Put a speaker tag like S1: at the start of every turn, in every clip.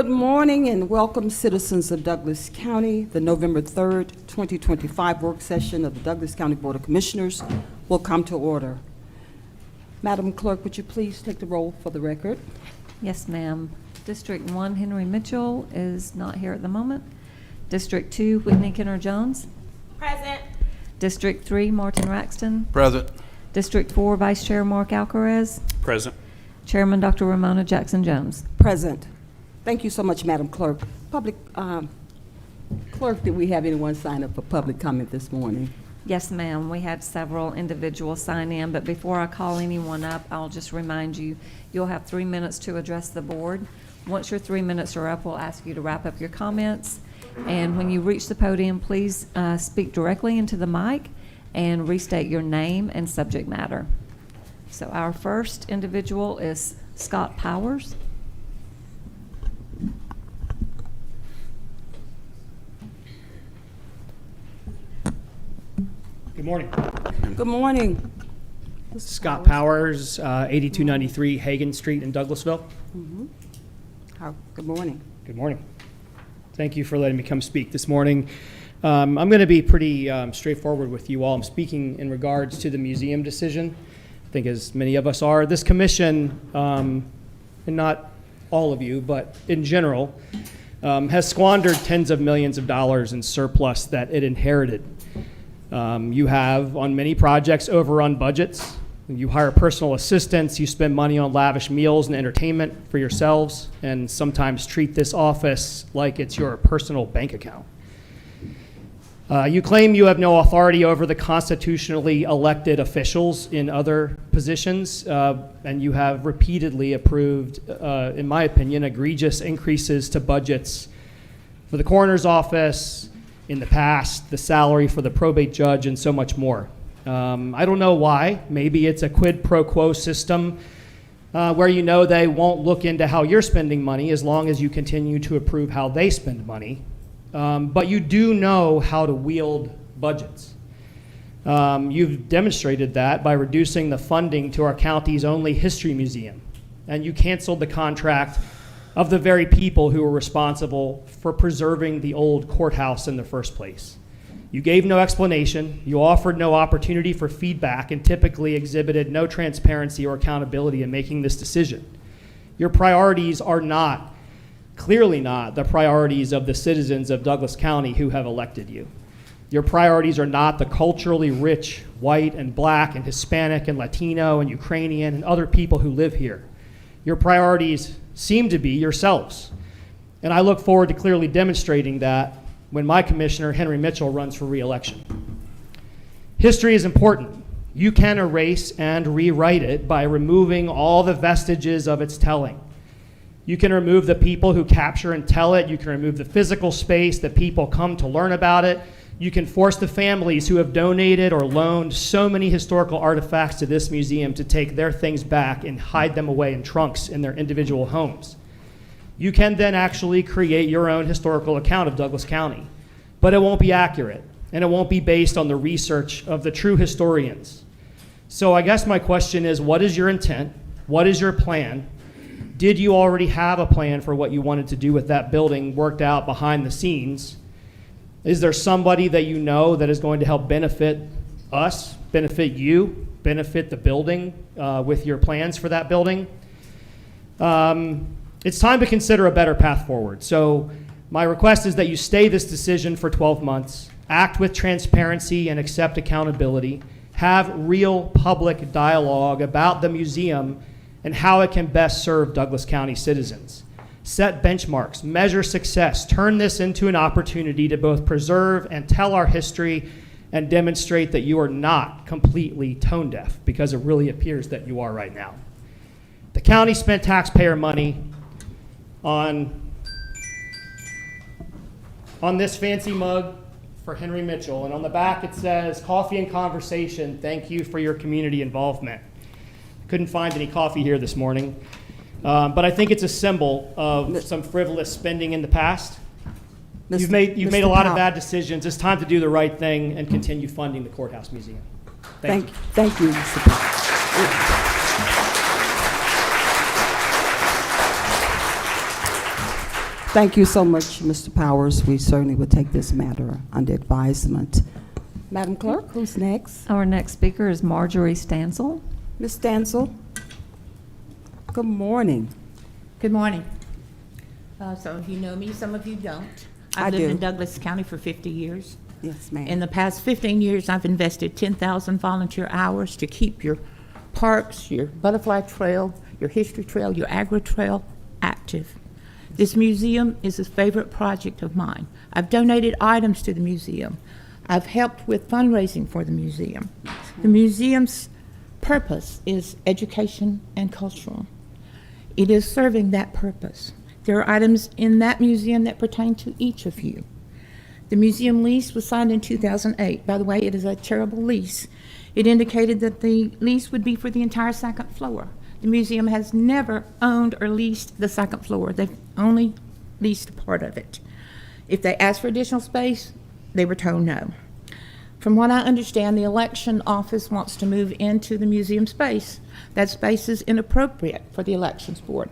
S1: Good morning and welcome, citizens of Douglas County. The November 3rd, 2025 work session of the Douglas County Board of Commissioners will come to order. Madam Clerk, would you please take the roll for the record?
S2: Yes, ma'am. District 1, Henry Mitchell is not here at the moment. District 2, Whitney Kenner-Jones.
S3: Present.
S2: District 3, Martin Raxton.
S4: Present.
S2: District 4, Vice Chair Mark Alcaraz.
S4: Present.
S2: Chairman Dr. Ramona Jackson-Jones.
S1: Present. Thank you so much, Madam Clerk. Public Clerk, did we have anyone sign up for public comment this morning?
S2: Yes, ma'am. We had several individuals sign in, but before I call anyone up, I'll just remind you, you'll have 3 minutes to address the board. Once your 3 minutes are up, we'll ask you to wrap up your comments. And when you reach the podium, please speak directly into the mic and restate your name and subject matter. So our first individual is Scott Powers.
S5: Good morning.
S1: Good morning.
S5: Scott Powers, 8293 Hagan Street in Douglasville.
S1: Good morning.
S5: Good morning. Thank you for letting me come speak this morning. I'm going to be pretty straightforward with you all. I'm speaking in regards to the museum decision. I think as many of us are, this commission, and not all of you, but in general, has squandered tens of millions of dollars in surplus that it inherited. You have, on many projects, overrun budgets. You hire personal assistants, you spend money on lavish meals and entertainment for yourselves, and sometimes treat this office like it's your personal bank account. You claim you have no authority over the constitutionally elected officials in other positions, and you have repeatedly approved, in my opinion, egregious increases to budgets for the coroner's office, in the past, the salary for the probate judge, and so much more. I don't know why. Maybe it's a quid pro quo system where you know they won't look into how you're spending money as long as you continue to approve how they spend money. But you do know how to wield budgets. You've demonstrated that by reducing the funding to our county's only history museum. And you canceled the contract of the very people who were responsible for preserving the old courthouse in the first place. You gave no explanation, you offered no opportunity for feedback, and typically exhibited no transparency or accountability in making this decision. Your priorities are not, clearly not, the priorities of the citizens of Douglas County who have elected you. Your priorities are not the culturally rich white and black and Hispanic and Latino and Ukrainian and other people who live here. Your priorities seem to be yourselves. And I look forward to clearly demonstrating that when my commissioner, Henry Mitchell, runs for re-election. History is important. You can erase and rewrite it by removing all the vestiges of its telling. You can remove the people who capture and tell it. You can remove the physical space that people come to learn about it. You can force the families who have donated or loaned so many historical artifacts to this museum to take their things back and hide them away in trunks in their individual homes. You can then actually create your own historical account of Douglas County, but it won't be accurate, and it won't be based on the research of the true historians. So I guess my question is, what is your intent? What is your plan? Did you already have a plan for what you wanted to do with that building worked out behind the scenes? Is there somebody that you know that is going to help benefit us, benefit you, benefit the building with your plans for that building? It's time to consider a better path forward. So my request is that you stay this decision for 12 months, act with transparency and accept accountability, have real public dialogue about the museum and how it can best serve Douglas County citizens. Set benchmarks, measure success, turn this into an opportunity to both preserve and tell our history and demonstrate that you are not completely tone deaf, because it really appears that you are right now. The county spent taxpayer money on this fancy mug for Henry Mitchell, and on the back it says, "Coffee and Conversation, thank you for your community involvement." Couldn't find any coffee here this morning. But I think it's a symbol of some frivolous spending in the past. You've made a lot of bad decisions. It's time to do the right thing and continue funding the Courthouse Museum. Thank you.
S1: Thank you, Mr. Powers. Thank you so much, Mr. Powers. We certainly will take this matter under advisement. Madam Clerk, who's next?
S2: Our next speaker is Marjorie Stansel.
S1: Ms. Stansel? Good morning.
S3: Good morning. Some of you know me, some of you don't.
S1: I
S3: I've lived
S1: do.
S3: in Douglas County for 50 years.
S1: Yes, ma'am.
S3: In the past 15 years, I've invested 10,000 volunteer hours to keep your parks, your butterfly trail, your history trail, your agri trail active. This museum is a favorite project of mine. I've donated items to the museum. I've helped with fundraising for the museum. The museum's purpose is education and cultural. It is serving that purpose. There are items in that museum that pertain to each of you. The museum lease was signed in 2008. By the way, it is a charitable lease. It indicated that the lease would be for the entire second floor. The museum has never owned or leased the second floor. They've only leased a part of it. If they asked for additional space, they were told no. From what I understand, the election office wants to move into the museum space. That space is inappropriate for the elections board.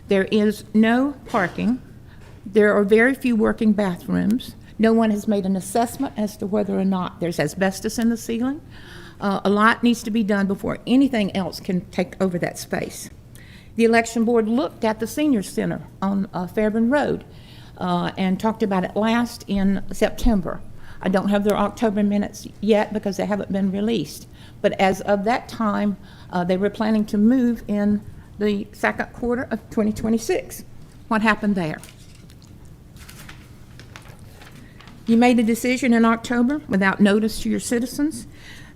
S3: There is no parking. There are very few working bathrooms. No one has made an assessment as to whether or not there's asbestos in the ceiling. A lot needs to be done before anything else can take over that space. The election board looked at the senior center on Fairburn Road and talked about it last in September. I don't have their October minutes yet because they haven't been released. But as of that time, they were planning to move in the second quarter of 2026. What happened there? You made a decision in October without notice to your citizens.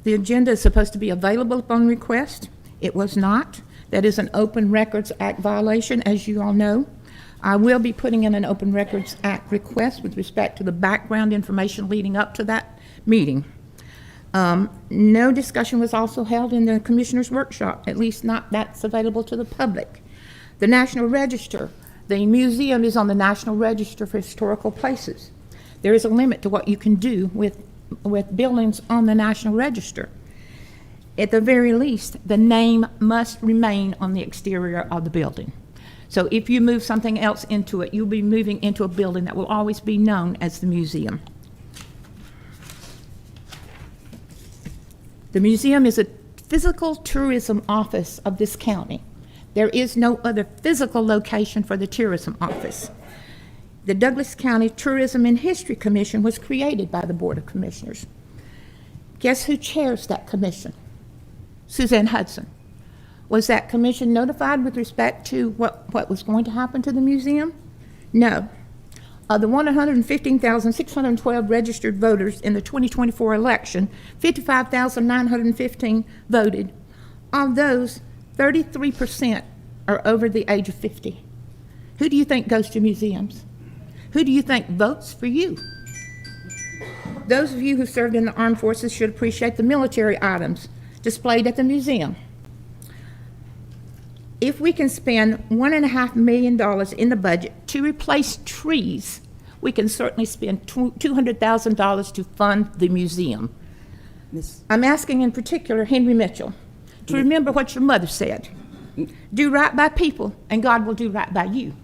S3: The agenda is supposed to be available upon request. It was not. That is an Open Records Act violation, as you all know. I will be putting in an Open Records Act request with respect to the background information leading up to that meeting. No discussion was also held in the commissioner's workshop, at least not that's available to the public. The National Register, the museum is on the National Register for Historical Places. There is a limit to what you can do with buildings on the National Register. At the very least, the name must remain on the exterior of the building. So if you move something else into it, you'll be moving into a building that will always be known as the museum. The museum is a physical tourism office of this county. There is no other physical location for the tourism office. The Douglas County Tourism and History Commission was created by the Board of Commissioners. Guess who chairs that commission? Suzanne Hudson. Was that commission notified with respect to what was going to happen to the museum? No. Of the 115,612 registered voters in the 2024 election, 55,915 voted. Of those, 33% are over the age of 50. Who do you think goes to museums? Who do you think votes for you? Those of you who served in the armed forces should appreciate the military items displayed at the museum. If we can spend $1.5 million in the budget to replace trees, we can certainly spend $200,000 to fund the museum.
S1: Ms.
S3: I'm asking in particular Henry Mitchell to remember what your mother said. Do right by people, and God will do right by you.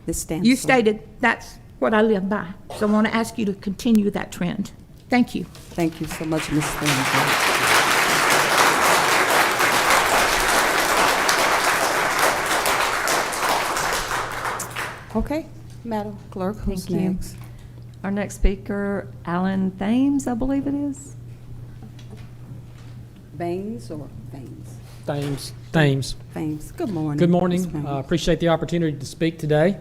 S1: Ms. Stansel.
S3: You stated that's what I live by. So I want to ask you to continue that trend. Thank you.
S1: Thank you so much, Ms. Stansel. Okay, Madam Clerk, who's
S2: Thank you.
S1: next?
S2: Our next speaker, Alan Thames, I believe it is.
S1: Baines or Baines?
S4: Thames.
S1: Baines. Good morning.
S4: Good
S1: Ms.
S4: morning.
S1: Baines.
S4: Appreciate the opportunity to speak today.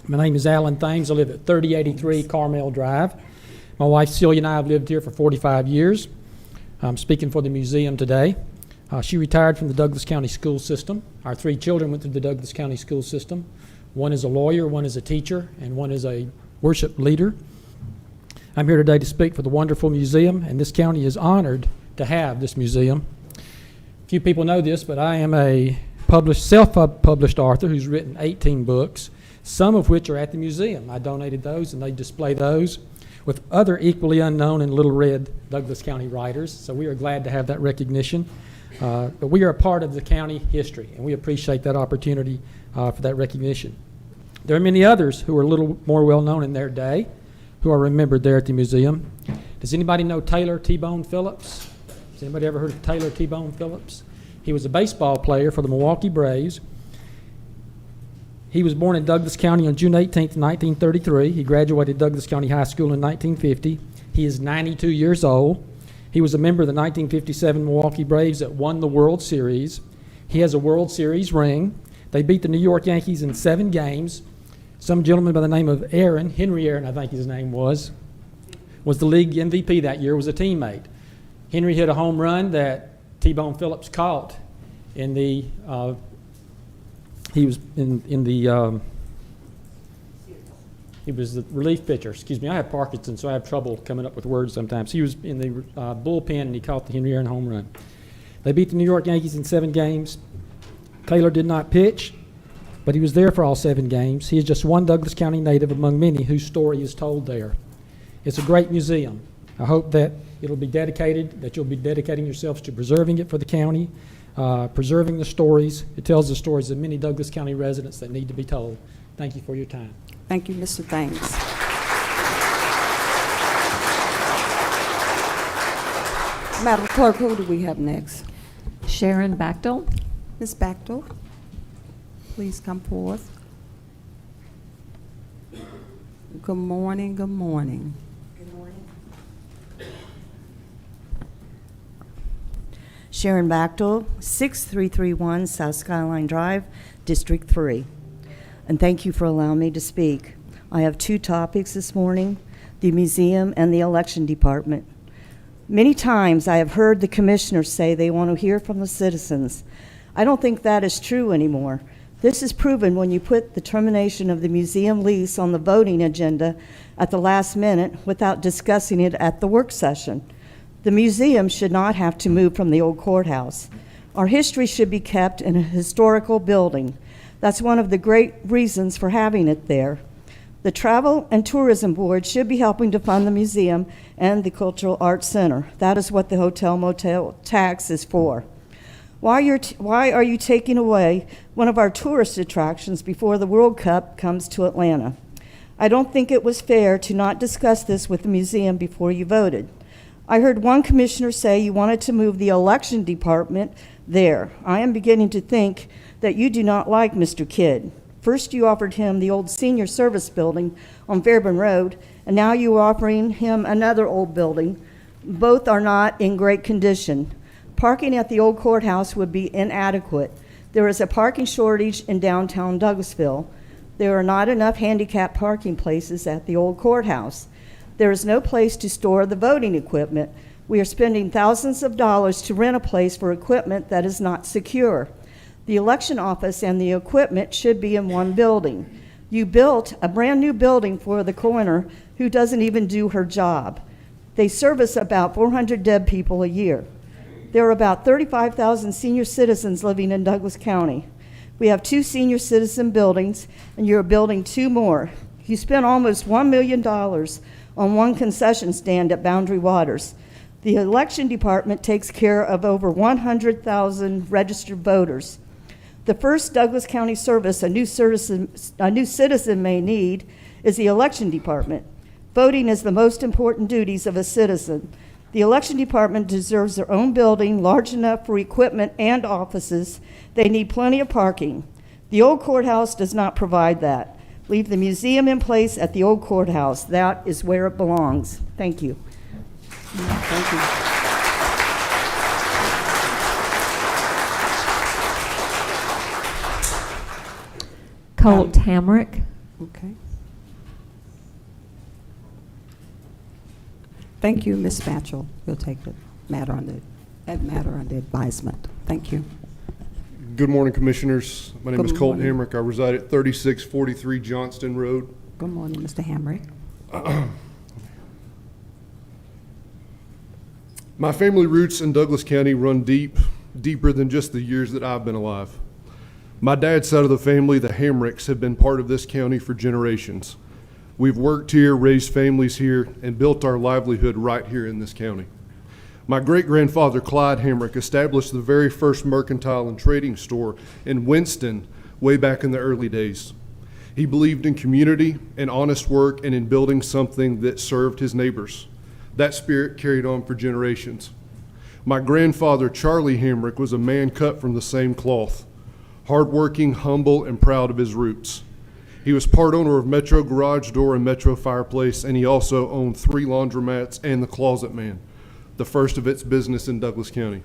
S4: My name is Alan Thames. I live at 3083 Carmel Drive. My wife Celia and I have lived here for 45 years. I'm speaking for the museum today. She retired from the Douglas County school system. Our 3 children went through the Douglas County school system. One is a lawyer, one is a teacher, and one is a worship leader. I'm here today to speak for the wonderful museum, and this county is honored to have this museum. Few people know this, but I am a self-published author who's written 18 books, some of which are at the museum. I donated those, and they display those with other equally unknown and little read Douglas County writers, so we are glad to have that recognition. But we are a part of the county history, and we appreciate that opportunity for that recognition. There are many others who are a little more well-known in their day who are remembered there at the museum. Does anybody know Taylor T-Bone Phillips? Has anybody ever heard of Taylor T-Bone Phillips? He was a baseball player for the Milwaukee Braves. He was born in Douglas County on June 18th, 1933. He graduated Douglas County High School in 1950. He is 92 years old. He was a member of the 1957 Milwaukee Braves that won the World Series. He has a World Series ring. They beat the New York Yankees in 7 games. Some gentleman by the name of Henry Aaron, I think his name was the league MVP that year, was a teammate. Henry hit a home run that T-Bone Phillips caught in the he was the relief pitcher. Excuse me, I have Parkinson's, so I have trouble coming up with words sometimes. He was in the bullpen, and he caught the Henry Aaron home run. They beat the New York Yankees in 7 games. Taylor did not pitch, but he was there for all 7 games. He is just one Douglas County native among many whose story is told there. It's a great museum. I hope that it'll be dedicated, that you'll be dedicating yourselves to preserving it for the county, preserving the stories. It tells the stories of many Douglas County residents that need to be told. Thank you for your time.
S1: Thank you, Mr. Thames. Madam Clerk, who do we have next?
S2: Sharon Bachtel.
S1: Ms. Bachtel, please come forth. Good morning, good morning.
S6: Sharon Bachtel, 6331 South Skyline Drive, District 3. And thank you for allowing me to speak. I have 2 topics this morning, the museum and the election department. Many times I have heard the commissioners say they want to hear from the citizens. I don't think that is true anymore. This is proven when you put the termination of the museum lease on the voting agenda at the last minute without discussing it at the work session. The museum should not have to move from the old courthouse. Our history should be kept in a historical building. That's one of the great reasons for having it there. The Travel and Tourism Board should be helping to fund the museum and the Cultural Arts Center. That is what the hotel motel tax is for. Why are you taking away one of our tourist attractions before the World Cup comes to Atlanta? I don't think it was fair to not discuss this with the museum before you voted. I heard one commissioner say you wanted to move the election department there. I am beginning to think that you do not like Mr. Kidd. First you offered him the old senior service building on Fairburn Road, and now you are offering him another old building. Both are not in great condition. Parking at the old courthouse would be inadequate. There is a parking shortage in downtown Douglasville. There are not enough handicap parking places at the old courthouse. There is no place to store the voting equipment. We are spending thousands of dollars to rent a place for equipment that is not secure. The election office and the equipment should be in one building. You built a brand new building for the coroner who doesn't even do her job. They service about 400 dead people a year. There are about 35,000 senior citizens living in Douglas County. We have 2 senior citizen buildings, and you're building 2 more. You spent almost $1 million on one concession stand at Boundary Waters. The election department takes care of over 100,000 registered voters. The first Douglas County service a new citizen may need is the election department. Voting is the most important duties of a citizen. The election department deserves their own building large enough for equipment and offices. They need plenty of parking. The old courthouse does not provide that. Leave the museum in place at the old courthouse. That is where it belongs. Thank you.
S1: Thank you.
S2: Colt Hamrick.
S1: Okay. Thank you, Ms. Batchel. We'll take that matter under advisement. Thank you.
S7: Good morning, Commissioners. My name
S1: Good
S7: is Colt
S1: morning.
S7: Hamrick. I reside at 3643 Johnston Road.
S1: Good morning, Mr. Hamrick.
S7: My family roots in Douglas County run deep, deeper than just the years that I've been alive. My dad's side of the family, the Hamricks, have been part of this county for generations. We've worked here, raised families here, and built our livelihood right here in this county. My great-grandfather, Clyde Hamrick, established the very first mercantile and trading store in Winston way back in the early days. He believed in community and honest work and in building something that served his neighbors. That spirit carried on for generations. My grandfather, Charlie Hamrick, was a man cut from the same cloth, hardworking, humble, and proud of his roots. He was part owner of Metro Garage Door and Metro Fireplace, and he also owned 3 laundromats and the Closet Man, the first of its business in Douglas County.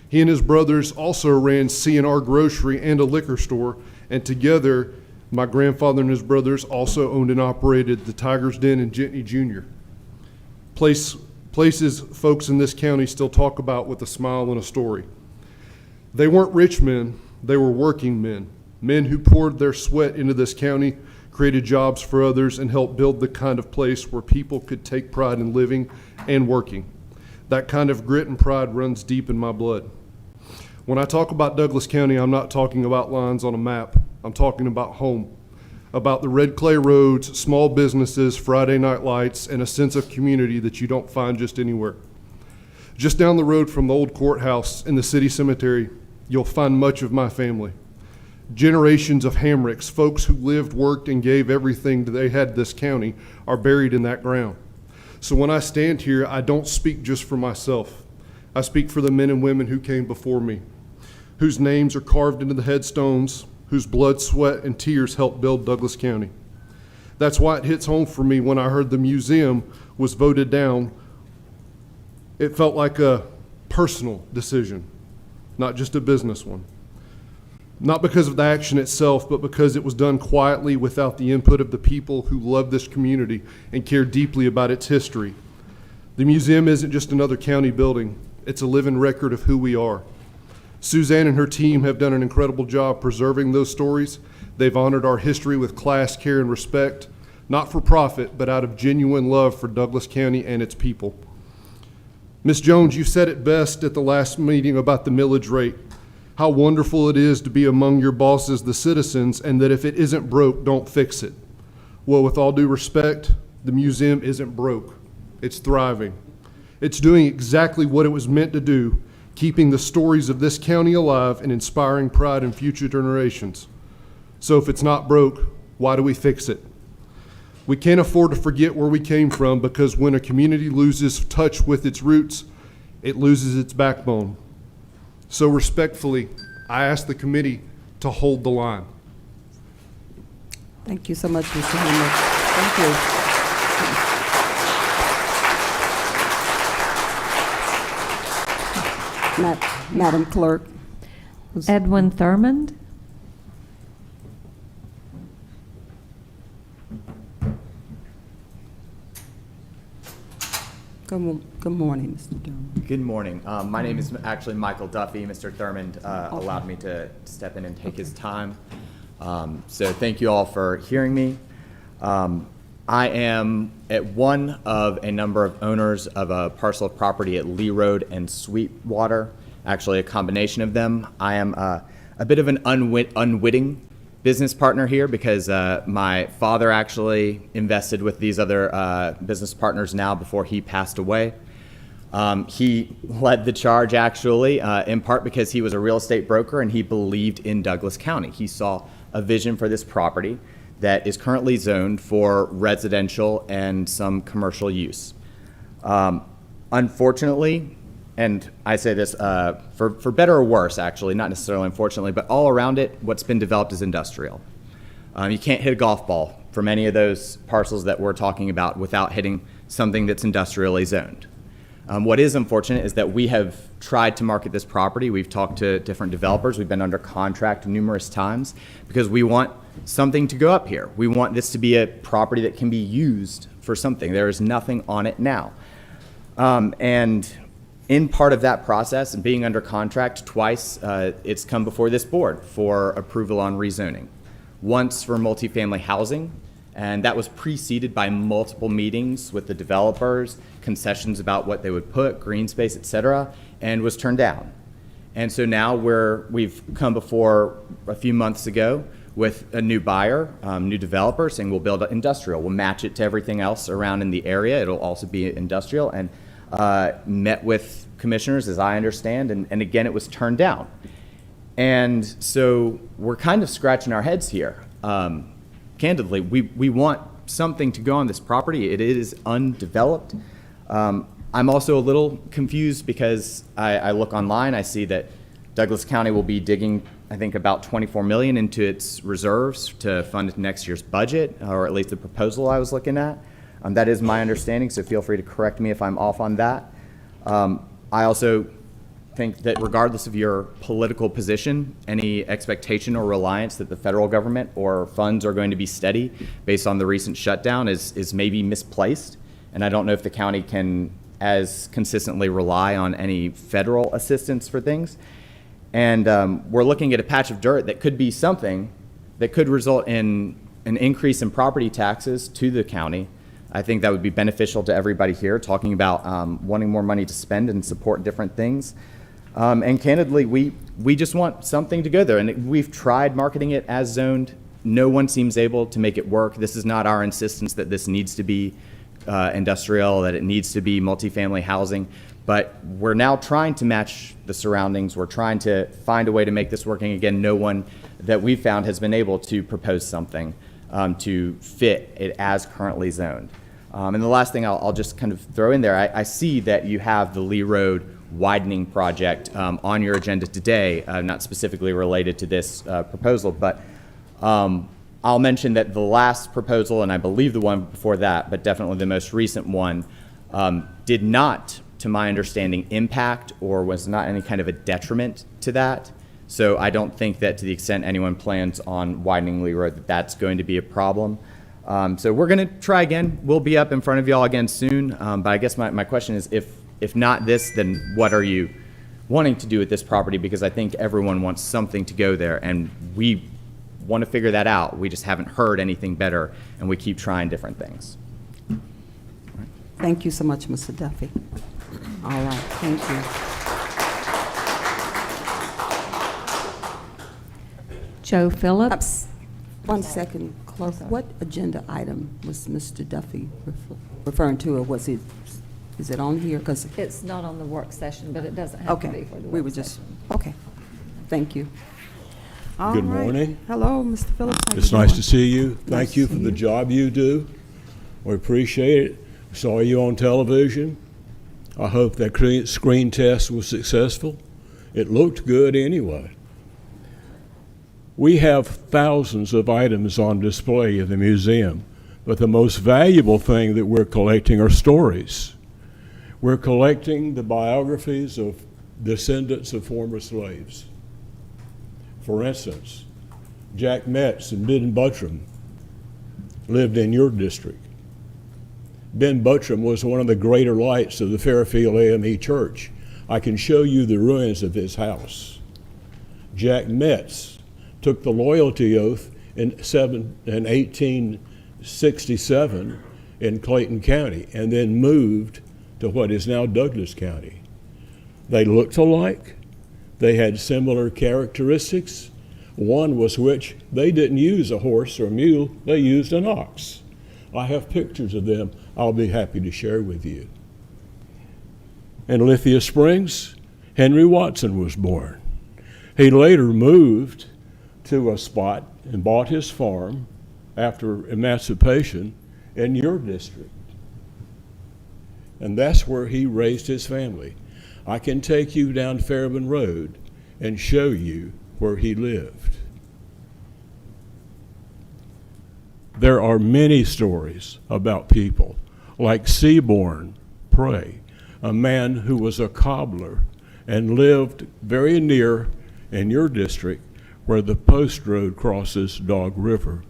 S7: He and his brothers also ran C&R Grocery and a liquor store, and together, my grandfather and his brothers also owned and operated the Tiger's Den and Jitney Jr. Places folks in this county still talk about with a smile and a story. They weren't rich men, they were working men, men who poured their sweat into this county, created jobs for others, and helped build the kind of place where people could take pride in living and working. That kind of grit and pride runs deep in my blood. When I talk about Douglas County, I'm not talking about lines on a map. I'm talking about home, about the red clay roads, small businesses, Friday night lights, and a sense of community that you don't find just anywhere. Just down the road from the old courthouse in the city cemetery, you'll find much of my family. Generations of Hamricks, folks who lived, worked, and gave everything that they had this county, are buried in that ground. So when I stand here, I don't speak just for myself. I speak for the men and women who came before me, whose names are carved into the headstones, whose blood, sweat, and tears helped build Douglas County. That's why it hits home for me when I heard the museum was voted down. It felt like a personal decision, not just a business one. Not because of the action itself, but because it was done quietly without the input of the people who love this community and care deeply about its history. The museum isn't just another county building, it's a living record of who we are. Suzanne and her team have done an incredible job preserving those stories. They've honored our history with class, care, and respect, not for profit, but out of genuine love for Douglas County and its people. Ms. Jones, you said it best at the last meeting about the millage rate, how wonderful it is to be among your bosses, the citizens, and that if it isn't broke, don't fix it. Well, with all due respect, the museum isn't broke. It's thriving. It's doing exactly what it was meant to do, keeping the stories of this county alive and inspiring pride in future generations. So if it's not broke, why do we fix it? We can't afford to forget where we came from, because when a community loses touch with its roots, it loses its backbone. So respectfully, I ask the committee to hold the line.
S1: Thank you so much, Mr. Hamrick. Thank you. Madam Clerk.
S2: Edwin Thurmond.
S1: Good morning, Mr. Durham.
S8: Good morning. My name is actually Michael Duffy. Mr. Thurmond allowed me to step in and take his time. So thank you all for hearing me. I am at one of a number of owners of a parcel of property at Lee Road and Sweetwater, actually a combination of them. I am a bit of an unwitting business partner here because my father actually invested with these other business partners now before he passed away. He led the charge actually in part because he was a real estate broker and he believed in Douglas County. He saw a vision for this property that is currently zoned for residential and some commercial use. Unfortunately, and I say this for better or worse, actually, not necessarily unfortunately, but all around it, what's been developed is industrial. You can't hit a golf ball from any of those parcels that we're talking about without hitting something that's industrially zoned. What is unfortunate is that we have tried to market this property. We've talked to different developers. We've been under contract numerous times because we want something to go up here. We want this to be a property that can be used for something. There is nothing on it now. And in part of that process and being under contract twice, it's come before this board for approval on rezoning. Once for multifamily housing, and that was preceded by multiple meetings with the developers, concessions about what they would put, green space, et cetera, and was turned down. And so now we've come before a few months ago with a new buyer, new developer, saying we'll build industrial. We'll match it to everything else around in the area. It'll also be industrial, and met with commissioners, as I understand, and again, it was turned down. And so we're kind of scratching our heads here. candidly, we want something to go on this property. It is undeveloped. I'm also a little confused because I look online, I see that Douglas County will be digging, I think, about $24 million into its reserves to fund next year's budget, or at least the proposal I was looking at. That is my understanding, so feel free to correct me if I'm off on that. I also think that regardless of your political position, any expectation or reliance that the federal government or funds are going to be steady based on the recent shutdown is maybe misplaced. And I don't know if the county can as consistently rely on any federal assistance for things. And we're looking at a patch of dirt that could be something that could result in an increase in property taxes to the county. I think that would be beneficial to everybody here, talking about wanting more money to spend and support different things. And candidly, we just want something to go there. And we've tried marketing it as zoned. No one seems able to make it work. This is not our insistence that this needs to be industrial, that it needs to be multifamily housing. But we're now trying to match the surroundings. We're trying to find a way to make this working. Again, no one that we've found has been able to propose something to fit it as currently zoned. And the last thing I'll just kind of throw in there, I see that you have the Lee Road widening project on your agenda today, not specifically related to this proposal, but I'll mention that the last proposal, and I believe the one before that, but definitely the most recent one, did not, to my understanding, impact or was not any kind of a detriment to that. So I don't think that to the extent anyone plans on widening Lee Road, that that's going to be a problem. So we're going to try again. We'll be up in front of y'all again soon. But I guess my question is, if not this, then what are you wanting to do with this property? Because I think everyone wants something to go there, and we want to figure that out. We just haven't heard anything better, and we keep trying different things.
S1: Thank you so much, Mr. Duffy. All right, thank you.
S2: Joe Phillips.
S1: One second, Clerk. What agenda item was Mr. Duffy referring to, or was it, is it on here? Because,
S2: It's not on the work session, but it doesn't have to be
S1: okay,
S2: for the
S1: we
S2: work
S1: were just,
S2: session.
S1: okay, thank you. All
S9: Good
S1: right.
S9: morning.
S1: Hello, Mr. Phillips. How
S9: It's
S1: you
S9: nice
S1: doing?
S9: to see you.
S1: Nice
S9: Thank
S1: to
S9: you
S1: see
S9: for the
S1: you.
S9: job you do. We appreciate it. Saw you on television. I hope that screen test was successful. It looked good anyway. We have thousands of items on display in the museum, but the most valuable thing that we're collecting are stories. We're collecting the biographies of descendants of former slaves. For instance, Jack Metz and Ben Buttram lived in your district. Ben Buttram was one of the greater lights of the Fairfield AME Church. I can show you the ruins of his house. Jack Metz took the loyalty oath in 1867 in Clayton County and then moved to what is now Douglas County. They looked alike. They had similar characteristics. One was which they didn't use a horse or mule, they used an ox. I have pictures of them I'll be happy to share with you. In Lithia Springs, Henry Watson was born. He later moved to a spot and bought his farm after emancipation in your district. And that's where he raised his family. I can take you down Fairman Road and show you where he lived. There are many stories about people, like Seaborn Prey, a man who was a cobbler and lived very near in your district where the post road crosses Dog River.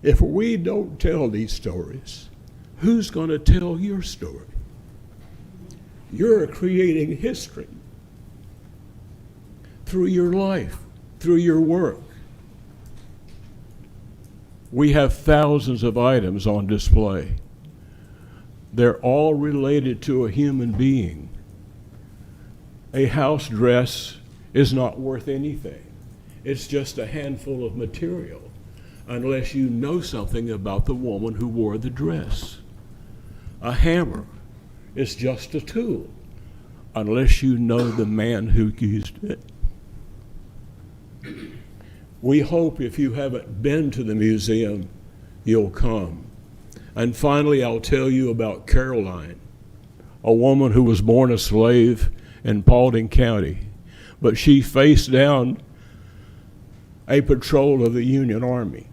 S9: If we don't tell these stories, who's going to tell your story? You're creating history through your life, through your work. We have thousands of items on display. They're all related to a human being. A house dress is not worth anything. It's just a handful of material unless you know something about the woman who wore the dress. A hammer is just a tool unless you know the man who used it. We hope if you haven't been to the museum, you'll come. And finally, I'll tell you about Caroline, a woman who was born a slave in Paulding County, but she faced down a patrol of the Union Army.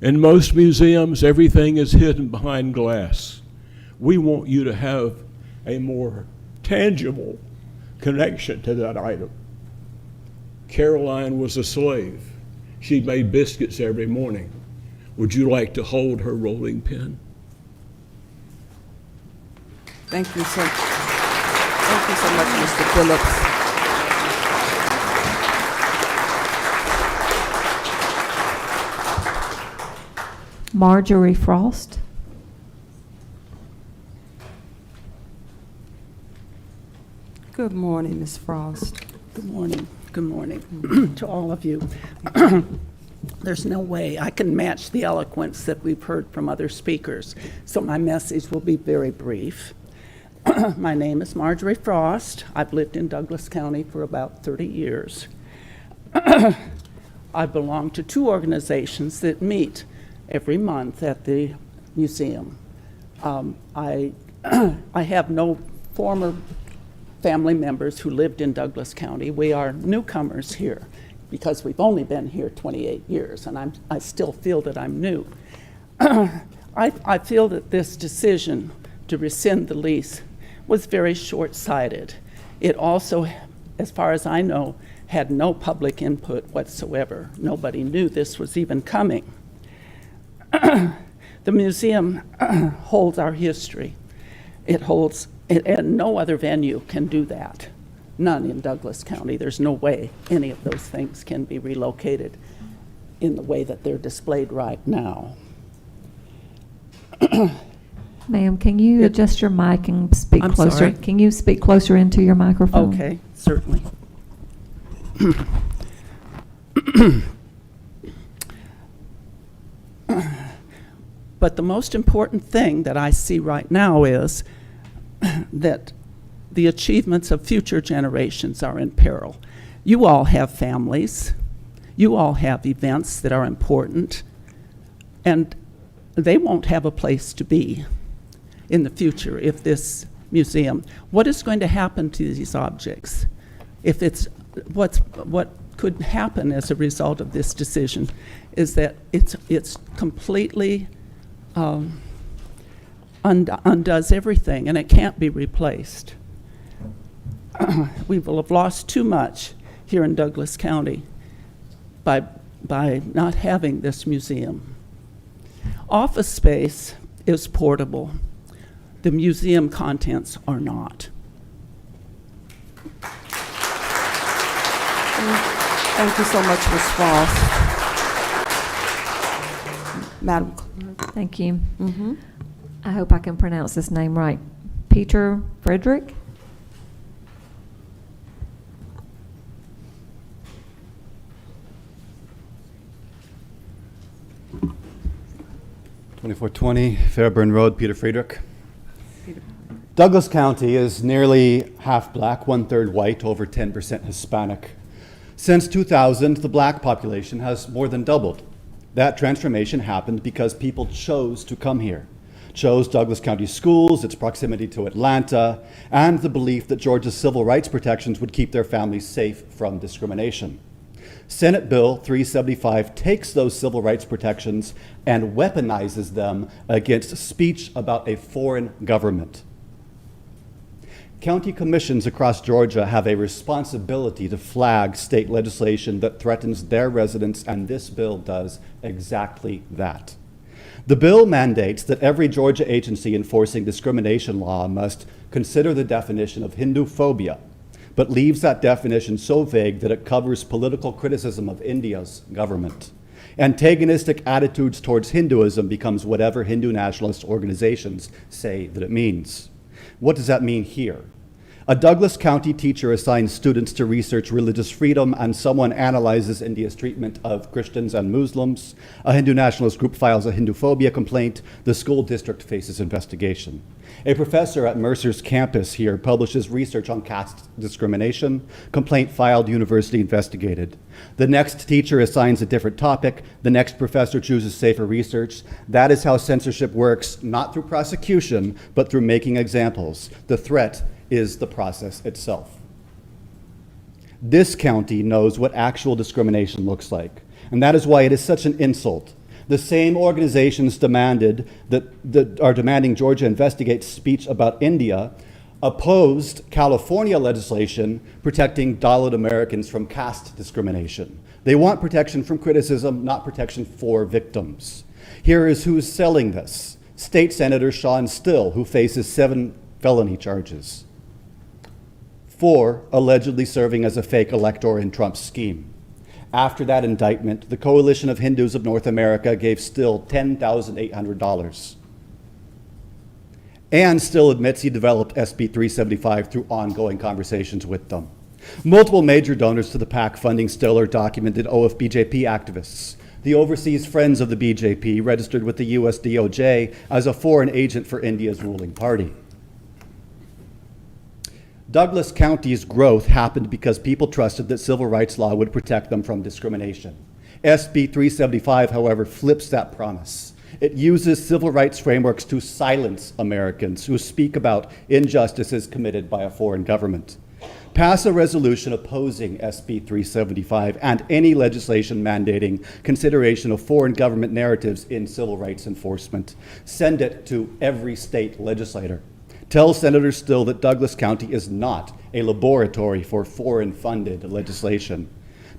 S9: In most museums, everything is hidden behind glass. We want you to have a more tangible connection to that item. Caroline was a slave. She made biscuits every morning. Would you like to hold her rolling pin?
S1: Thank you so much, Mr. Phillips.
S2: Marjorie Frost.
S1: Good morning, Ms. Frost.
S10: Good morning. Good morning to all of you. There's no way I can match the eloquence that we've heard from other speakers, so my message will be very brief. My name is Marjorie Frost. I've lived in Douglas County for about 30 years. I belong to two organizations that meet every month at the museum. I have no former family members who lived in Douglas County. We are newcomers here because we've only been here 28 years, and I still feel that I'm new. I feel that this decision to rescind the lease was very short-sighted. It also, as far as I know, had no public input whatsoever. Nobody knew this was even coming. The museum holds our history. And no other venue can do that. None in Douglas County. There's no way any of those things can be relocated in the way that they're displayed right now.
S2: Ma'am, can you adjust your mic and speak
S10: I'm
S2: closer?
S10: sorry?
S2: Can you speak closer into your microphone?
S10: Okay, certainly. But the most important thing that I see right now is that the achievements of future generations are in peril. You all have families. You all have events that are important, and they won't have a place to be in the future if this museum, what is going to happen to these objects? If it's, what could happen as a result of this decision is that it's completely undoes everything, and it can't be replaced. We will have lost too much here in Douglas County by not having this museum. Office space is portable. The museum contents are not.
S1: Thank you so much, Ms. Frost. Madam Clerk.
S2: Thank you. I hope I can pronounce this name right. Peter Frederick?
S11: (2420) Fairburn Road, Peter Friedrich. Douglas County is nearly half black, 1/3 white, over 10% Hispanic. Since 2000, the black population has more than doubled. That transformation happened because people chose to come here, chose Douglas County schools, its proximity to Atlanta, and the belief that Georgia's civil rights protections would keep their families safe from discrimination. Senate Bill 375 takes those civil rights protections and weaponizes them against speech about a foreign government. County commissions across Georgia have a responsibility to flag state legislation that threatens their residents, and this bill does exactly that. The bill mandates that every Georgia agency enforcing discrimination law must consider the definition of Hindu phobia, but leaves that definition so vague that it covers political criticism of India's government. Antagonistic attitudes towards Hinduism becomes whatever Hindu nationalist organizations say that it means. What does that mean here? A Douglas County teacher assigns students to research religious freedom, and someone analyzes India's treatment of Christians and Muslims. A Hindu nationalist group files a Hinduphobia complaint. The school district faces investigation. A professor at Mercer's campus here publishes research on caste discrimination. Complaint filed, university investigated. The next teacher assigns a different topic. The next professor chooses safer research. That is how censorship works, not through prosecution, but through making examples. The threat is the process itself. This county knows what actual discrimination looks like, and that is why it is such an insult. The same organizations that are demanding Georgia investigate speech about India opposed California legislation protecting Dalit Americans from caste discrimination. They want protection from criticism, not protection for victims. Here is who's selling this. State Senator Sean Still, who faces 7 felony charges for allegedly serving as a fake elector in Trump's scheme. After that indictment, the Coalition of Hindus of North America gave Still $10,800. And Still admits he developed SB 375 through ongoing conversations with them. Multiple major donors to the PAC funding Still are documented OFBJP activists. The overseas Friends of the BJP registered with the US DOJ as a foreign agent for India's ruling party. Douglas County's growth happened because people trusted that civil rights law would protect them from discrimination. SB 375, however, flips that promise. It uses civil rights frameworks to silence Americans who speak about injustices committed by a foreign government. Pass a resolution opposing SB 375 and any legislation mandating consideration of foreign government narratives in civil rights enforcement. Send it to every state legislator. Tell Senator Still that Douglas County is not a laboratory for foreign-funded legislation.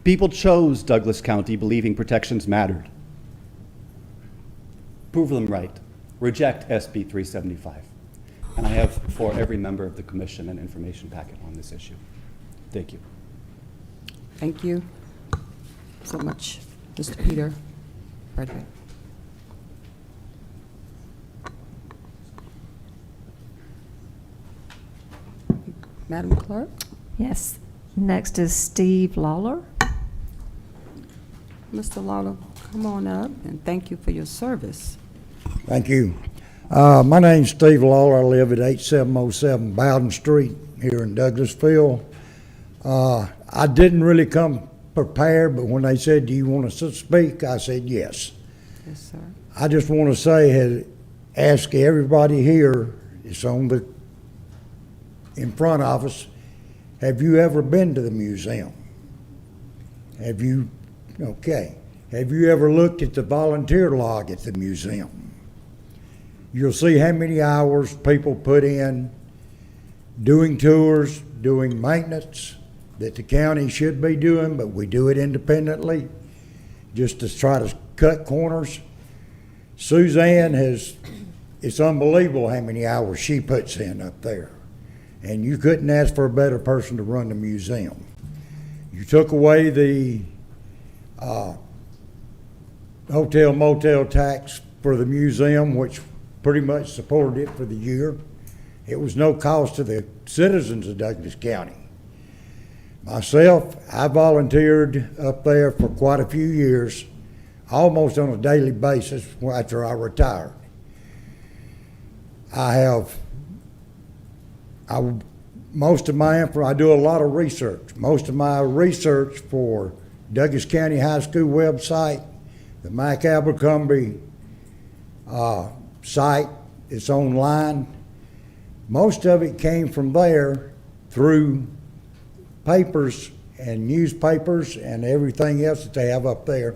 S11: People chose Douglas County believing protections mattered. Prove them right. Reject SB 375. And I have for every member of the commission an information packet on this issue. Thank you.
S1: Thank you so much, Mr. Peter Frederick. Madam Clerk?
S2: Yes. Next is Steve Lawler.
S1: Mr. Lawler, come on up, and thank you for your service.
S12: Thank you. My name's Steve Lawler. I live at 8707 Bowden Street here in Douglasville. I didn't really come prepared, but when they said, do you want to speak, I said yes.
S1: Yes, sir.
S12: I just want to say, ask everybody here, it's in front of us, have you ever been to the museum? Have you ever looked at the volunteer log at the museum? You'll see how many hours people put in doing tours, doing maintenance that the county should be doing, but we do it independently just to try to cut corners. Suzanne it's unbelievable how many hours she puts in up there. And you couldn't ask for a better person to run the museum. You took away the hotel motel tax for the museum, which pretty much supported it for the year. It was no cost to the citizens of Douglas County. Myself, I volunteered up there for quite a few years, almost on a daily basis after I retired. I do a lot of research. Most of my research for Douglas County High School website, the Mike Abercrombie site, it's online. Most of it came from there through papers and newspapers and everything else that they have up there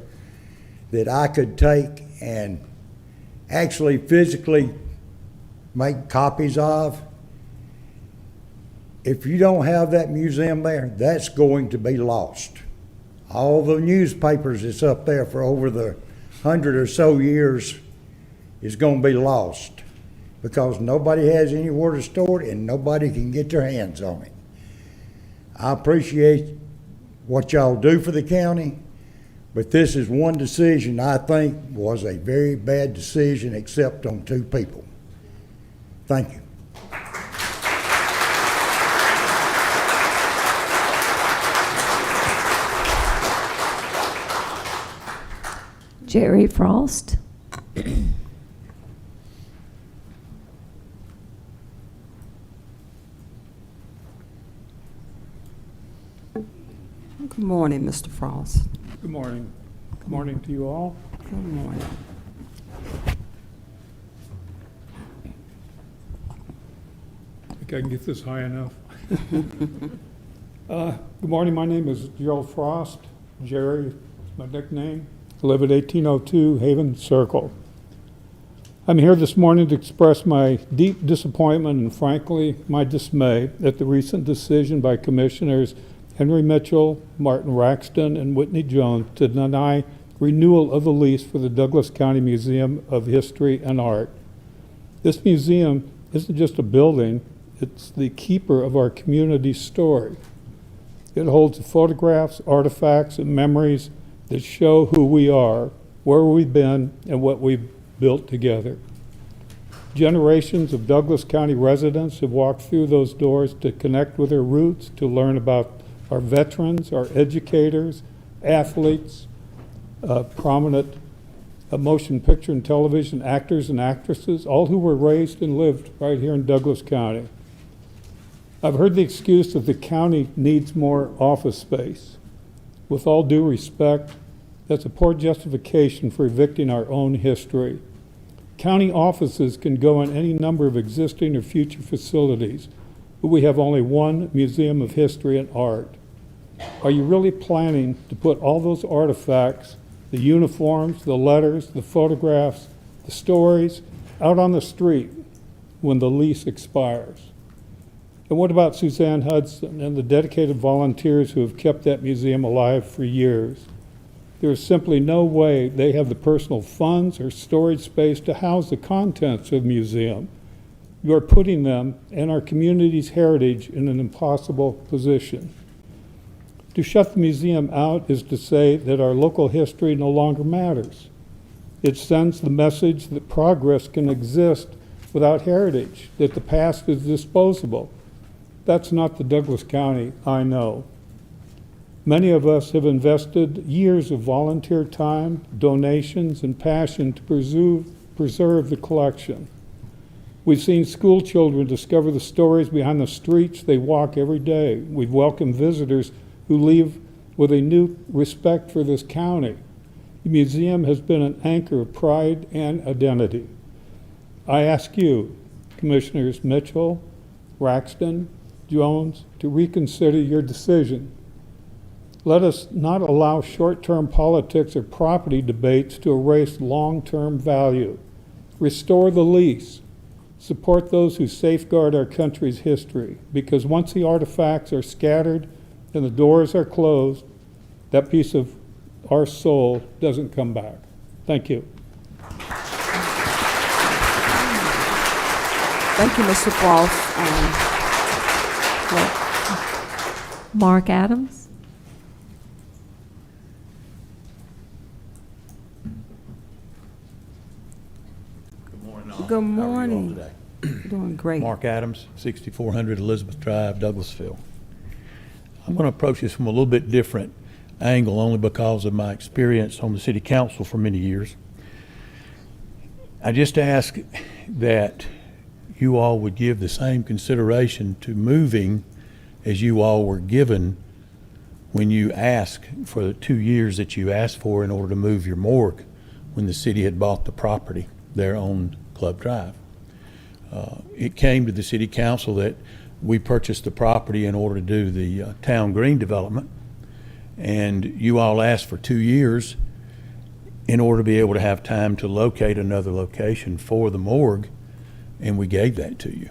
S12: that I could take and actually physically make copies of. If you don't have that museum there, that's going to be lost. All the newspapers that's up there for over the 100 or so years is going to be lost because nobody has anywhere to store it and nobody can get their hands on it. I appreciate what y'all do for the county, but this is one decision I think was a very bad decision except on 2 people. Thank you.
S2: Jerry Frost.
S1: Good morning, Mr. Frost.
S13: Good morning. Good morning to you all.
S1: Good morning.
S13: I think I can get this high enough. Good morning. My name is Gerald Frost. Jerry is my nickname. I live at 1802 Haven Circle. I'm here this morning to express my deep disappointment and frankly my dismay at the recent decision by Commissioners Henry Mitchell, Martin Raxton, and Whitney Jones to deny renewal of the lease for the Douglas County Museum of History and Art. This museum isn't just a building, it's the keeper of our community's story. It holds the photographs, artifacts, and memories that show who we are, where we've been, and what we've built together. Generations of Douglas County residents have walked through those doors to connect with their roots, to learn about our veterans, our educators, athletes, prominent motion picture and television actors and actresses, all who were raised and lived right here in Douglas County. I've heard the excuse that the county needs more office space. With all due respect, that's a poor justification for evicting our own history. County offices can go in any number of existing or future facilities, but we have only one museum of history and art. Are you really planning to put all those artifacts, the uniforms, the letters, the photographs, the stories, out on the street when the lease expires? And what about Suzanne Hudson and the dedicated volunteers who have kept that museum alive for years? There is simply no way they have the personal funds or storage space to house the contents of the museum. You are putting them and our community's heritage in an impossible position. To shut the museum out is to say that our local history no longer matters. It sends the message that progress can exist without heritage, that the past is disposable. That's not the Douglas County I know. Many of us have invested years of volunteer time, donations, and passion to preserve the collection. We've seen school children discover the stories behind the streets they walk every day. We've welcomed visitors who leave with a new respect for this county. The museum has been an anchor of pride and identity. I ask you, Commissioners Mitchell, Raxton, Jones, to reconsider your decision. Let us not allow short-term politics or property debates to erase long-term value. Restore the lease. Support those who safeguard our country's history, because once the artifacts are scattered and the doors are closed, that piece of our soul doesn't come back. Thank you.
S1: Thank you, Mr. Frost.
S2: Mark Adams.
S1: Good morning. Doing great.
S14: Mark Adams, 6400 Elizabeth Drive, Douglasville. I'm going to approach this from a little bit different angle only because of my experience on the city council for many years. I just ask that you all would give the same consideration to moving as you all were given when you asked for the 2 years that you asked for in order to move your morgue when the city had bought the property there on Club Drive. It came to the city council that we purchased the property in order to do the town green development, and you all asked for 2 years in order to be able to have time to locate another location for the morgue, and we gave that to you.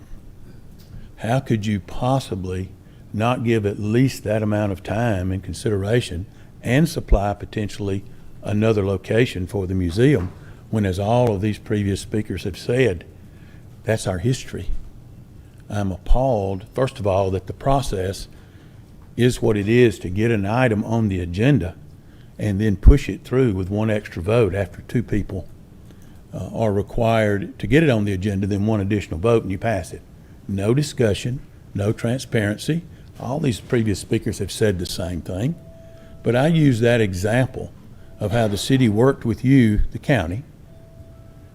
S14: How could you possibly not give at least that amount of time and consideration and supply potentially another location for the museum when, as all of these previous speakers have said, that's our history? I'm appalled, first of all, that the process is what it is to get an item on the agenda and then push it through with one extra vote after two people are required to get it on the agenda, then one additional vote and you pass it. No discussion, no transparency. All these previous speakers have said the same thing, but I use that example of how the city worked with you, the county,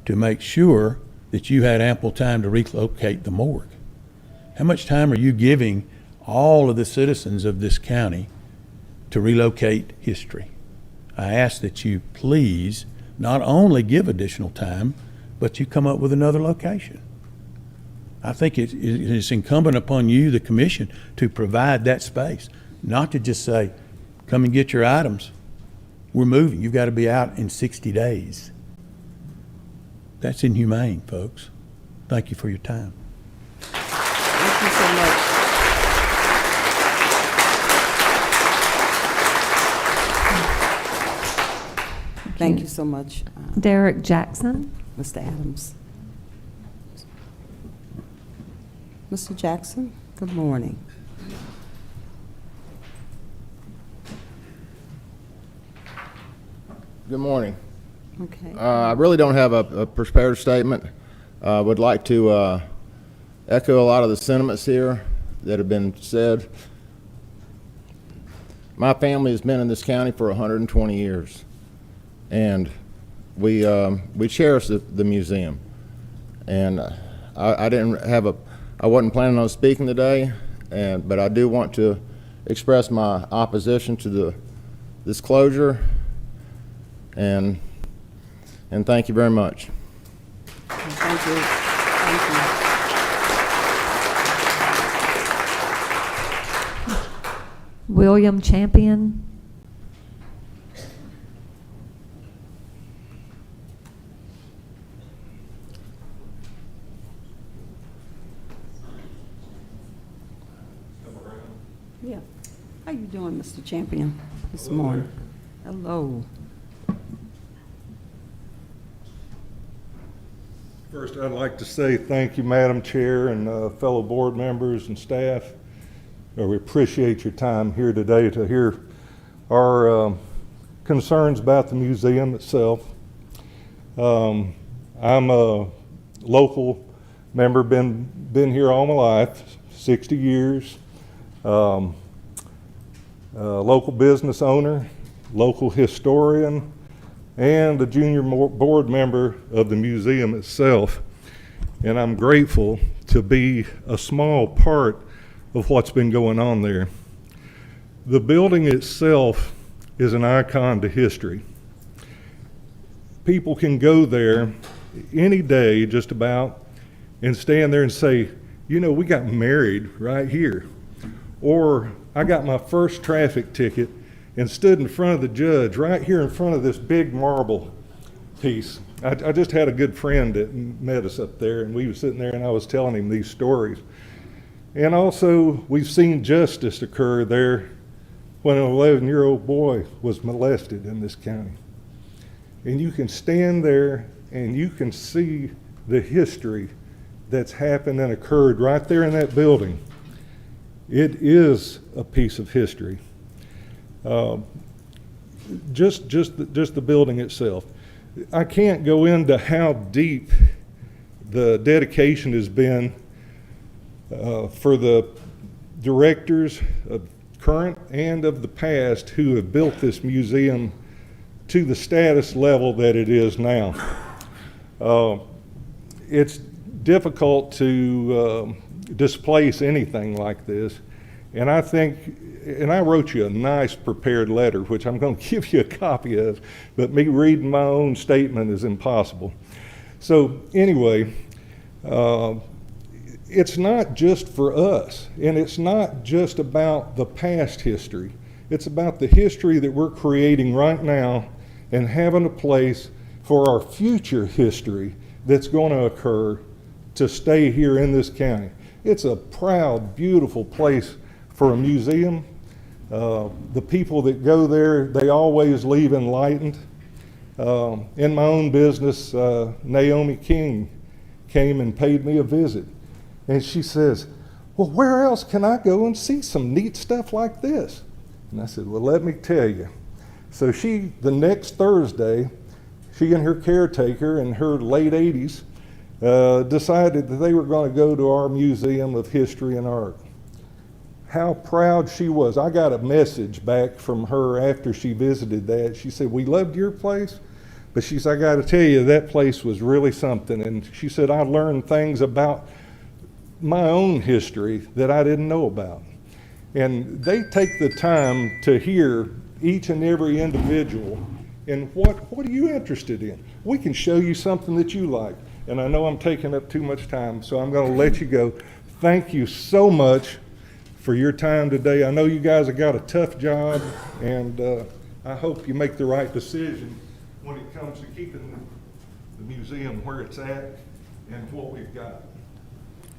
S14: to make sure that you had ample time to relocate the morgue. How much time are you giving all of the citizens of this county to relocate history? I ask that you please not only give additional time, but you come up with another location. I think it is incumbent upon you, the commission, to provide that space, not to just say, come and get your items. We're moving. You've got to be out in 60 days. That's inhumane, folks. Thank you for your time.
S1: Thank you so much. Thank you so much,
S2: Derek Jackson.
S1: Mr. Adams. Mr. Jackson, good morning.
S15: Good morning.
S1: Okay.
S15: I really don't have a prepared statement. I would like to echo a lot of the sentiments here that have been said. My family has been in this county for 120 years, and we cherish the museum. And I wasn't planning on speaking today, but I do want to express my opposition to this closure. And thank you very much.
S1: Thank you. Thank you.
S2: William Champion.
S1: Yeah. How you doing, Mr. Champion, this morning? Hello.
S16: First, I'd like to say thank you, Madam Chair and fellow board members and staff. We appreciate your time here today to hear our concerns about the museum itself. I'm a local member, been here all my life, 60 years. Local business owner, local historian, and a junior board member of the museum itself. And I'm grateful to be a small part of what's been going on there. The building itself is an icon to history. People can go there any day just about and stand there and say, you know, we got married right here. Or I got my first traffic ticket and stood in front of the judge right here in front of this big marble piece. I just had a good friend that met us up there, and we were sitting there and I was telling him these stories. And also, we've seen justice occur there when an 11-year-old boy was molested in this county. And you can stand there and you can see the history that's happened and occurred right there in that building. It is a piece of history. Just the building itself. I can't go into how deep the dedication has been for the directors of current and of the past who have built this museum to the status level that it is now. It's difficult to displace anything like this. And I think, and I wrote you a nice prepared letter, which I'm going to give you a copy of, but me reading my own statement is impossible. So anyway, it's not just for us, and it's not just about the past history. It's about the history that we're creating right now and having a place for our future history that's going to occur to stay here in this county. It's a proud, beautiful place for a museum. The people that go there, they always leave enlightened. In my own business, Naomi King came and paid me a visit. And she says, well, where else can I go and see some neat stuff like this? And I said, well, let me tell you. So the next Thursday, she and her caretaker in her late 80s decided that they were going to go to our Museum of History and Art. how proud she was. I got a message back from her after she visited that. She said, "We loved your place, but she said, I got to tell you, that place was really something." And she said, "I learned things about my own history that I didn't know about." And they take the time to hear each and every individual and what are you interested in? We can show you something that you like. And I know I'm taking up too much time, so I'm going to let you go. Thank you so much for your time today. I know you guys have got a tough job, and I hope you make the right decision when it comes to keeping the museum where it's at and what we've got.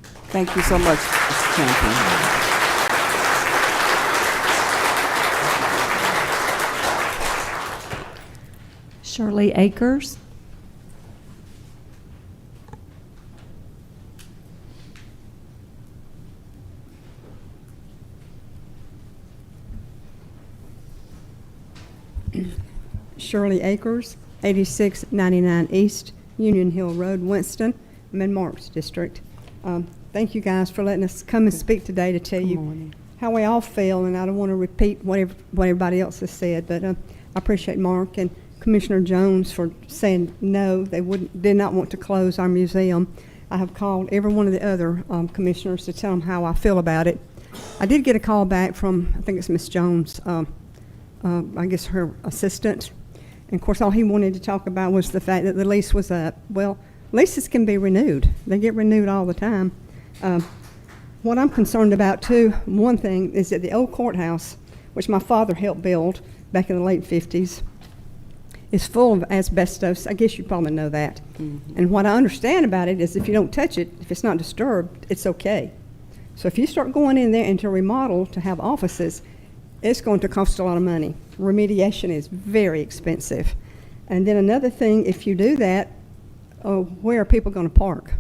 S1: Thank you so much, Mr. Champion.
S2: Shirley Akers.
S17: Shirley Akers, 8699 East Union Hill Road, Winston. I'm in Marks District. Thank you guys for letting us come and speak today to tell you how we all feel, and I don't want to repeat what everybody else has said, but I appreciate Mark and Commissioner Jones for saying no, they did not want to close our museum. I have called every one of the other commissioners to tell them how I feel about it. I did get a call back from, I think it's Miss Jones, I guess her assistant. And of course, all he wanted to talk about was the fact that the lease was up. Well, leases can be renewed. They get renewed all the time. What I'm concerned about too, one thing is that the old courthouse, which my father helped build back in the late 50s, is full of asbestos. I guess you probably know that. Mm-hmm. And what I understand about it is if you don't touch it, if it's not disturbed, it's okay. So if you start going in there and to remodel to have offices, it's going to cost a lot of money. Remediation is very expensive. And then another thing, if you do that, where are people going to park?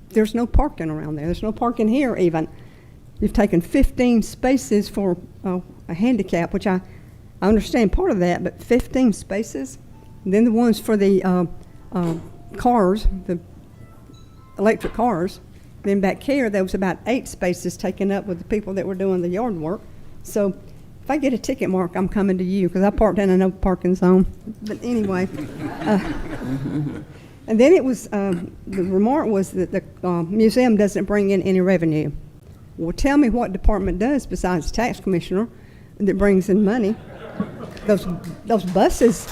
S17: There's no parking around there. There's no parking here even. You've taken 15 spaces for a handicap, which I understand part of that, but 15 spaces? And then the ones for the cars, the electric cars. Then back here, there was about 8 spaces taken up with the people that were doing the yard work. So if I get a ticket, Mark, I'm coming to you because I parked in a no parking zone. But anyway, and then it was, the remark was that the museum doesn't bring in any revenue. Well, tell me what department does besides the tax commissioner that brings in money. Those buses.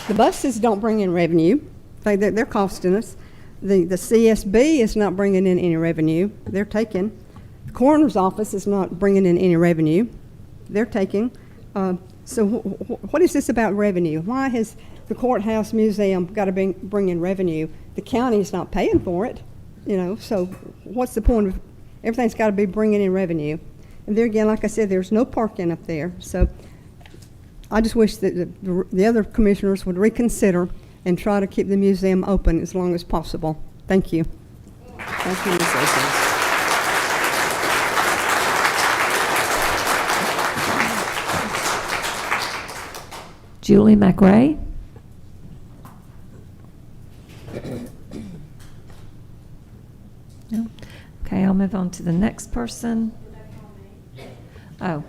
S17: The buses don't bring in revenue. They're costing us. The CSB is not bringing in any revenue. They're taking. The coroner's office is not bringing in any revenue. They're taking. So what is this about revenue? Why has the courthouse museum got to bring in revenue? The county is not paying for it, so what's the point of everything's got to be bringing in revenue? And there again, like I said, there's no parking up there. So I just wish that the other commissioners would reconsider and try to keep the museum open as long as possible. Thank you.
S1: Thank you, Ms. Akers.
S2: Julie McRae. No? Okay, I'll move on to the next person. Oh.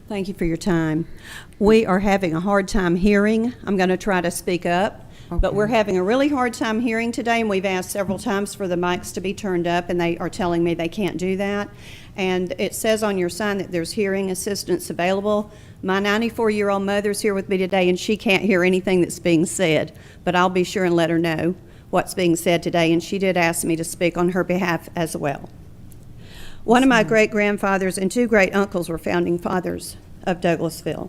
S18: Thank you for your time. We are having a hard time hearing. I'm going to try to speak up, but we're having a really hard time hearing today, and we've asked several times for the mics to be turned up, and they are telling me they can't do that. And it says on your sign that there's hearing assistance available. My 94-year-old mother's here with me today, and she can't hear anything that's being said, but I'll be sure and let her know what's being said today, and she did ask me to speak on her behalf as well. One of my great-grandfathers and 2 great-uncles were founding fathers of Douglasville.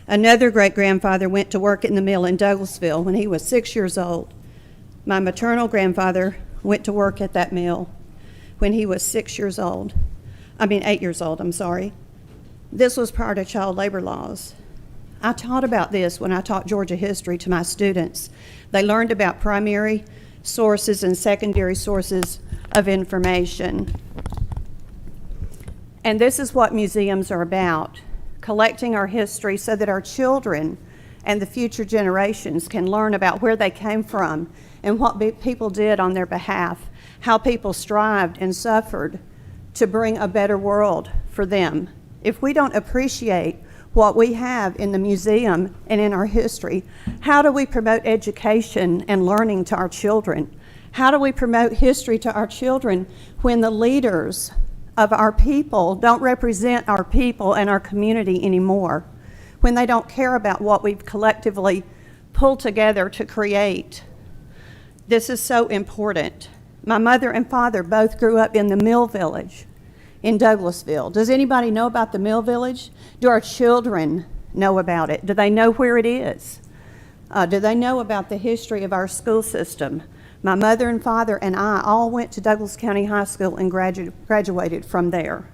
S18: Another great-grandfather went to work in the mill in Douglasville when he was 6 years old. My maternal grandfather went to work at that mill when he was 8 years old, I'm sorry. This was prior to child labor laws. I taught about this when I taught Georgia history to my students. They learned about primary sources and secondary sources of information. And this is what museums are about, collecting our history so that our children and the future generations can learn about where they came from and what people did on their behalf, how people strived and suffered to bring a better world for them. If we don't appreciate what we have in the museum and in our history, how do we promote education and learning to our children? How do we promote history to our children when the leaders of our people don't represent our people and our community anymore? When they don't care about what we've collectively pulled together to create? This is so important. My mother and father both grew up in the Mill Village in Douglasville. Does anybody know about the Mill Village? Do our children know about it? Do they know where it is? Do they know about the history of our school system? My mother and father and I all went to Douglas County High School and graduated from there.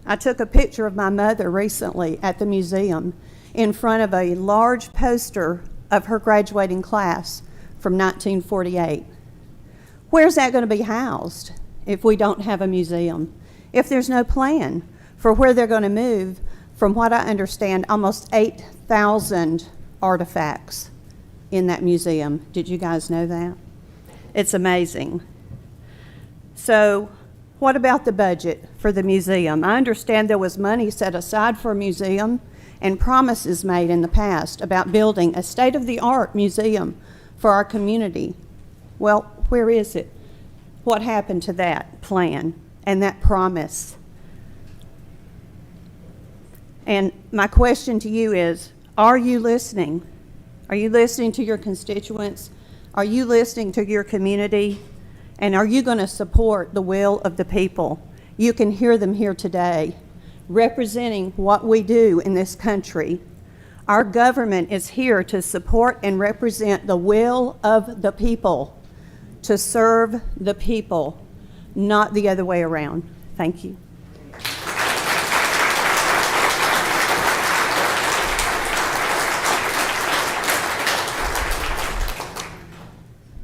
S18: I took a picture of my mother recently at the museum in front of a large poster of her graduating class from 1948. Where's that going to be housed if we don't have a museum? If there's no plan for where they're going to move from, what I understand, almost 8,000 artifacts in that museum. Did you guys know that? It's amazing. So what about the budget for the museum? I understand there was money set aside for a museum and promises made in the past about building a state-of-the-art museum for our community. Well, where is it? What happened to that plan and that promise? And my question to you is, are you listening? Are you listening to your constituents? Are you listening to your community? And are you going to support the will of the people? You can hear them here today, representing what we do in this country. Our government is here to support and represent the will of the people, to serve the people, not the other way around. Thank you.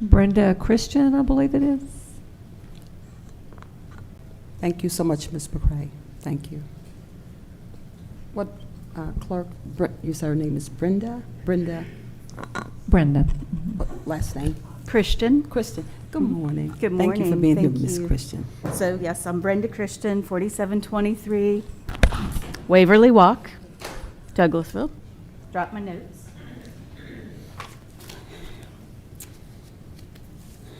S2: Brenda Christian, I believe it is.
S1: Thank you so much, Ms. McCray. Thank you. What, clerk, you said her name is Brenda? Brenda?
S2: Brenda.
S1: What, last name?
S19: Christian.
S1: Christian. Good morning.
S19: Good morning.
S1: Thank you for being here,
S19: Thank
S1: Ms.
S19: you.
S1: Christian.
S19: So, yes, I'm Brenda Christian, 4723 Waverly Walk, Douglasville. Drop my notes.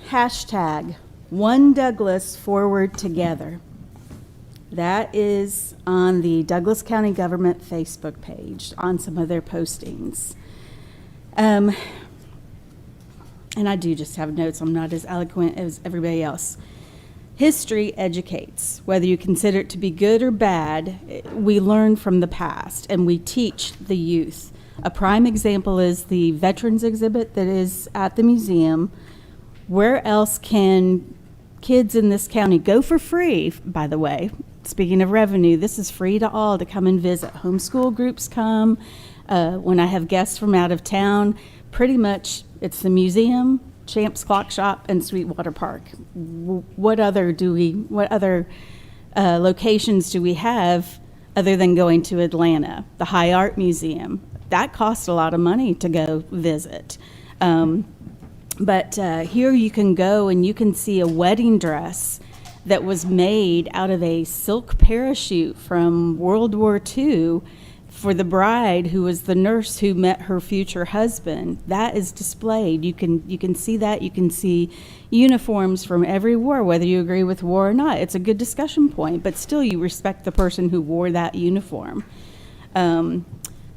S19: Hashtag One Douglas Forward Together. That is on the Douglas County Government Facebook page on some of their postings. And I do just have notes. I'm not as eloquent as everybody else. History educates. Whether you consider it to be good or bad, we learn from the past and we teach the youth. A prime example is the veterans exhibit that is at the museum. Where else can kids in this county go for free, by the way? Speaking of revenue, this is free to all to come and visit. Homeschool groups come. When I have guests from out of town, pretty much it's the museum, Champs Clock Shop, and Sweetwater Park. What other locations do we have other than going to Atlanta? The High Art Museum. That costs a lot of money to go visit. But here you can go and you can see a wedding dress that was made out of a silk parachute from World War II for the bride who was the nurse who met her future husband. That is displayed. You can see that. You can see uniforms from every war, whether you agree with war or not. It's a good discussion point, but still you respect the person who wore that uniform.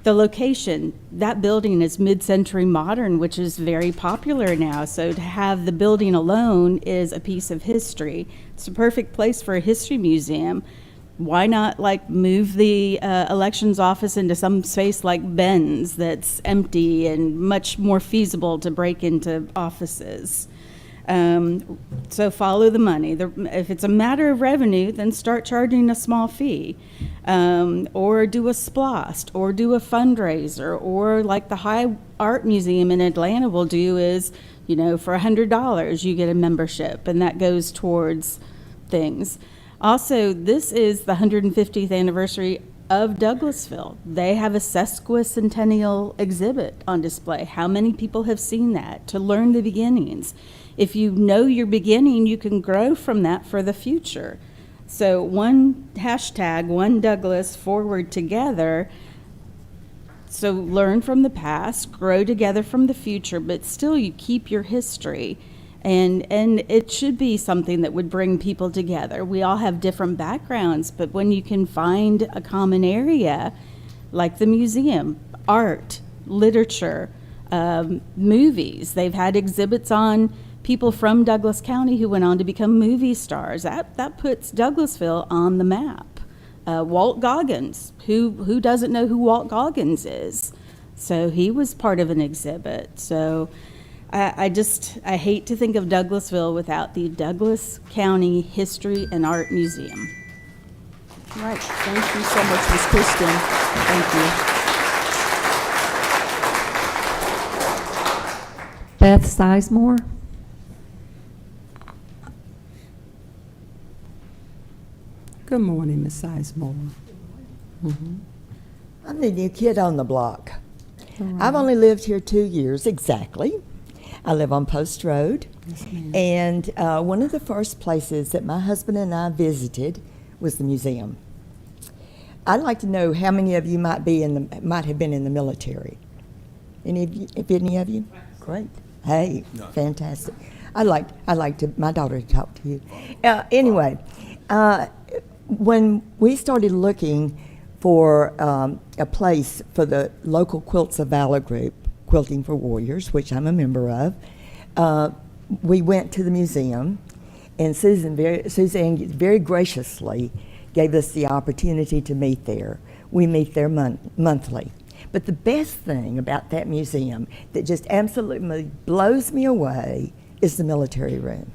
S19: The location, that building is mid-century modern, which is very popular now. So to have the building alone is a piece of history. It's a perfect place for a history museum. Why not move the elections office into some space like Ben's that's empty and much more feasible to break into offices? So follow the money. If it's a matter of revenue, then start charging a small fee, or do a splost, or do a fundraiser, or like the High Art Museum in Atlanta will do is, for $100 you get a membership, and that goes towards things. Also, this is the 150th anniversary of Douglasville. They have a sesquicentennial exhibit on display. How many people have seen that? To learn the beginnings. If you know your beginning, you can grow from that for the future. So one hashtag, one Douglas, forward together. So learn from the past, grow together from the future, but still you keep your history. And it should be something that would bring people together. We all have different backgrounds, but when you can find a common area, like the museum, art, literature, movies. They've had exhibits on people from Douglas County who went on to become movie stars. That puts Douglasville on the map. Walt Goggins, who doesn't know who Walt Goggins is? So he was part of an exhibit. So I hate to think of Douglasville without the Douglas County History and Art Museum.
S1: All right, thank you so much, Ms. Kristen. Thank you.
S2: Beth Sizemore.
S1: Good morning, Ms. Sizemore.
S20: I'm the new kid on the block. I've only lived here 2 years exactly. I live on Post Road.
S1: Yes, ma'am.
S20: And one of the first places that my husband and I visited was the museum. I'd like to know how many of you might have been in the military. Any of you? If any of you? Great. Hey, fantastic. I'd like to my daughter to talk to you. Anyway, when we started looking for a place for the local Quilts of Valor group, Quilting for Warriors, which I'm a member of, we went to the museum, and Suzanne very graciously gave us the opportunity to meet there. We meet there monthly. But the best thing about that museum that just absolutely blows me away is the military room.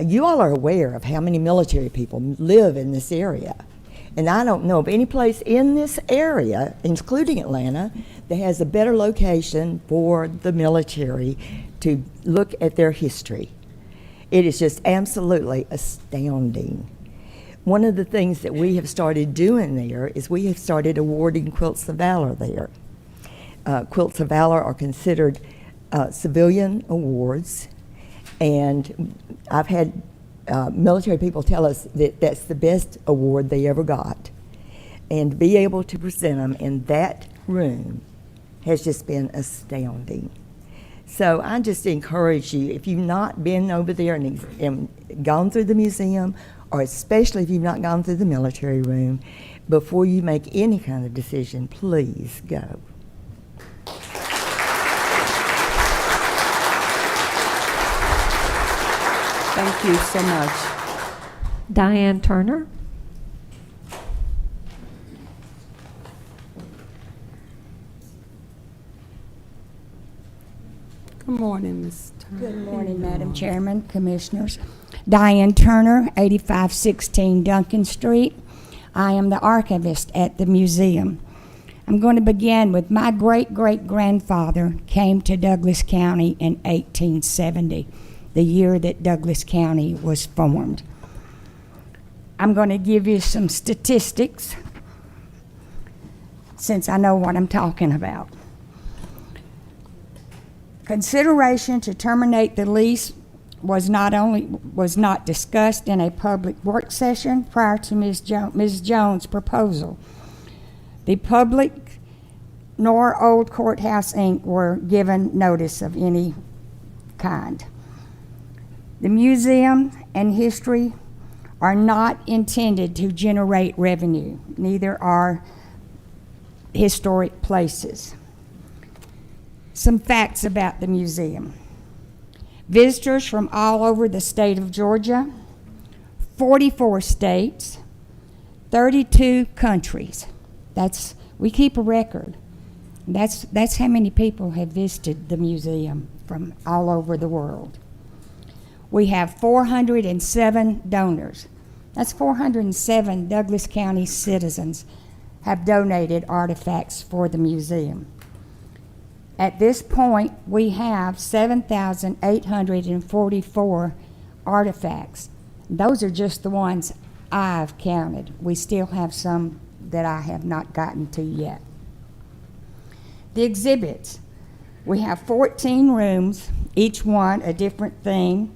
S20: You all are aware of how many military people live in this area. And I don't know of any place in this area, including Atlanta, that has a better location for the military to look at their history. It is just absolutely astounding. One of the things that we have started doing there is we have started awarding Quilts of Valor there. Quilts of Valor are considered civilian awards, and I've had military people tell us that that's the best award they ever got. And to be able to present them in that room has just been astounding. So I just encourage you, if you've not been over there and gone through the museum, or especially if you've not gone through the military room, before you make any kind of decision, please go.
S1: Thank you so much.
S2: Diane Turner.
S1: Good morning, Ms. Turner.
S21: Good morning, Madam Chairman, Commissioners. Diane Turner, 8516 Duncan Street. I am the archivist at the museum. I'm going to begin with my great-great-grandfather came to Douglas County in 1870, the year that Douglas County was formed. I'm going to give you some statistics since I know what I'm talking about. Consideration to terminate the lease was not discussed in a public work session prior to Ms. Jones' proposal. The public nor Old Courthouse Inc. were given notice of any kind. The museum and history are not intended to generate revenue, neither are historic places. Some facts about the museum. Visitors from all over the state of Georgia, 44 states, 32 countries. We keep a record. That's how many people have visited the museum from all over the world. We have 407 donors. That's 407 Douglas County citizens have donated artifacts for the museum. At this point, we have 7,844 artifacts. Those are just the ones I've counted. We still have some that I have not gotten to yet. The exhibits. We have 14 rooms, each one a different theme.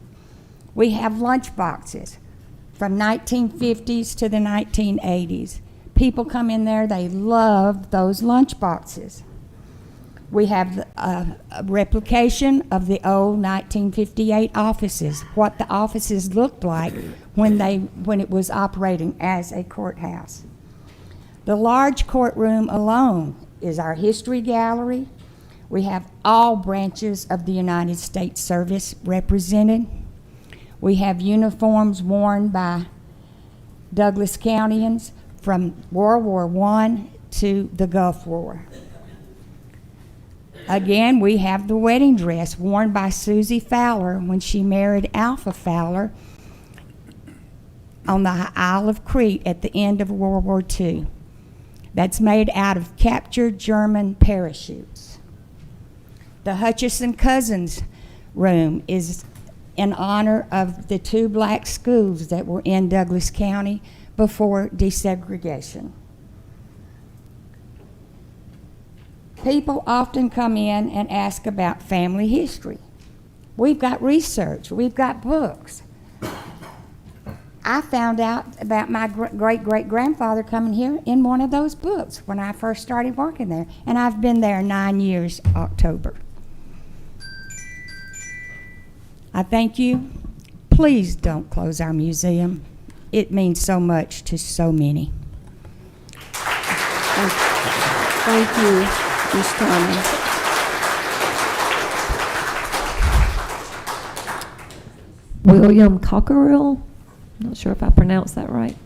S21: We have lunch boxes from 1950s to the 1980s. People come in there, they love those lunch boxes. We have a replication of the old 1958 offices, what the offices looked like when it was operating as a courthouse. The large courtroom alone is our history gallery. We have all branches of the United States Service represented. We have uniforms worn by Douglas Countyans from World War I to the Gulf War. Again, we have the wedding dress worn by Susie Fowler when she married Alpha Fowler on the Isle of Crete at the end of World War II. That's made out of captured German parachutes. The Hutchison Cousins room is in honor of the 2 black schools that were in Douglas County before desegregation. People often come in and ask about family history. We've got research, we've got books. I found out about my great-great-grandfather coming here in one of those books when I first started working there, and I've been there 9 years, October. I thank you. Please don't close our museum. It means so much to so many.
S1: Thank you, Ms. Thomas.
S2: William Cockerill. Not sure if I pronounced that right.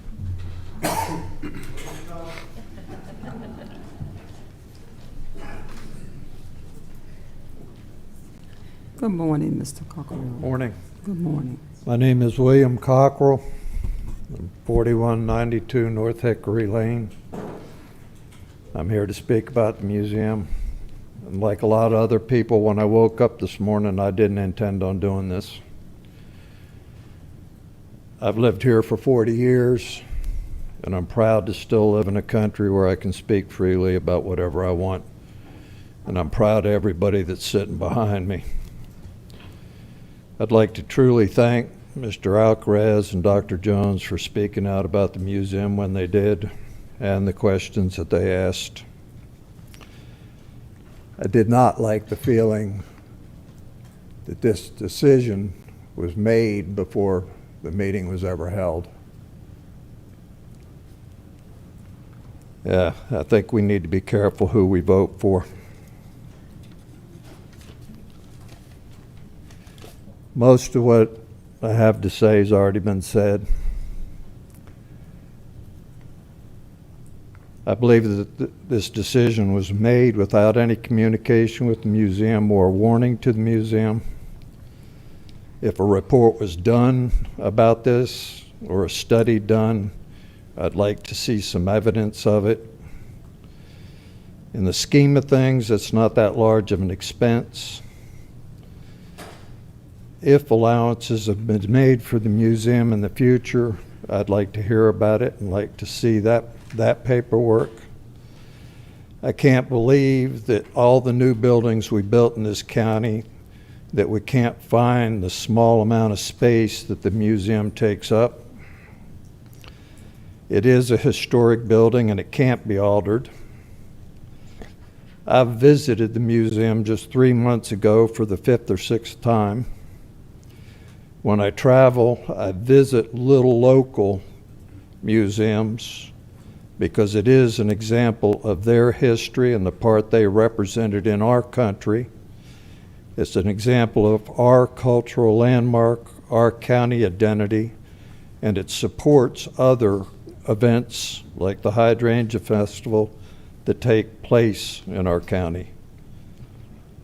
S1: Good morning, Mr. Cockrell.
S5: Morning.
S1: Good morning.
S5: My name is William Cockrell. I'm 4192 North Hickory Lane. I'm here to speak about the museum. And like a lot of other people, when I woke up this morning, I didn't intend on doing this. I've lived here for 40 years, and I'm proud to still live in a country where I can speak freely about whatever I want. And I'm proud of everybody that's sitting behind me. I'd like to truly thank Mr. Alcaraz and Dr. Jones for speaking out about the museum when they did and the questions that they asked. I did not like the feeling that this decision was made before the meeting was ever held. Yeah, I think we need to be careful who we vote for. Most of what I have to say has already been said. I believe that this decision was made without any communication with the museum or warning to the museum. If a report was done about this or a study done, I'd like to see some evidence of it. In the scheme of things, it's not that large of an expense. If allowances have been made for the museum in the future, I'd like to hear about it and like to see that paperwork. I can't believe that all the new buildings we built in this county, that we can't find the small amount of space that the museum takes up. It is a historic building and it can't be altered. I've visited the museum just 3 months ago for the 5th or 6th time. When I travel, I visit little local museums because it is an example of their history and the part they represented in our country. It's an example of our cultural landmark, our county identity, and it supports other events like the Hydrangea Festival that take place in our county.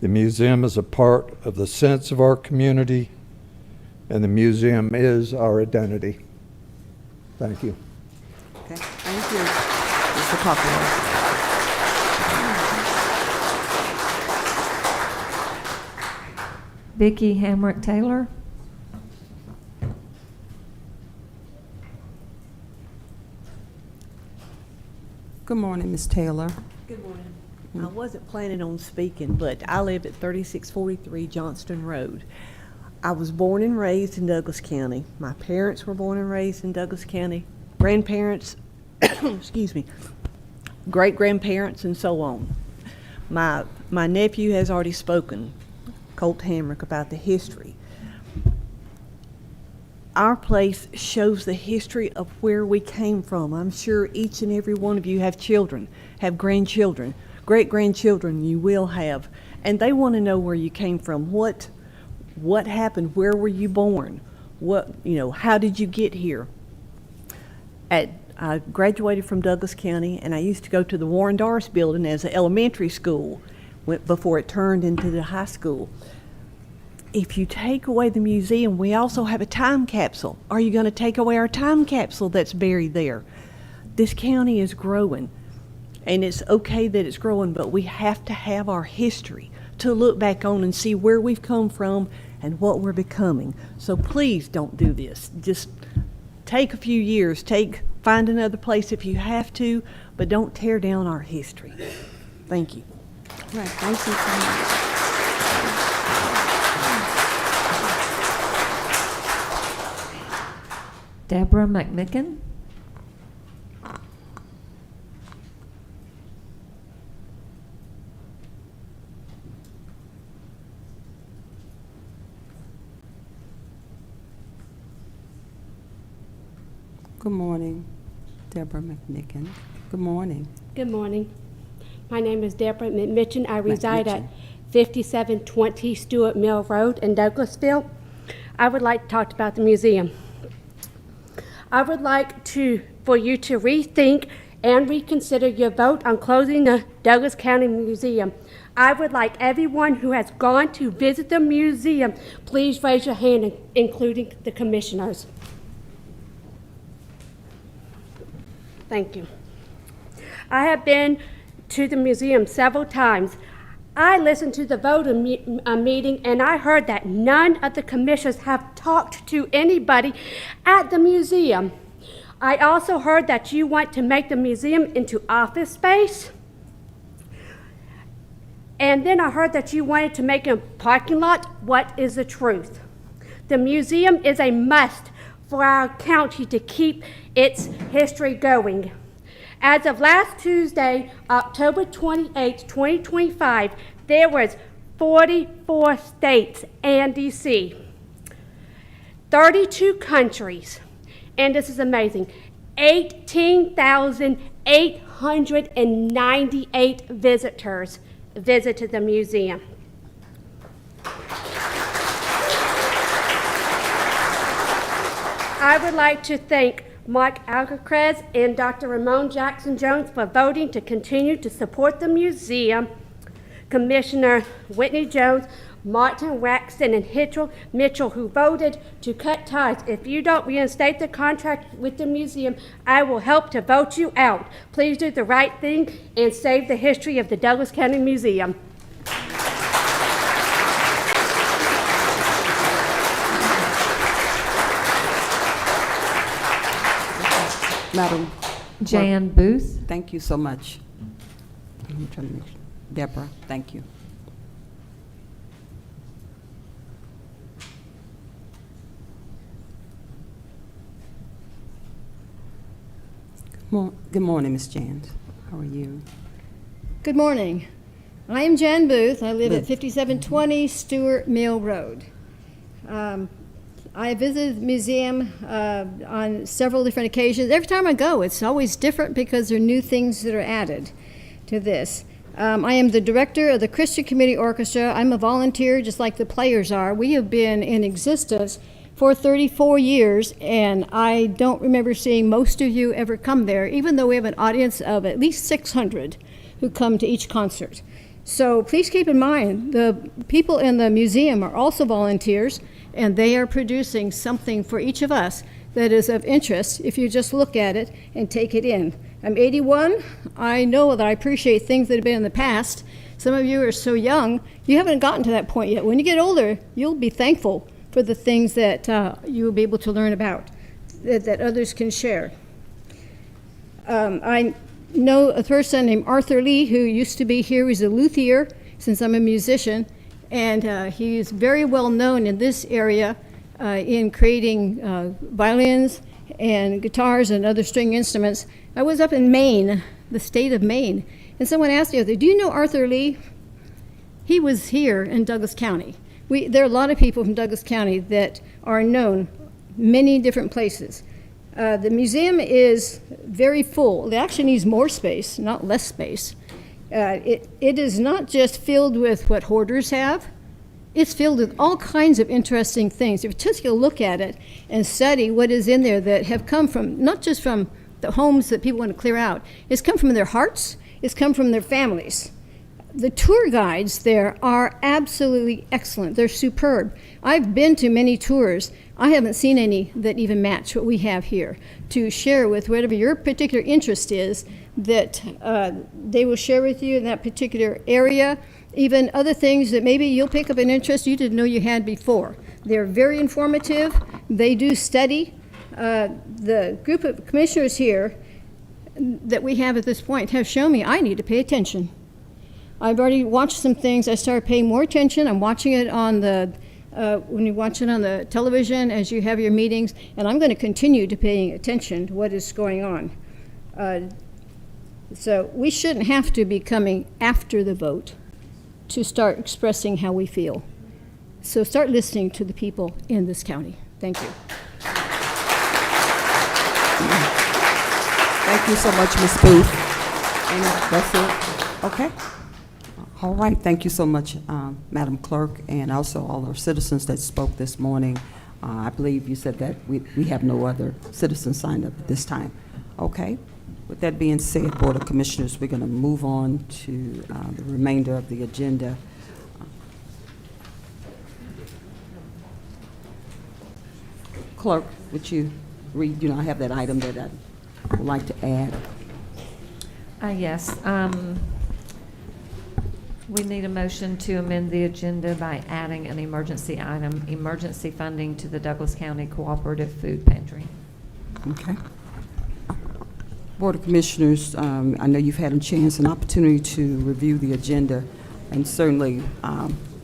S5: The museum is a part of the sense of our community, and the museum is our identity. Thank you.
S1: Okay, thank you. Mr. Poplar.
S2: Vicki Hamrick Taylor.
S1: Good morning, Ms. Taylor.
S3: Good morning. I wasn't planning on speaking, but I live at 3643 Johnston Road. I was born and raised in Douglas County. My parents were born and raised in Douglas County. Grandparents, excuse me, great-grandparents, and so on. My nephew has already spoken, Colt Hamrick, about the history. Our place shows the history of where we came from. I'm sure each and every one of you have children, have grandchildren, great-grandchildren you will have, and they want to know where you came from. What happened? Where were you born? How did you get here? I graduated from Douglas County, and I used to go to the Warren Doris building as an elementary school before it turned into the high school. If you take away the museum, we also have a time capsule. Are you going to take away our time capsule that's buried there? This county is growing, and it's okay that it's growing, but we have to have our history to look back on and see where we've come from and what we're becoming. So please don't do this. Just take a few years, find another place if you have to, but don't tear down our history. Thank you.
S1: Right, thank you so much.
S2: Deborah McMicken.
S1: Good morning, Deborah McMicken. Good morning.
S22: Good morning. My name is Deborah McMitchen. I reside at 5720 Stewart Mill Road in Douglasville. I would like to talk about the museum. I would like for you to rethink and reconsider your vote on closing the Douglas County Museum. I would like everyone who has gone to visit the museum, please raise your hand, including the commissioners. Thank you. I have been to the museum several times. I listened to the vote meeting, and I heard that none of the commissioners have talked to anybody at the museum. I also heard that you want to make the museum into office space. And then I heard that you wanted to make a parking lot. What is the truth? The museum is a must for our county to keep its history going. As of last Tuesday, October 28, 2025, there was 44 states and DC, 32 countries, and this is amazing, 18,898 visitors visited the museum. I would like to thank Mike Alcacrez and Dr. Ramon Jackson-Jones for voting to continue to support the museum, Commissioner Whitney Jones, Martin Waxton, and Mitchell, who voted to cut ties. If you don't reinstate the contract with the museum, I will help to vote you out. Please do the right thing and save the history of the Douglas County Museum.
S1: Madam
S2: Jan Booth.
S1: Thank you so much. I'm trying to make sure. Deborah, thank you. Good morning, Ms. Jans. How are you?
S23: Good morning. I am Jan Booth. I live at 5720 Stewart Mill Road. I visited the museum on several different occasions. Every time I go, it's always different because there are new things that are added to this. I am the director of the Christian Community Orchestra. I'm a volunteer just like the players are. We have been in existence for 34 years, and I don't remember seeing most of you ever come there, even though we have an audience of at least 600 who come to each concert. So please keep in mind, the people in the museum are also volunteers, and they are producing something for each of us that is of interest if you just look at it and take it in. I'm 81. I know that I appreciate things that have been in the past. Some of you are so young, you haven't gotten to that point yet. When you get older, you'll be thankful for the things that you will be able to learn about, that others can share. I know a person named Arthur Lee who used to be here. He's a luthier, since I'm a musician, and he's very well known in this area in creating violins and guitars and other string instruments. I was up in Maine, the state of Maine, and someone asked me, do you know Arthur Lee? He was here in Douglas County. There are a lot of people from Douglas County that are known many different places. The museum is very full. It actually needs more space, not less space. It is not just filled with what hoarders have. It's filled with all kinds of interesting things. If you just go look at it and study what is in there that have come from, not just from the homes that people want to clear out, it's come from their hearts, it's come from their families. The tour guides there are absolutely excellent. They're superb. I've been to many tours. I haven't seen any that even match what we have here to share with whatever your particular interest is, that they will share with you in that particular area, even other things that maybe you'll pick up an interest you didn't know you had before. They're very informative. They do study. The group of commissioners here that we have at this point have shown me I need to pay attention. I've already watched some things. I started paying more attention. I'm watching it on the, when you watch it on the television as you have your meetings, and I'm going to continue to paying attention to what is going on. So we shouldn't have to be coming after the vote to start expressing how we feel. So start listening to the people in this county. Thank you.
S1: Thank you so much, Ms. Booth. And that's it? Okay. All right, thank you so much, Madam Clerk, and also all our citizens that spoke this morning. I believe you said that we have no other citizens signed up at this time. Okay. With that being said, Board of Commissioners, we're going to move on to the remainder of the agenda. Clerk, would you read, I have that item that I would like to add.
S2: Yes. We need a motion to amend the agenda by adding an emergency item, emergency funding to the Douglas County Cooperative Food Pantry.
S1: Okay. Board of Commissioners, I know you've had a chance and opportunity to review the agenda, and certainly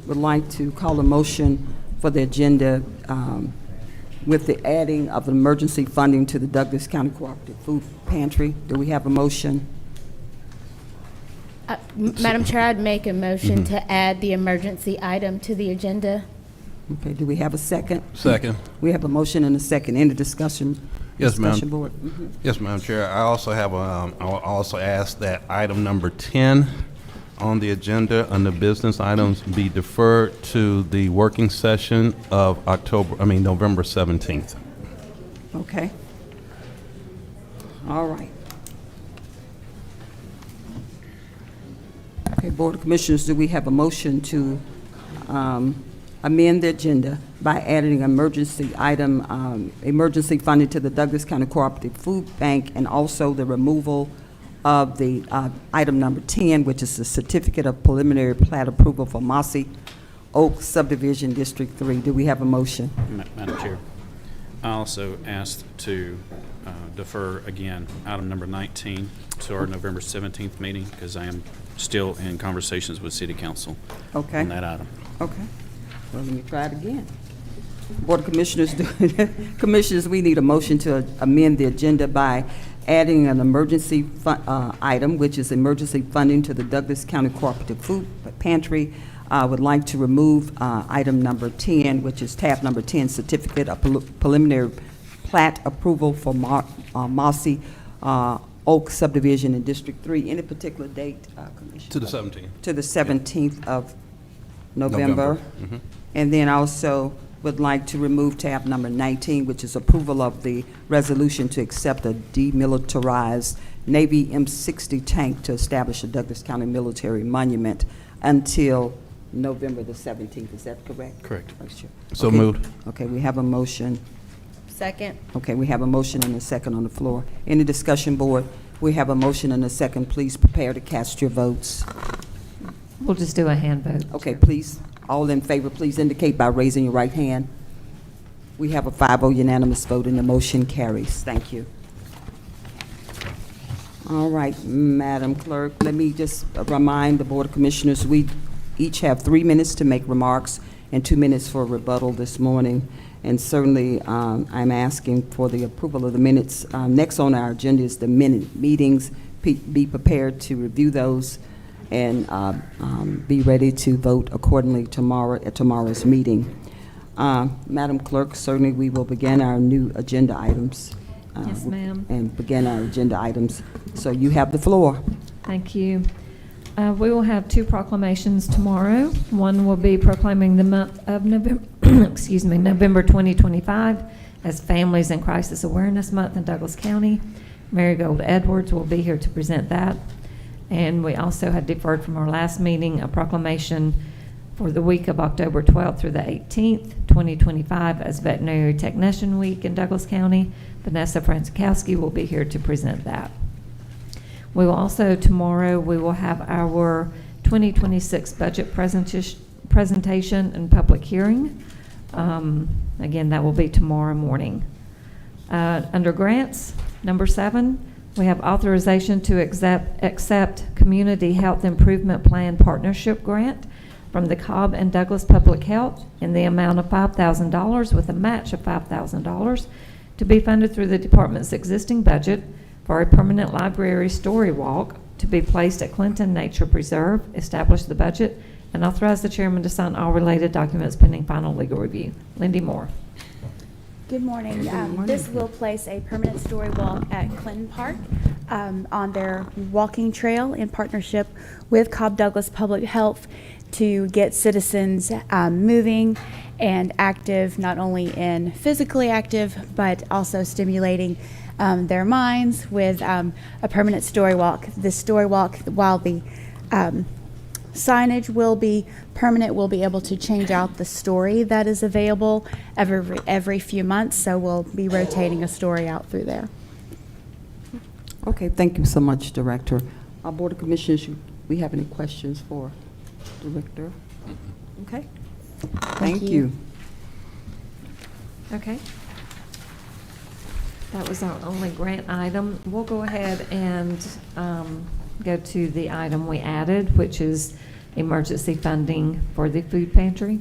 S1: would like to call a motion for the agenda with the adding of emergency funding to the Douglas County Cooperative Food Pantry. Do we have a motion?
S4: Madam Chair, I'd make a motion to add the emergency item to the agenda.
S1: Okay, do we have a second?
S6: Second.
S1: We have a motion and a second. Any discussion?
S6: Yes, ma'am.
S1: Discussion board?
S6: Yes, Madam Chair. I also have I'll also ask that item number 10 on the agenda under business items be deferred to the working session of November 17th.
S1: Okay. All right. Okay, Board of Commissioners, do we have a motion to amend the agenda by adding emergency item, emergency funding to the Douglas County Cooperative Food Bank, and also the removal of the item number 10, which is the certificate of preliminary plat approval for Mossy Oak Subdivision District 3. Do we have a motion?
S7: Madam Chair, I also asked to defer again item number 19 to our November 17th meeting, because I am still in conversations with City Council on that item.
S1: Okay. Well, let me try it again. Board of Commissioners, Commissioners, we need a motion to amend the agenda by adding an emergency item, which is emergency funding to the Douglas County Cooperative Food Pantry. I would like to remove item number 10, which is tab number 10, certificate of preliminary plat approval for Mossy Oak Subdivision in District 3. Any particular date, Commissioner?
S6: To the 17th.
S1: To the 17th of November.
S6: Mm-hmm.
S1: And then also would like to remove tab number 19, which is approval of the resolution to accept a demilitarized Navy M60 tank to establish a Douglas County military monument until November the 17th. Is that correct?
S7: Correct.
S6: So
S1: Okay.
S6: moved.
S1: Okay, we have a motion.
S4: Second.
S1: Okay, we have a motion and a second on the floor. Any discussion, board? We have a motion and a second. Please prepare to cast your votes.
S2: We'll just do a hand vote.
S1: Okay, please, all in favor, please indicate by raising your right hand. We have a 5-0 unanimous vote and the motion carries. Thank you. All right, Madam Clerk, let me just remind the Board of Commissioners, we each have 3 minutes to make remarks and 2 minutes for rebuttal this morning. And certainly, I'm asking for the approval of the minutes. Next on our agenda is the minute meetings. Be prepared to review those and be ready to vote accordingly tomorrow at tomorrow's meeting. Madam Clerk, certainly we will begin our new agenda items.
S2: Yes, ma'am.
S1: And begin our agenda items. So you have the floor.
S2: Thank you. We will have 2 proclamations tomorrow. One will be proclaiming the month of November, excuse me, November 2025 as Families in Crisis Awareness Month in Douglas County. Marigold Edwards will be here to present that. And we also had deferred from our last meeting a proclamation for the week of October 12th through the 18th, 2025 as Veterinary Technician Week in Douglas County. Vanessa Franzikowski will be here to present that. We will also, tomorrow, we will have our 2026 budget presentation and public hearing. Again, that will be tomorrow morning. Under grants, number 7, we have authorization to accept Community Health Improvement Plan Partnership Grant from the Cobb and Douglas Public Health in the amount of $5,000 with a match of $5,000 to be funded through the department's existing budget for a permanent library story walk to be placed at Clinton Nature Preserve, establish the budget, and authorize the chairman to sign all related documents pending final legal review. Lindy Moore.
S8: Good morning. This will place a permanent story walk at Clinton Park on their walking trail in partnership with Cobb Douglas Public Health to get citizens moving and active, not only in physically active, but also stimulating their minds with a permanent story walk. This story walk, while the signage will be permanent, we'll be able to change out the story that is available every few months, so we'll be rotating a story out through there.
S1: Okay, thank you so much, Director. Our Board of Commissioners, we have any questions for Director? Okay. Thank you.
S2: Okay. That was our only grant item. We'll go ahead and go to the item we added, which is emergency funding for the food pantry.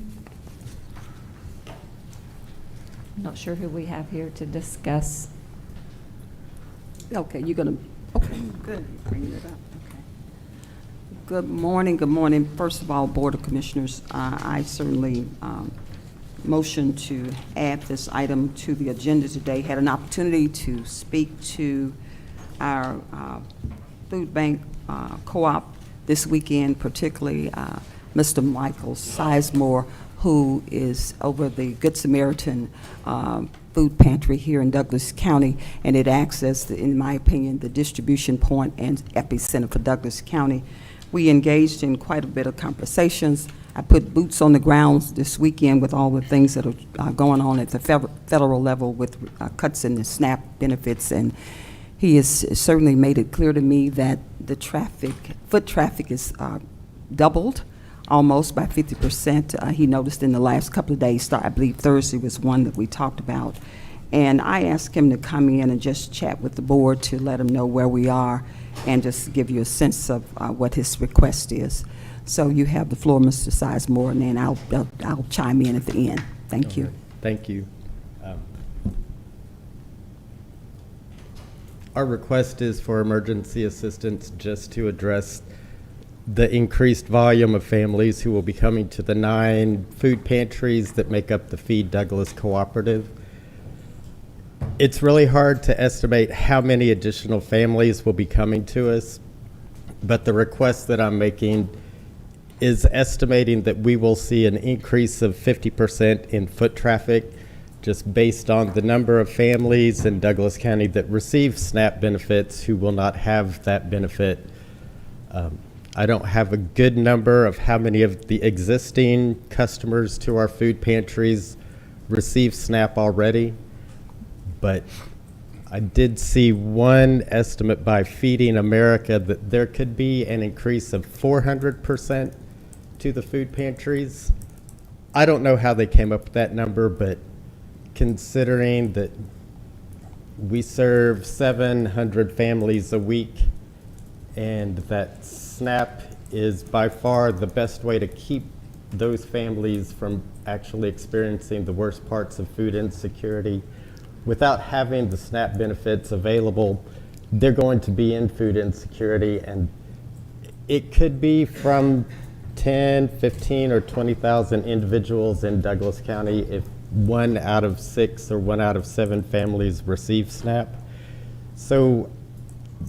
S2: I'm not sure who we have here to discuss.
S1: Okay, you're going to, okay, good. Bring it up. Okay. Good morning, good morning. First of all, Board of Commissioners, I certainly motion to add this item to the agenda today. Had an opportunity to speak to our food bank co-op this weekend, particularly Mr. Michael Sizemore, who is over the Good Samaritan food pantry here in Douglas County, and it acts as, in my opinion, the distribution point and epicenter for Douglas County. We engaged in quite a bit of conversations. I put boots on the ground this weekend with all the things that are going on at the federal level with cuts in the SNAP benefits, and he has certainly made it clear to me that the foot traffic is doubled almost by 50%. He noticed in the last couple of days, I believe Thursday was one that we talked about. And I asked him to come in and just chat with the board to let him know where we are and just give you a sense of what his request is. So you have the floor, Mr. Sizemore, and then I'll chime in at the end. Thank you.
S9: Thank you. Our request is for emergency assistance just to address the increased volume of families who will be coming to the 9 food pantries that make up the Feed Douglas Cooperative. It's really hard to estimate how many additional families will be coming to us, but the request that I'm making is estimating that we will see an increase of 50% in foot traffic just based on the number of families in Douglas County that receive SNAP benefits who will not have that benefit I don't have a good number of how many of the existing customers to our food pantries receive SNAP already, but I did see one estimate by Feeding America that there could be an increase of 400% to the food pantries. I don't know how they came up with that number, but considering that we serve 700 families a week and that SNAP is by far the best way to keep those families from actually experiencing the worst parts of food insecurity. Without having the SNAP benefits available, they're going to be in food insecurity, and it could be from 10, 15, or 20,000 individuals in Douglas County if 1 out of 6 or 1 out of 7 families receive SNAP. So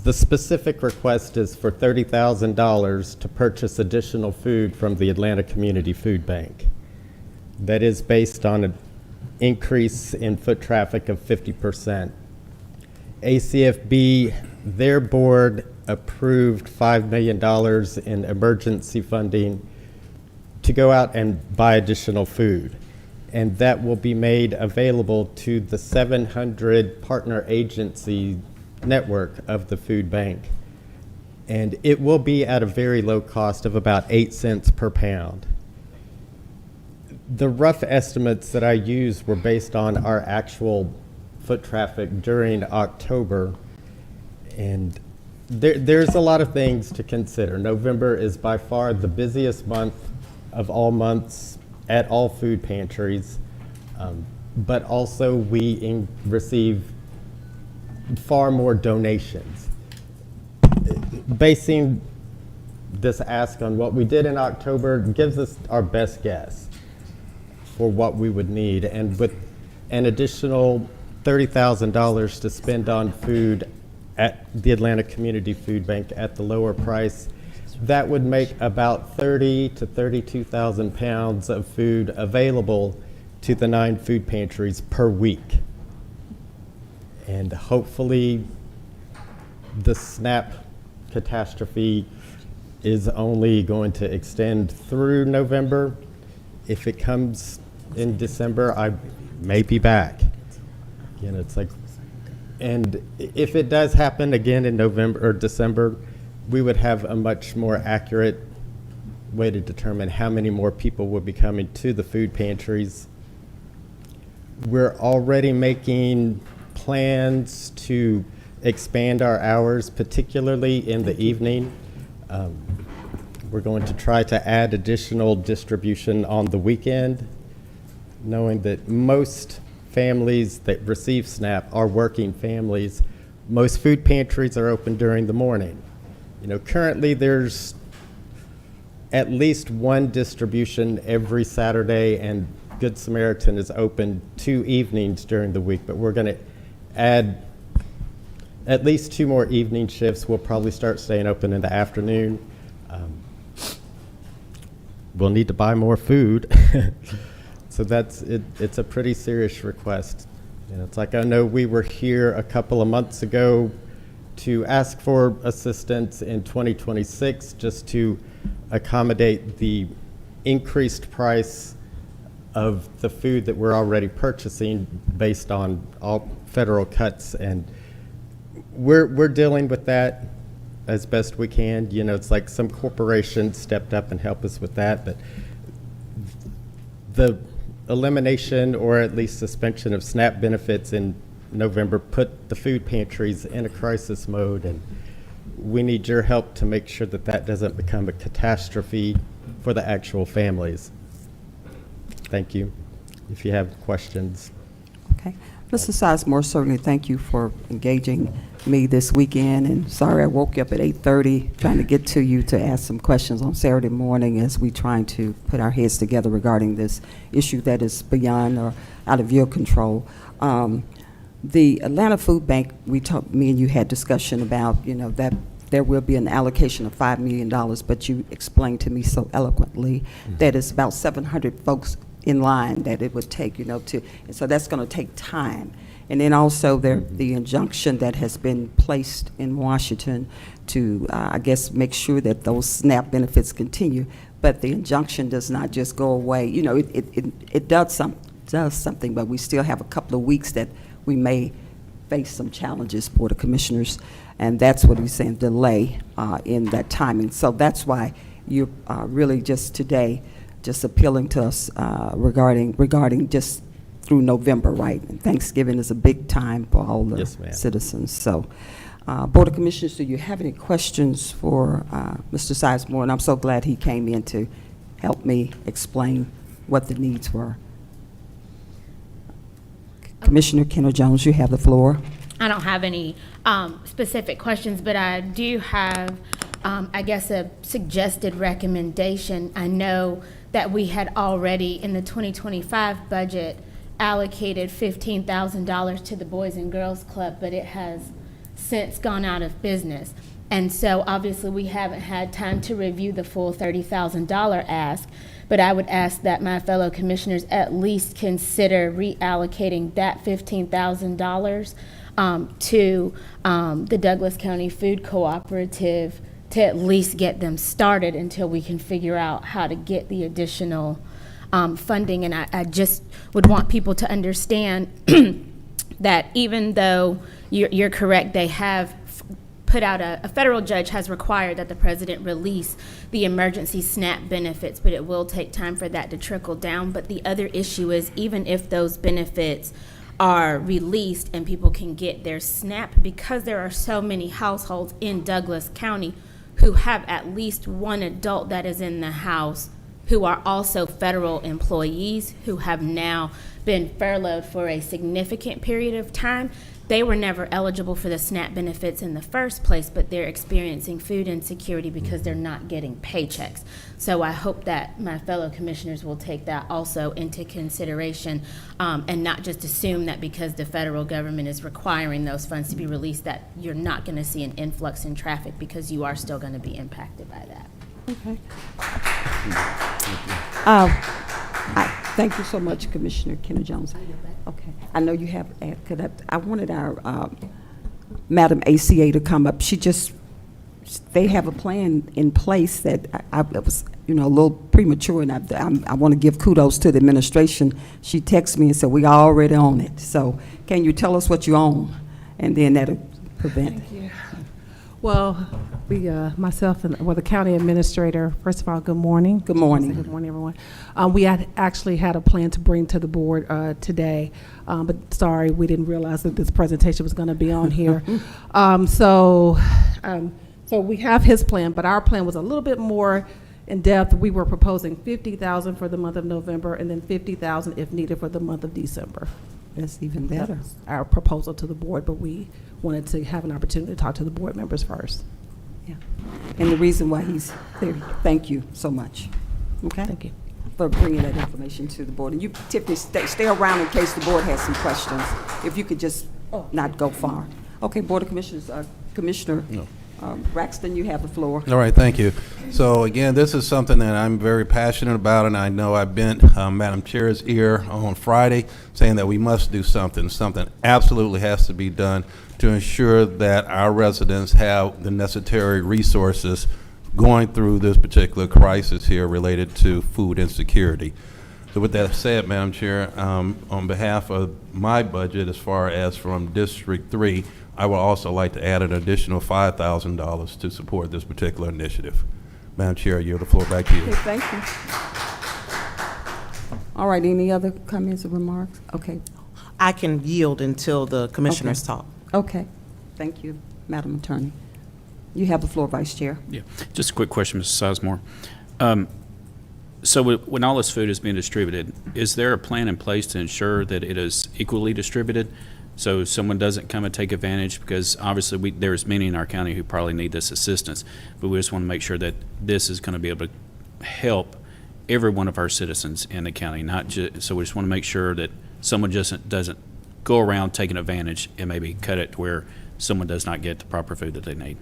S9: the specific request is for $30,000 to purchase additional food from the Atlanta Community Food Bank. That is based on an increase in foot traffic of 50%. ACFB, their board approved $5 million in emergency funding to go out and buy additional food. And that will be made available to the 700 partner agency network of the food bank. And it will be at a very low cost of about 8 cents per pound. The rough estimates that I used were based on our actual foot traffic during October. And there's a lot of things to consider. November is by far the busiest month of all months at all food pantries, but also we receive far more donations. Basing this ask on what we did in October gives us our best guess for what we would need, and with an additional $30,000 to spend on food at the Atlanta Community Food Bank at the lower price, that would make about 30 to 32,000 pounds of food available to the 9 food pantries per week. And hopefully the SNAP catastrophe is only going to extend through November. If it comes in December, I may be back. You know, it's like, and if it does happen again in November or December, we would have a much more accurate way to determine how many more people will be coming to the food pantries. We're already making plans to expand our hours, particularly in the evening. We're going to try to add additional distribution on the weekend, knowing that most families that receive SNAP are working families. Most food pantries are open during the morning. You know, currently there's at least one distribution every Saturday, and Good Samaritan is open 2 evenings during the week, but we're going to add at least 2 more evening shifts. We'll probably start staying open in the afternoon. We'll need to buy more food. So that's it. It's a pretty serious request. You know, it's like, I know we were here a couple of months ago to ask for assistance in 2026 just to accommodate the increased price of the food that we're already purchasing based on all federal cuts, and we're dealing with that as best we can. You know, it's like some corporations stepped up and helped us with that, but the elimination or at least suspension of SNAP benefits in November put the food pantries in a crisis mode, and we need your help to make sure that that doesn't become a catastrophe for the actual families. Thank you. If you have questions.
S1: Okay. Mr. Sizemore, certainly thank you for engaging me this weekend, and sorry I woke you up at 8:30 trying to get to you to ask some questions on Saturday morning as we trying to put our heads together regarding this issue that is beyond or out of your control. The Atlanta Food Bank, me and you had discussion about, you know, that there will be an allocation of $5 million, but you explained to me so eloquently that it's about 700 folks in line that it would take, you know, and so that's going to take time. And then also the injunction that has been placed in Washington to, I guess, make sure that those SNAP benefits continue. But the injunction does not just go away. You know, it does something, but we still have a couple of weeks that we may face some challenges, Board of Commissioners, and that's what he's saying, delay in that timing. So that's why you're really just today just appealing to us regarding just through November, right? And Thanksgiving is a big time for all the
S9: Yes, ma'am.
S1: citizens. So, Board of Commissioners, do you have any questions for Mr. Sizemore? And I'm so glad he came in to help me explain what the needs were. Commissioner Kendall Jones, you have the floor.
S4: I don't have any specific questions, but I do have, I guess, a suggested recommendation. I know that we had already, in the 2025 budget, allocated $15,000 to the Boys and Girls Club, but it has since gone out of business. And so obviously we haven't had time to review the full $30,000 ask, but I would ask that my fellow commissioners at least consider reallocating that $15,000 to the Douglas County Food Cooperative to at least get them started until we can figure out how to get the additional funding. And I just would want people to understand that even though you're correct, they have put out a federal judge has required that the president release the emergency SNAP benefits, but it will take time for that to trickle down. But the other issue is, even if those benefits are released and people can get their SNAP, because there are so many households in Douglas County who have at least one adult that is in the house who are also federal employees who have now been furloughed for a significant period of time. They were never eligible for the SNAP benefits in the first place, but they're experiencing food insecurity because they're not getting paychecks. So I hope that my fellow commissioners will take that also into consideration, and not just assume that because the federal government is requiring those funds to be released that you're not going to see an influx in traffic, because you are still going to be impacted by that.
S1: Okay. Thank you so much, Commissioner Kendall Jones. Okay. I know you have, I wanted our Madam ACA to come up. They have a plan in place that I was, a little premature, and I want to give kudos to the administration. She texted me and said, we are already on it. So can you tell us what you own? And then that'll prevent.
S10: Thank you. Well, myself and the county administrator, first of all, good morning.
S1: Good morning.
S10: Good morning, everyone. We had actually had a plan to bring to the board today, but sorry, we didn't realize that this presentation was going to be on here. So we have his plan, but our plan was a little bit more in depth. We were proposing $50,000 for the month of November, and then $50,000 if needed for the month of December.
S1: That's even better.
S10: That's our proposal to the board, but we wanted to have an opportunity to talk to the board members first.
S1: Yeah. And the reason why he's there, thank you so much. Okay?
S10: Thank you.
S1: For bringing that information to the board. And you, Tiffany, stay around in case the board has some questions. If you could just not go far. Okay, Board of Commissioners, Commissioner Braxton, you have the floor.
S6: All right, thank you. So again, this is something that I'm very passionate about, and I know I've been Madam Chair's ear on Friday saying that we must do something. Something absolutely has to be done to ensure that our residents have the necessary resources going through this particular crisis here related to food insecurity. So with that said, Madam Chair, on behalf of my budget, as far as from District 3, I would also like to add an additional $5,000 to support this particular initiative. Madam Chair, I yield the floor back to you.
S1: Okay, thank you. All right, any other comments or remarks? Okay.
S11: I can yield until the commissioners talk.
S1: Okay. Thank you, Madam Attorney. You have the floor, Vice Chair.
S7: Yeah, just a quick question, Mr. Sizemore. So when all this food is being distributed, is there a plan in place to ensure that it is equally distributed so someone doesn't come and take advantage? Because obviously there's many in our county who probably need this assistance, but we just want to make sure that this is going to be able to help every one of our citizens in the county, not just, so we just want to make sure that someone just doesn't go around taking advantage and maybe cut it to where someone does not get the proper food that they need.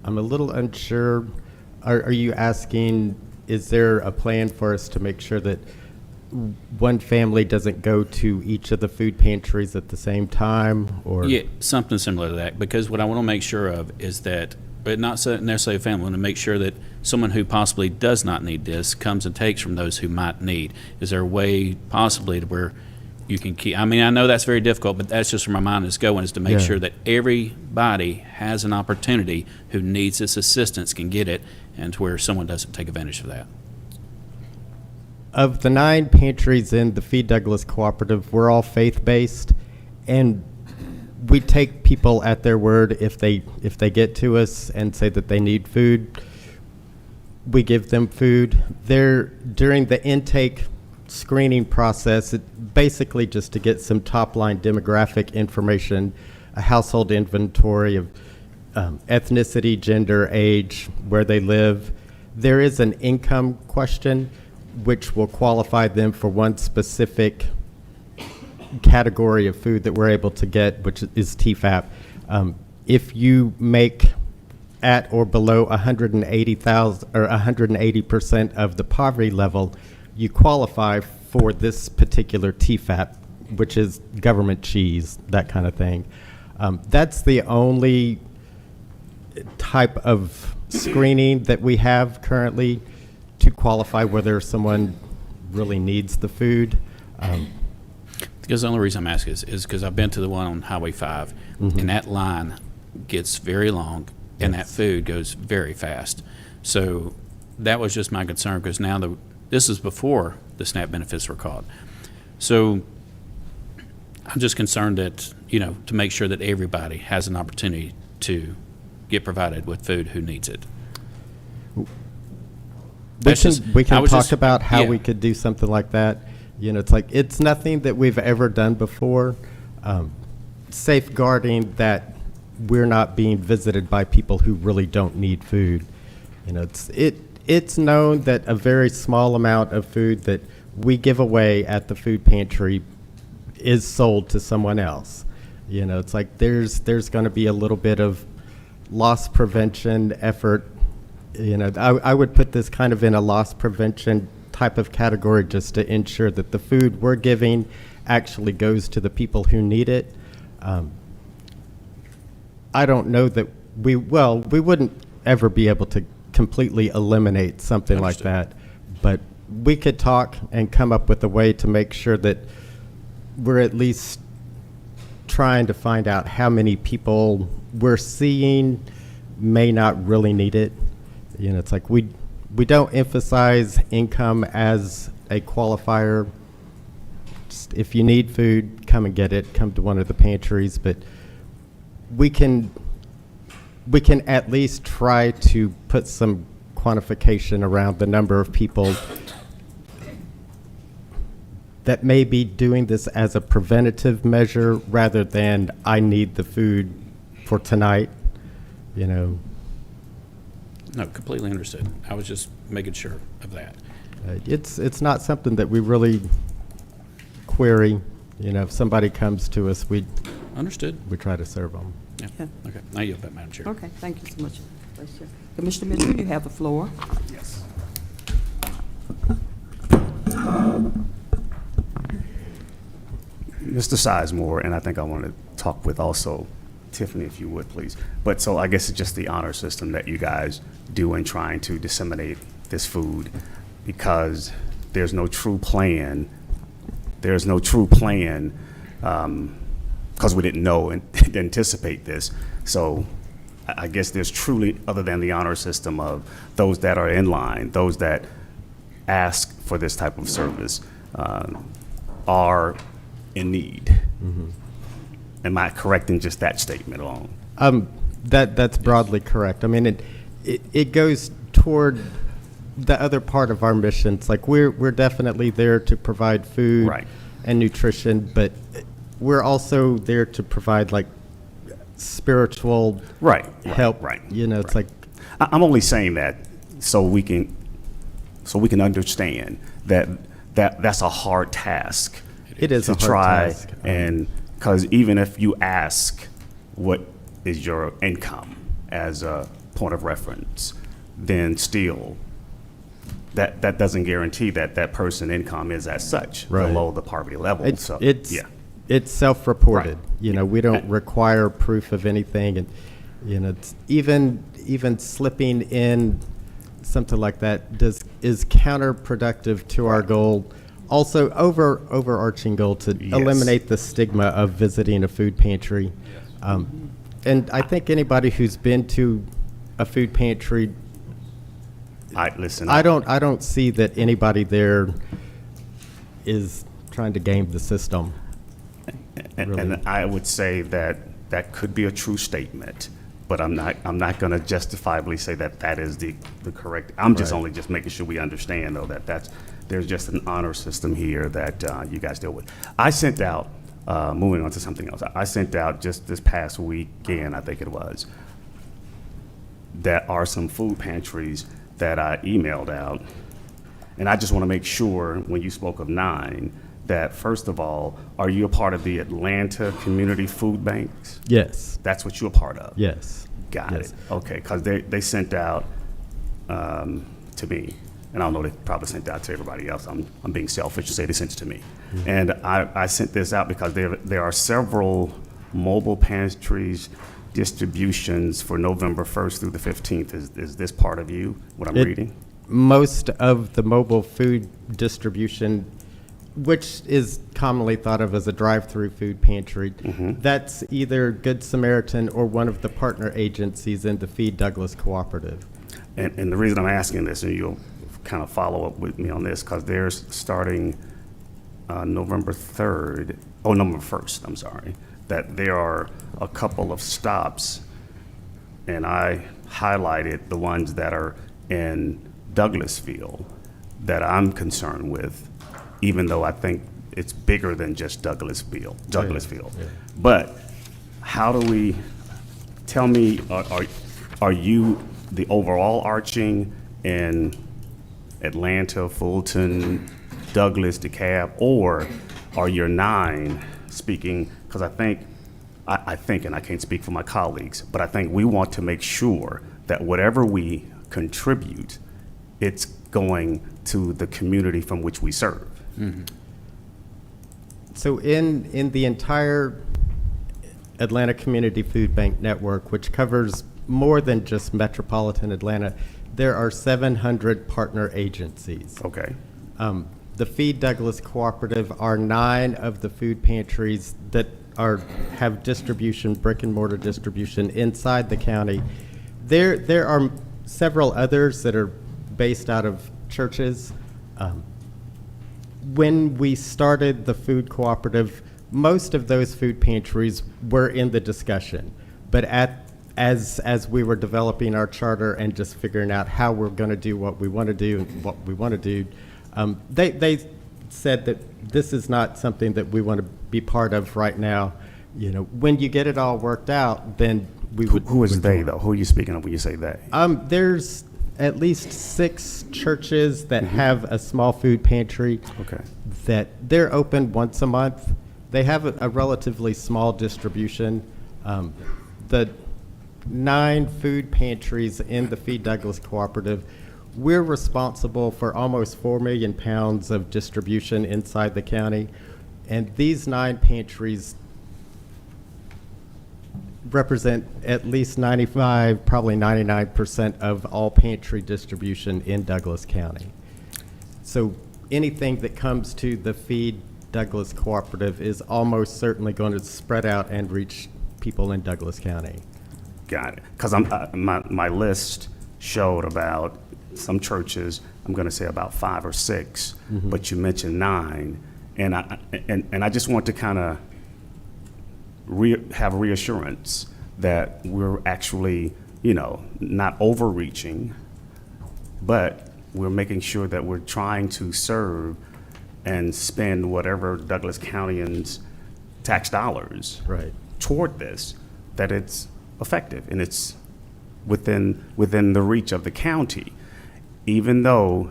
S9: I'm a little unsure. Are you asking, is there a plan for us to make sure that one family doesn't go to each of the food pantries at the same time, or?
S7: Yeah, something similar to that, because what I want to make sure of is that, but not necessarily a family, I want to make sure that someone who possibly does not need this comes and takes from those who might need. Is there a way possibly to where you can keep, I mean, I know that's very difficult, but that's just where my mind is going, is to make
S9: Yeah.
S7: sure that everybody has an opportunity who needs this assistance can get it, and to where someone doesn't take advantage of that.
S9: Of the 9 pantries in the Feed Douglas Cooperative, we're all faith-based, and we take people at their word. If they get to us and say that they need food, we give them food. During the intake screening process, it basically just to get some top-line demographic information, a household inventory of ethnicity, gender, age, where they live. There is an income question which will qualify them for one specific category of food that we're able to get, which is TFAP. If you make at or below 180,000 or 180% of the poverty level, you qualify for this particular TFAP, which is government cheese, that kind of thing. That's the only type of screening that we have currently to qualify whether someone really needs the food.
S7: Because the only reason I'm asking is because I've been to the one on Highway 5, and that line gets very long, and that food goes very fast. So that was just my concern, because now this is before the SNAP benefits were caught. So I'm just concerned that, to make sure that everybody has an opportunity to get provided with food who needs it.
S9: We can talk about how we could do something like that. It's nothing that we've ever done before. Safeguarding that we're not being visited by people who really don't need food. It's known that a very small amount of food that we give away at the food pantry is sold to someone else. There's going to be a little bit of loss prevention effort. I would put this kind of in a loss prevention type of category, just to ensure that the food we're giving actually goes to the people who need it. I don't know that we wouldn't ever be able to completely eliminate something like that, but we could talk and come up with a way to make sure that we're at least trying to find out how many people we're seeing may not really need it. We don't emphasize income as a qualifier. Just if you need food, come and get it. Come to one of the pantries. But we can at least try to put some quantification around the number of people that may be doing this as a preventative measure rather than I need the food for tonight.
S7: No, completely understood. I was just making sure of that.
S9: It's not something that we really query. If somebody comes to us, we try to serve them.
S7: Yeah. Okay. Now you have that, Madam Chair.
S1: Okay, thank you so much, Vice Chair. Commissioner Mitchell, you have the floor.
S12: Yes. Mr. Sizemore, and I think I want to talk with also Tiffany, if you would, please. But so I guess it's just the honor system that you guys do in trying to disseminate this food, because there's no true plan. There's no true plan because we didn't know and anticipate this. So I guess there's truly, other than the honor system of those that are in line, those that ask for this type of service are in need.
S9: Mm-hmm.
S12: Am I correct in just that statement alone?
S9: That's broadly correct. I mean, it goes toward the other part of our mission. It's we're definitely there to provide food and nutrition, but we're also there to provide spiritual help. It's
S12: I'm only saying that so we can understand that's a hard task.
S9: It is
S12: to
S9: a hard
S12: try
S9: task.
S12: And because even if you ask what is your income as a point of reference, then still that doesn't guarantee that that person income is as such
S9: Right.
S12: below the poverty level. So, yeah.
S9: It's self-reported.
S12: Right.
S9: You know, we don't require proof of anything, and you know, it's even slipping in something like that is counterproductive to our goal. Also, overarching goal to eliminate the stigma of visiting a food pantry. And I think anybody who's been to a food pantry,
S12: I
S9: don't see that anybody there is trying to game the system.
S12: And I would say that that could be a true statement, but I'm not going to justifiably say that that is the correct. I'm just
S9: Right.
S12: only just making sure we understand though that there's just an honor system here that you guys deal with. I sent out, moving on to something else. I sent out just this past weekend, I think it was, that are some food pantries that I emailed out, and I just want to make sure when you spoke of 9. That first of all, are you a part of the Atlanta Community Food Banks?
S9: Yes.
S12: That's what you're a part of?
S9: Yes.
S12: Got
S9: Yes.
S12: it. Okay, because they sent out to me, and I don't know, they probably sent out to everybody else. I'm being selfish to say they sent it to me. And I sent this out because there are several mobile pantries distributions for November 1st through the 15th. Is this part of you, what I'm reading?
S9: Most of the mobile food distribution, which is commonly thought of as a drive-through food pantry, that's either Good Samaritan or one of the partner agencies in the Feed Douglas Cooperative.
S12: And the reason I'm asking this, and you'll kind of follow up with me on this, because they're starting November 1st, I'm sorry, that there are a couple of stops, and I highlighted the ones that are in Douglasville that I'm concerned with, even though I think it's bigger than just Douglasville.
S9: Yeah.
S12: But how do we, tell me, are you the overall arching in Atlanta, Fulton, Douglas, DeKalb, or are your 9 speaking, because I think, and I can't speak for my colleagues, but I think we want to make sure that whatever we contribute, it's going to the community from which we serve.
S9: So in the entire Atlanta Community Food Bank Network, which covers more than just metropolitan Atlanta, there are 700 partner agencies.
S12: Okay.
S9: The Feed Douglas Cooperative are 9 of the food pantries that have distribution, brick and mortar distribution inside the county. There are several others that are based out of churches. When we started the food cooperative, most of those food pantries were in the discussion, but as we were developing our charter and just figuring out how we're going to do what we want to do and what we want to do, they said that this is not something that we want to be part of right now. You know, when you get it all worked out, then we would.
S12: Who is they though? Who are you speaking of when you say they?
S9: There's at least 6 churches that have a small food pantry.
S12: Okay.
S9: That they're open once a month. They have a relatively small distribution. The 9 food pantries in the Feed Douglas Cooperative, we're responsible for almost 4 million pounds of distribution inside the county. And these 9 pantries represent at least 95, probably 99% of all pantry distribution in Douglas County. So anything that comes to the Feed Douglas Cooperative is almost certainly going to spread out and reach people in Douglas County.
S12: Got it. Because my list showed about some churches, I'm going to say about 5 or 6, but you mentioned 9, and I just want to kind of have reassurance that we're actually, not overreaching, but we're making sure that we're trying to serve and spend whatever Douglas Countyans' tax dollars toward this, that it's effective and it's within the reach of the county, even though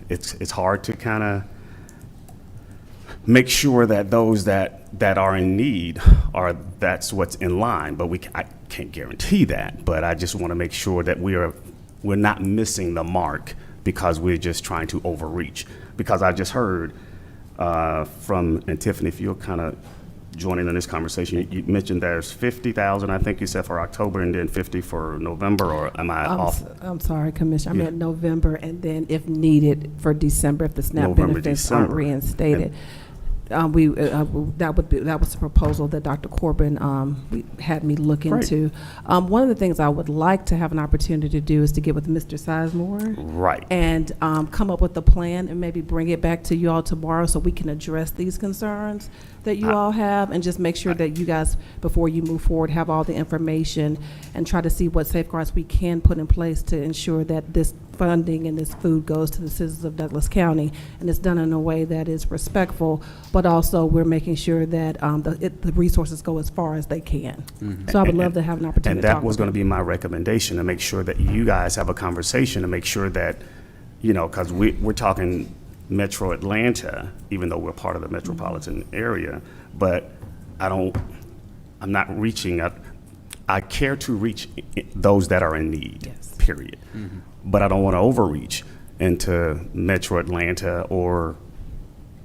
S12: it's hard to kind of make sure that those that are in need that's what's in line. But I can't guarantee that, but I just want to make sure that we're not missing the mark because we're just trying to overreach. Because I just heard and Tiffany, if you're kind of joining in this conversation, you mentioned there's 50,000, I think you said, for October, and then 50 for November, or am I off?
S10: I'm sorry, Commissioner, I
S12: Yeah.
S10: meant November, and then if needed for December, if the SNAP
S12: November,
S10: benefits aren't
S12: December.
S10: reinstated. That was the proposal that Dr. Corbin had me look
S12: Great.
S10: into. One of the things I would like to have an opportunity to do is to get with Mr. Sizemore.
S12: Right.
S10: And come up with a plan and maybe bring it back to you all tomorrow so we can address these concerns that you all have, and just make sure that you guys, before you move forward, have all the information and try to see what safeguards we can put in place to ensure that this funding and this food goes to the citizens of Douglas County, and it's done in a way that is respectful, but also we're making sure that the resources go as far as they can. So I would love to have an opportunity
S12: And
S10: to talk
S12: that was
S10: with
S12: going to
S10: them.
S12: be my recommendation, to make sure that you guys have a conversation to make sure that, because we're talking Metro Atlanta, even though we're part of the metropolitan area, but I'm not reaching out. I care to reach those that are in need, period. But I don't want to overreach into Metro Atlanta or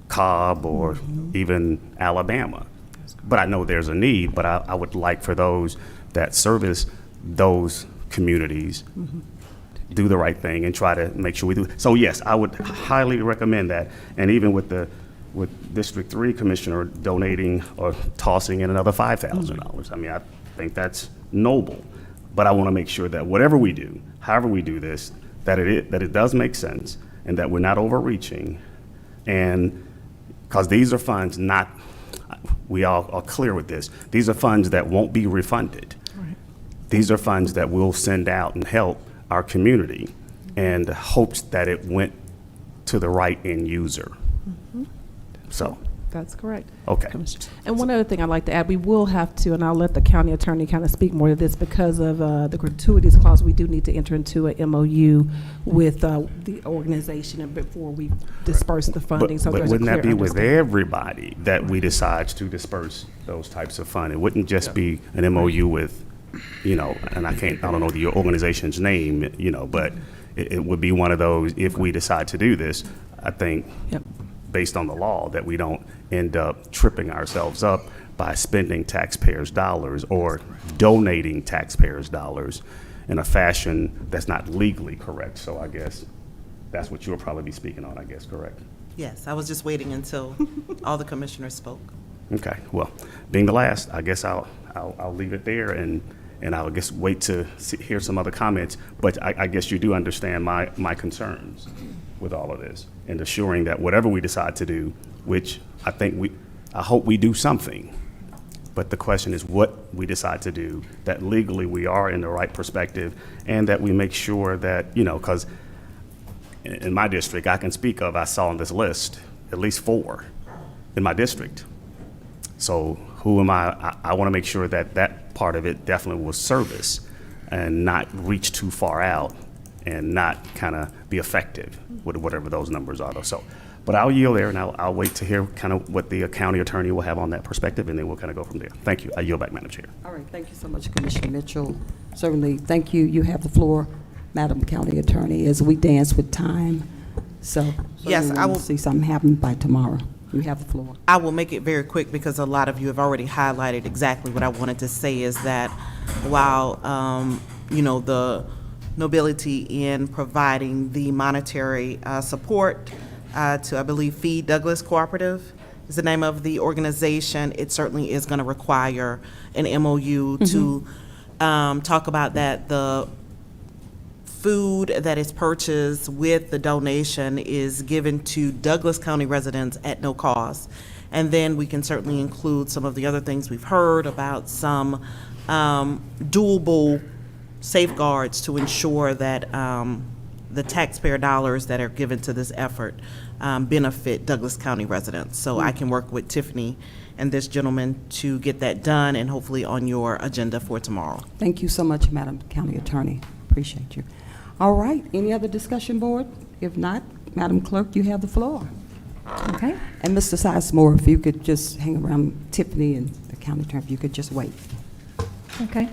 S12: Cobb or even Alabama. But I know there's a need, but I would like for those that service those communities do the right thing and try to make sure we do. So yes, I would highly recommend that. And even with District 3 Commissioner donating or tossing in another $5,000. I mean, I think that's noble. But I want to make sure that whatever we do, however we do this, that it does make sense and that we're not overreaching. And because these are funds we all are clear with this, these are funds that won't be refunded.
S10: Right.
S12: These are funds that we'll send out and help our community, and the hopes that it went to the right end user. So.
S10: That's correct.
S12: Okay.
S10: And one other thing I'd like to add, we will have to, and I'll let the county attorney kind of speak more to this, because of the gratuities clause, we do need to enter into a MOU with the organization and before we disperse the funding.
S12: But
S10: There's a
S12: wouldn't that
S10: clear
S12: be with
S10: understanding.
S12: everybody that we decide to disperse those types of funds? It wouldn't just be an MOU with, and I don't know the organization's name, but it would be one of those, if we decide to do this, I think, based on the law, that we don't end up tripping ourselves up by spending taxpayers' dollars or donating taxpayers' dollars in a fashion that's not legally correct. So I guess that's what you'll probably be speaking on, I guess, correct?
S11: Yes, I was just waiting until all the commissioners spoke.
S12: Okay, well, being the last, I guess I'll leave it there, and I'll just wait to hear some other comments. But I guess you do understand my concerns with all of this, and assuring that whatever we decide to do, which I hope we do something, but the question is what we decide to do, that legally we are in the right perspective, and that we make sure that, because in my district, I can speak of, I saw on this list, at least 4 in my district. So who am I? I want to make sure that part of it definitely will service and not reach too far out and not kind of be effective with whatever those numbers are. So, but I'll yield there, and I'll wait to hear kind of what the county attorney will have on that perspective, and then we'll kind of go from there. Thank you. I yield back, Madam Chair.
S1: All right, thank you so much, Commissioner Mitchell. Certainly, thank you. You have the floor, Madam County Attorney, as we dance with time. So,
S11: Yes,
S1: certainly
S11: I
S1: we'll
S11: will-
S1: see something happen by tomorrow. You have the floor.
S11: I will make it very quick because a lot of you have already highlighted exactly what I wanted to say, is that while, the nobility in providing the monetary support to, I believe, Feed Douglas Cooperative is the name of the organization, it certainly is going to require an MOU to talk about that. The food that is purchased with the donation is given to Douglas County residents at no cost. And then we can certainly include some of the other things we've heard about, some doable safeguards to ensure that the taxpayer dollars that are given to this effort benefit Douglas County residents. So I can work with Tiffany and this gentleman to get that done, and hopefully on your agenda for tomorrow.
S1: Thank you so much, Madam County Attorney. Appreciate you. All right, any other discussion, board? If not, Madam Clerk, you have the floor.
S2: Okay.
S1: And Mr. Sizemore, if you could just hang around Tiffany and the county attorney, if you could just wait.
S2: Okay.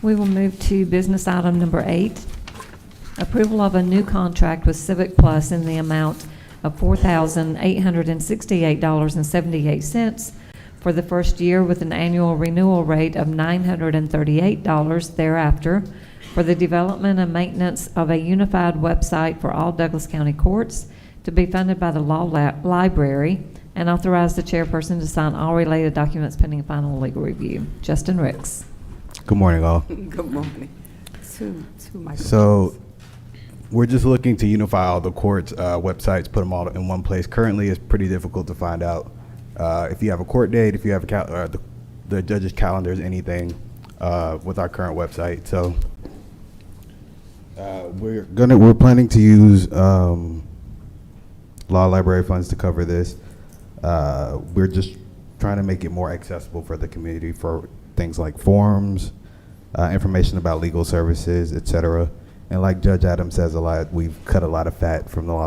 S2: We will move to business item number 8. Approval of a new contract with Civic Plus in the amount of $4,868.78 for the first year with an annual renewal rate of $938 thereafter for the development and maintenance of a unified website for all Douglas County courts to be funded by the Law Library, and authorize the chairperson to sign all related documents pending final legal review. Justin Ricks.
S13: Good morning, all.
S1: Good morning. Two microphones.
S13: So we're just looking to unify all the courts' websites, put them all in one place. Currently, it's pretty difficult to find out if you have a court date, if you have the judge's calendars, anything with our current website. So we're planning to use law library funds to cover this. We're just trying to make it more accessible for the community for things like forms, information about legal services, etc. And like Judge Adams says a lot, we've cut a lot of fat from the law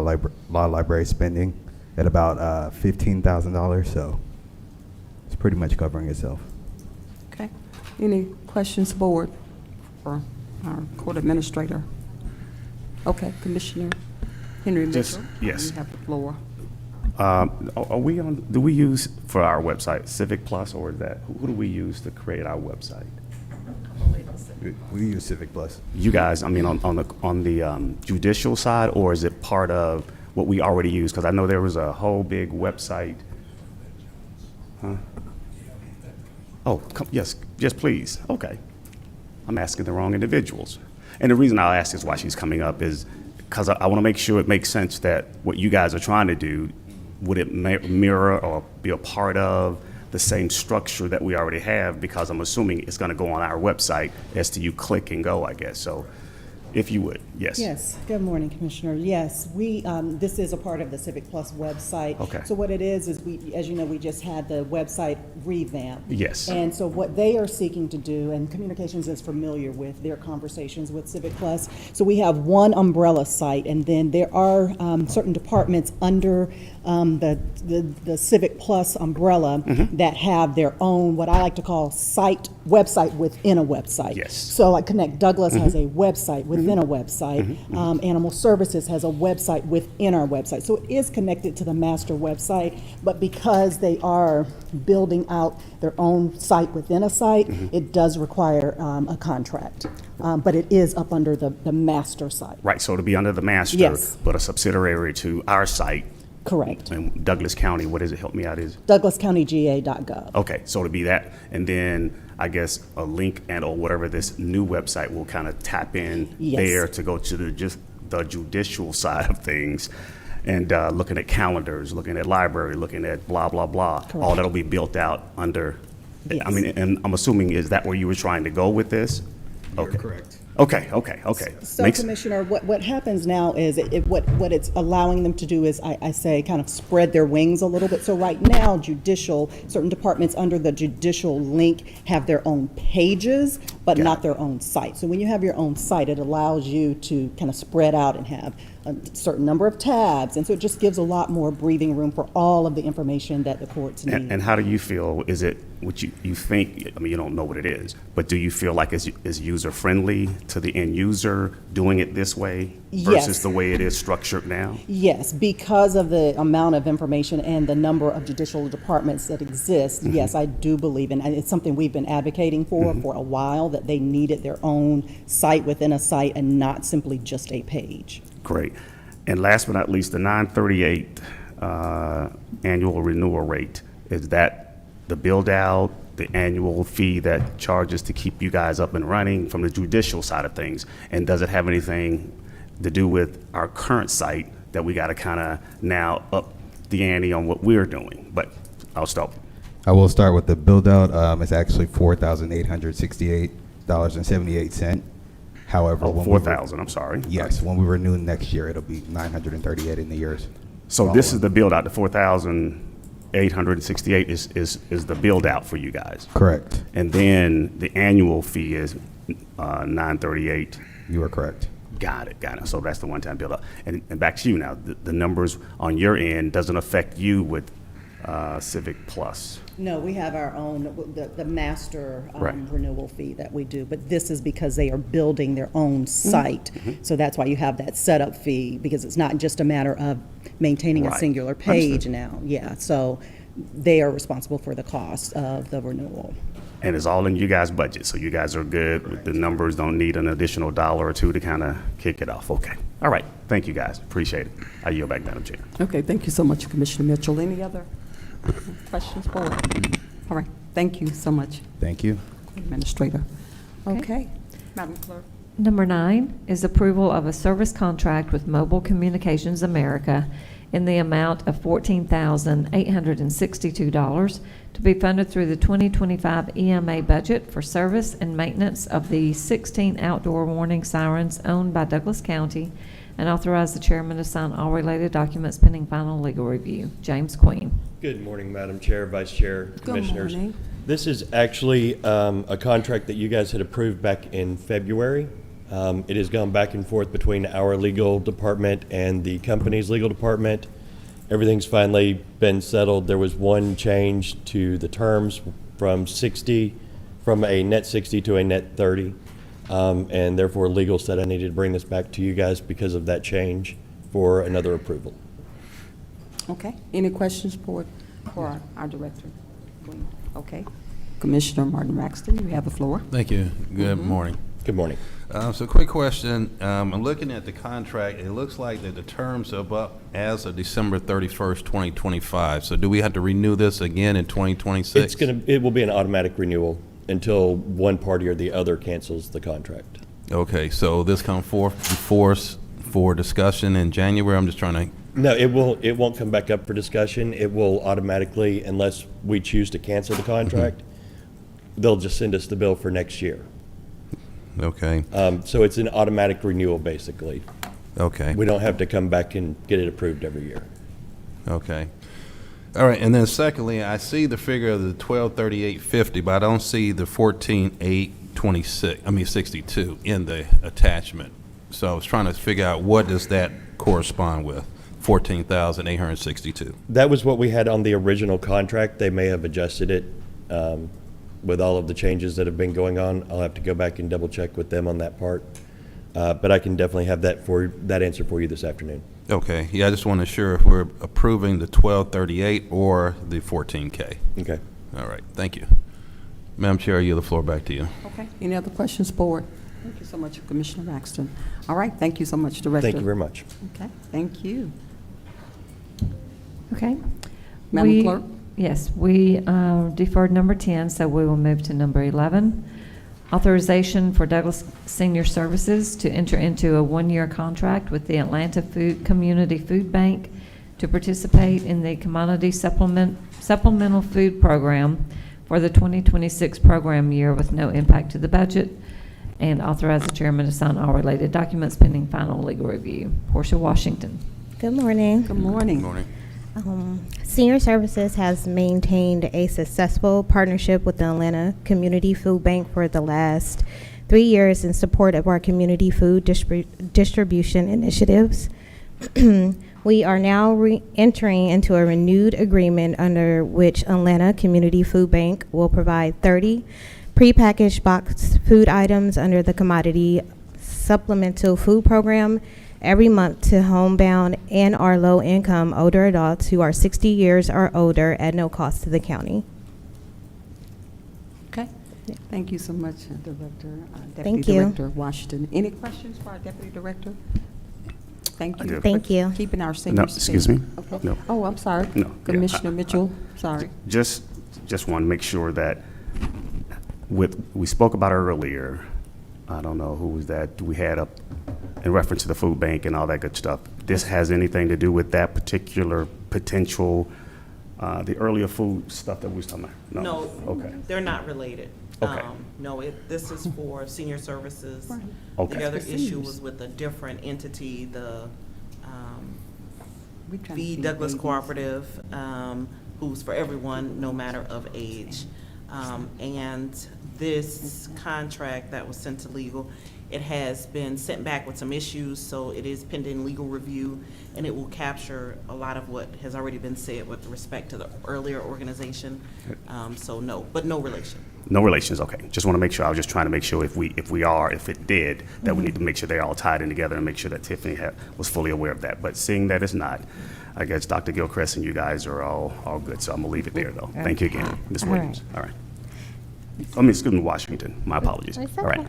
S13: library spending at about $15,000, so it's pretty much covering itself.
S1: Okay. Any questions, board, for our court administrator? Okay, Commissioner Henry Mitchell.
S12: Yes.
S1: You have the floor.
S12: Are we on? Do we use for our website Civic Plus, or is that who do we use to create our website?
S13: We use Civic Plus.
S12: You guys, I mean, on the judicial side, or is it part of what we already use? Because I know there was a whole big website. Huh? Oh, yes, please. Okay, I'm asking the wrong individuals, and the reason I'll ask is why she's coming up is because I want to make sure it makes sense that what you guys are trying to do, would it mirror or be a part of the same structure that we already have? Because I'm assuming it's going to go on our website as to you click and go, I guess. So if you would, yes.
S14: Yes, good morning, Commissioner. Yes, this is a part of the Civic Plus website.
S12: Okay.
S14: So what it is as you know, we just had the website revamp.
S12: Yes.
S14: And so what they are seeking to do, and Communications is familiar with their conversations with Civic Plus, so we have one umbrella site, and then there are certain departments under the Civic Plus umbrella that have their own, what I like to call website within a website.
S12: Yes.
S14: So like Connect Douglas has a website within a website. Animal Services has a website within our website. So it is connected to the master website, but because they are building out their own site within a site, it does require a contract. But it is up under the master site.
S12: Right, so to be under the master,
S14: Yes.
S12: but a subsidiary to our site.
S14: Correct.
S12: And Douglas County, what is it? Help me out. Is
S14: DouglasCountyGA.gov.
S12: Okay, so to be that, and then I guess a link or whatever this new website will kind of tap in
S14: Yes.
S12: there to go to the judicial side of things, and looking at calendars, looking at library, looking at blah blah blah.
S14: Correct.
S12: All that'll be built out under.
S14: Yes.
S12: I mean, and I'm assuming, is that where you were trying to go with this?
S13: You're
S12: Okay.
S13: correct.
S12: Okay.
S14: So, Commissioner, what happens now is what it's allowing them to do is, I say, kind of spread their wings a little bit. So right now, certain departments under the judicial link have their own pages, but not their own site. So when you have your own site, it allows you to kind of spread out and have a certain number of tabs. And so it just gives a lot more breathing room for all of the information that the courts need.
S12: And how do you feel? Is it what you think? I mean, you don't know what it is, but do you feel like it's user friendly to the end user doing it this way versus
S14: Yes.
S12: the way it is structured now?
S14: Yes, because of the amount of information and the number of judicial departments that exist, yes, I do believe, and it's something we've been advocating for a while, that they needed their own site within a site and not simply just a page.
S12: Great. And last but not least, the 938 annual renewal rate, is that the build out, the annual fee that charges to keep you guys up and running from the judicial side of things? And does it have anything to do with our current site that we got to kind of now up the ante on what we're doing? But I'll stop.
S13: I will start with the build out. It's actually $4,868.78. However, when
S12: 4,000, I'm sorry.
S13: Yes, when we renew next year, it'll be 938 in the years.
S12: So this is the build out, the 4,868 is the build out for you guys.
S13: Correct.
S12: And then the annual fee is 938.
S13: You are correct.
S12: Got it. So that's the one-time build out. And back to you now. The numbers on your end doesn't affect you with Civic Plus?
S14: No, we have our own, the master
S12: Right.
S14: renewal fee that we do, but this is because they are building their own site. So that's why you have that setup fee, because it's not just a matter of maintaining a
S12: Right.
S14: singular page
S12: Understood.
S14: now. Yeah, so they are responsible for the cost of the renewal.
S12: And it's all in you guys' budget, so you guys are good with the numbers, don't need an additional dollar or two to kind of kick it off. Okay. All right. Thank you, guys. Appreciate it. I yield back, Madam Chair.
S1: Okay, thank you so much, Commissioner Mitchell. Any other questions for? All right, thank you so much,
S13: Thank you.
S1: Administrator.
S2: Okay.
S1: Okay, Madam Clerk.
S2: Number 9 is approval of a service contract with Mobile Communications America in the amount of $14,862 to be funded through the 2025 EMA budget for service and maintenance of the 16 outdoor warning sirens owned by Douglas County, and authorize the chairman to sign all related documents pending final legal review. James Queen.
S15: Good morning, Madam Chair, Vice Chair, Commissioners.
S1: morning.
S15: This is actually a contract that you guys had approved back in February. It has gone back and forth between our legal department and the company's legal department. Everything's finally been settled. There was one change to the terms from a net 60 to a net 30. And therefore, legal said I needed to bring this back to you guys because of that change for another approval.
S1: Okay, any questions for our director? Okay, Commissioner Martin Raxton, you have the floor.
S6: Thank you. Good morning.
S15: Good morning.
S6: So quick question. I'm looking at the contract. It looks like that the terms are up as of December 31st, 2025. So do we have to renew this again in 2026?
S15: It will be an automatic renewal until one party or the other cancels the contract.
S6: Okay, so this come forth before us for discussion in January? I'm just trying to...
S15: No, it won't come back up for discussion. It will automatically, unless we choose to cancel the contract, they'll just send us the bill for next year.
S6: Okay.
S15: So it's an automatic renewal, basically.
S6: Okay.
S15: We don't have to come back and get it approved every year.
S6: Okay. All right, and then secondly, I see the figure of the 1238.50, but I don't see the 62 in the attachment. So I was trying to figure out what does that correspond with, 14,862.
S15: That was what we had on the original contract. They may have adjusted it with all of the changes that have been going on. I'll have to go back and double check with them on that part. But I can definitely have that answer for you this afternoon.
S6: Okay, yeah, I just want to ensure if we're approving the 1238 or the 14K.
S15: Okay.
S6: All right, thank you. Madam Chair, I yield the floor back to you.
S1: Okay, any other questions, Board? Thank you so much, Commissioner Raxton. All right, thank you so much, Director.
S15: Thank you very much.
S1: Okay, thank you.
S2: Okay.
S1: Madam Clerk?
S2: Yes, we deferred number 10, so we will move to number 11. Authorization for Douglas Senior Services to enter into a one-year contract with the Atlanta Community Food Bank to participate in the Commodity Supplemental Food Program for the 2026 program year with no impact to the budget, and authorize the chairman to sign all related documents pending final legal review. Portia Washington.
S16: Good morning.
S1: Good morning.
S6: Good morning.
S16: Senior Services has maintained a successful partnership with the Atlanta Community Food Bank for the last 3 years in support of our community food distribution initiatives. We are now entering into a renewed agreement under which Atlanta Community Food Bank will provide 30 prepackaged boxed food items under the Commodity Supplemental Food Program every month to homebound and or low-income older adults who are 60 years or older at no cost to the county.
S1: Okay, thank you so much, Director.
S16: Thank
S1: Deputy
S16: you.
S1: Director Washington. Any questions for our Deputy Director? Thank you.
S16: Thank
S1: for
S16: you.
S1: Keeping our
S12: No,
S1: seniors.
S12: excuse me?
S1: Okay.
S12: No.
S1: Oh, I'm sorry.
S12: No, yeah,
S1: Commissioner Mitchell, sorry.
S12: Just want to make sure that we spoke about earlier, I don't know who was that we had up in reference to the food bank and all that good stuff. This has anything to do with that particular potential, the earlier food stuff that we was talking about?
S11: No,
S12: Okay.
S11: they're not related.
S12: Okay.
S11: No, this is for senior services.
S12: Okay.
S11: The other
S1: For
S11: issue
S1: seniors.
S11: was with a different entity, the
S1: We trying to
S11: Feed
S1: feed
S11: Douglas
S1: babies.
S11: Cooperative, who's for everyone, no matter of age. And this contract that was sent to legal, it has been sent back with some issues, so it is pending legal review, and it will capture a lot of what has already been said with respect to the earlier organization. So no, but no relation.
S12: No relations, okay. Just want to make sure, I was just trying to make sure if it did, that we need to make sure they're all tied in together and make sure that Tiffany was fully aware of that. But seeing that it's not, I guess Dr. Gilchrist and you guys are all good, so I'm gonna leave it there though. Thank you again, Ms. Williams. All right. Oh, Ms. Washington, my apologies.
S16: It's
S12: All right,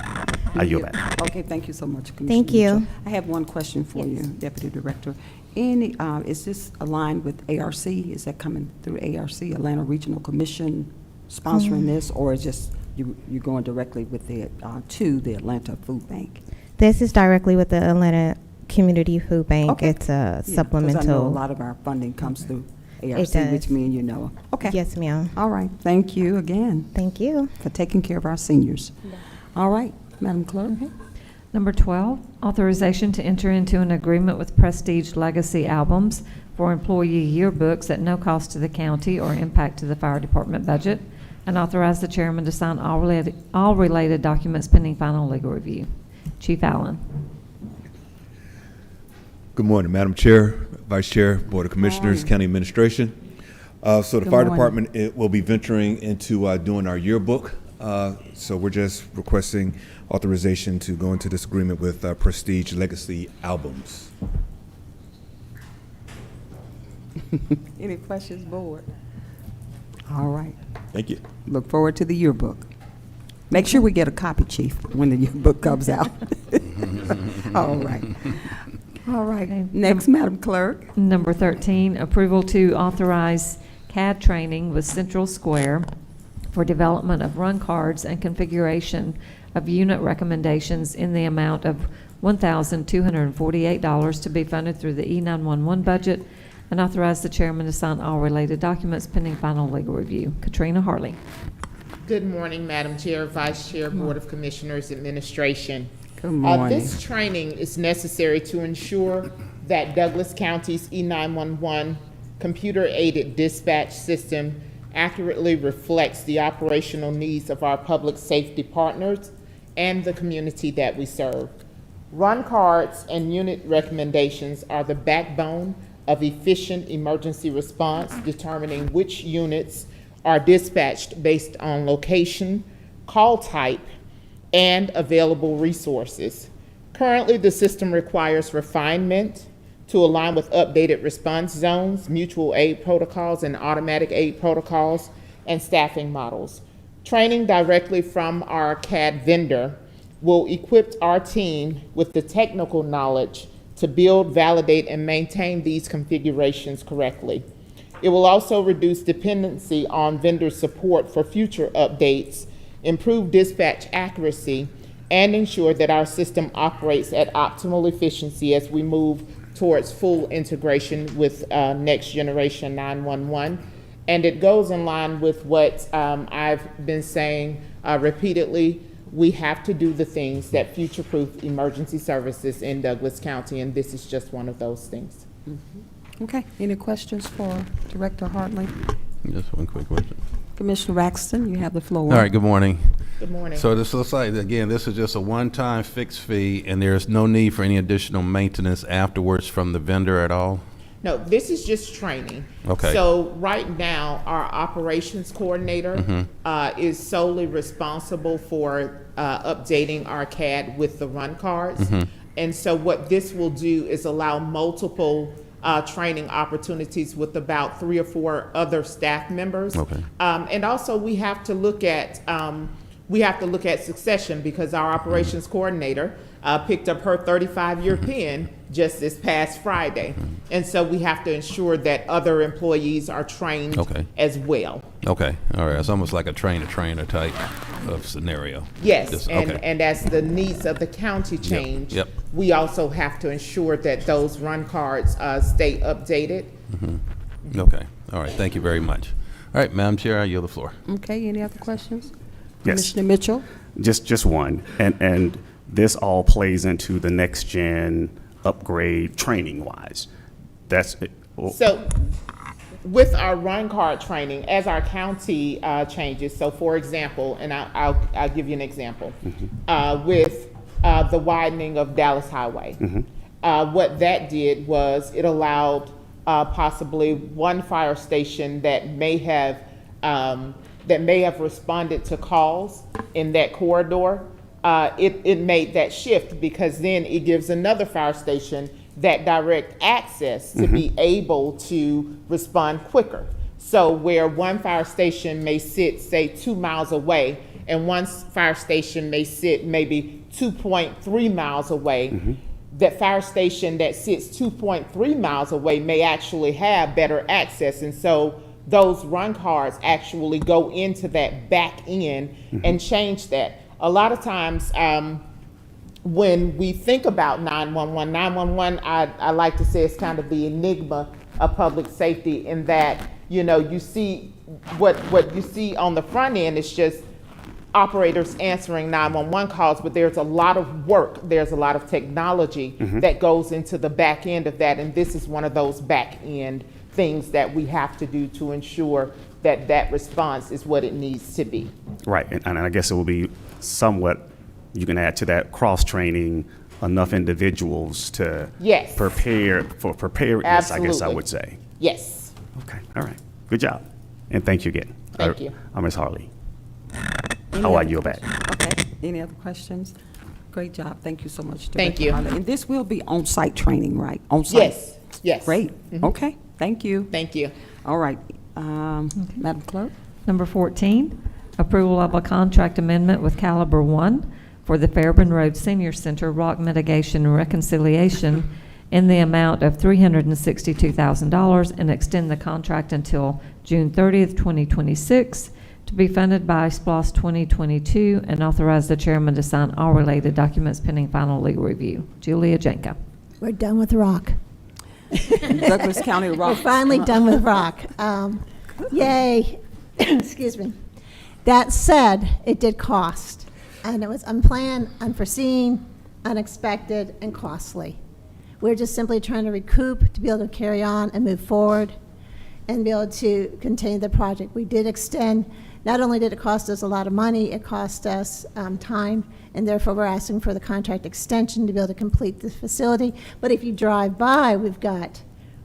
S12: I yield back.
S1: Okay, thank you so much, Commissioner
S16: Thank you.
S1: Mitchell. I have one question for you, Deputy Director. Is this aligned with ARC? Is that coming through ARC, Atlanta Regional Commission, sponsoring this, or is just you going directly with the to the Atlanta Food Bank?
S16: This is directly with the Atlanta Community Food Bank.
S1: Okay.
S16: It's a
S1: Yeah,
S16: supplemental.
S1: 'cause I know a lot of our funding comes through ARC,
S16: does.
S1: which me and you know. Okay.
S16: Yes, ma'am.
S1: All right. Thank you again.
S16: Thank you.
S1: For taking care of our seniors. All right, Madam Clerk.
S2: Number 12, authorization to enter into an agreement with Prestige Legacy Albums for employee yearbooks at no cost to the county or impact to the fire department budget, and authorize the chairman to sign all related documents pending final legal review. Chief Allen.
S17: Good morning, Madam Chair, Vice Chair, Board of Commissioners, County Administration. So the
S1: Good
S17: fire
S1: morning.
S17: department will be venturing into doing our yearbook. So we're just requesting authorization to go into this agreement with Prestige Legacy Albums.
S1: Any questions, Board? All right.
S17: Thank you.
S1: Look forward to the yearbook. Make sure we get a copy, Chief, when the yearbook comes out. All right. All right. Next, Madam Clerk.
S2: Number 13, approval to authorize CAD training with Central Square for development of run cards and configuration of unit recommendations in the amount of $1,248 to be funded through the E911 budget, and authorize the chairman to sign all related documents pending final legal review. Katrina Hartley.
S18: Good morning, Madam Chair, Vice Chair, Board of Commissioners, Administration.
S1: Good morning.
S18: This training is necessary to ensure that Douglas County's E911 computer-aided dispatch system accurately reflects the operational needs of our public safety partners and the community that we serve. Run cards and unit recommendations are the backbone of efficient emergency response, determining which units are dispatched based on location, call type, and available resources. Currently, the system requires refinement to align with updated response zones, mutual aid protocols, and automatic aid protocols, and staffing models. Training directly from our CAD vendor will equip our team with the technical knowledge to build, validate, and maintain these configurations correctly. It will also reduce dependency on vendor support for future updates, improve dispatch accuracy, and ensure that our system operates at optimal efficiency as we move towards full integration with next generation 911. And it goes in line with what I've been saying repeatedly. We have to do the things that future-proof emergency services in Douglas County, and this is just one of those things.
S1: Okay. Any questions for Director Hartley?
S6: Just one quick question.
S1: Commissioner Raxton, you have the floor.
S6: All right, good morning.
S18: Good morning.
S6: So this looks like, again, this is just a one-time fixed fee, and there's no need for any additional maintenance afterwards from the vendor at all?
S18: No, this is just training.
S6: Okay.
S18: So right now, our operations coordinator is solely responsible for updating our CAD with the run cards. And so what this will do is allow multiple training opportunities with about 3 or 4 other staff members.
S6: Okay.
S18: And also we have to look at succession, because our operations coordinator picked up her 35-year pin just this past Friday. And so we have to ensure that other employees are trained as well.
S6: Okay, all right, it's almost like a trainer type of scenario.
S18: Yes,
S6: Just-
S18: and as the needs of the county change,
S6: Yep.
S18: we also have to ensure that those run cards stay updated.
S6: Okay, all right, thank you very much. All right, Madam Chair, I yield the floor.
S1: Okay, any other questions?
S12: Yes.
S1: Commissioner Mitchell?
S12: Just one, and this all plays into the next gen upgrade training wise. That's it.
S18: So, with our run card training, as our county changes, so for example, and I'll give you an example, with the widening of Dallas Highway. What that did was it allowed possibly one fire station that may have responded to calls in that corridor. It made that shift, because then it gives another fire station that direct access to be able to respond quicker. So where one fire station may sit, say, 2 miles away, and one fire station may sit maybe 2.3 miles away, that fire station that sits 2.3 miles away may actually have better access. And so those run cards actually go into that back end and change that. A lot of times, when we think about 911, I like to say it's kind of the enigma of public safety, in that, you know, you see what you see on the front end is just operators answering 911 calls, but there's a lot of work, there's a lot of technology that goes into the back end of that, and this is one of those back end things that we have to do to ensure that that response is what it needs to be.
S12: Right, and I guess it will be somewhat, you can add to that, cross-training enough individuals to prepare for preparedness, I guess I would say.
S18: Yes.
S12: Okay, all right. Good job. And thank you again.
S18: Thank you.
S12: Ms. Harley. I yield back.
S1: Okay, any other questions? Great job, thank you so much.
S18: Thank
S1: Director
S18: you.
S1: Harley. And this will be on-site training, right? On-site?
S18: Yes.
S1: Great, okay, thank you.
S18: Thank you.
S1: All right, Madam Clerk?
S2: Number 14, approval of a contract amendment with Caliber One for the Fairburn Road Senior Center rock mitigation and reconciliation in the amount of $362,000, and extend the contract until June 30th, 2026, to be funded by SPLOST 2022, and authorize the chairman to sign all related documents pending final legal review. Julia Janka.
S19: We're done with rock.
S1: Douglas County rock.
S19: We're finally done with rock. Yay. Excuse me. That said, it did cost, and it was unplanned, unforeseen, unexpected, and costly. We're just simply trying to recoup to be able to carry on and move forward and be able to continue the project. We did extend. Not only did it cost us a lot of money, it cost us time, and therefore we're asking for the contract extension to be able to complete this facility. But if you drive by, we've got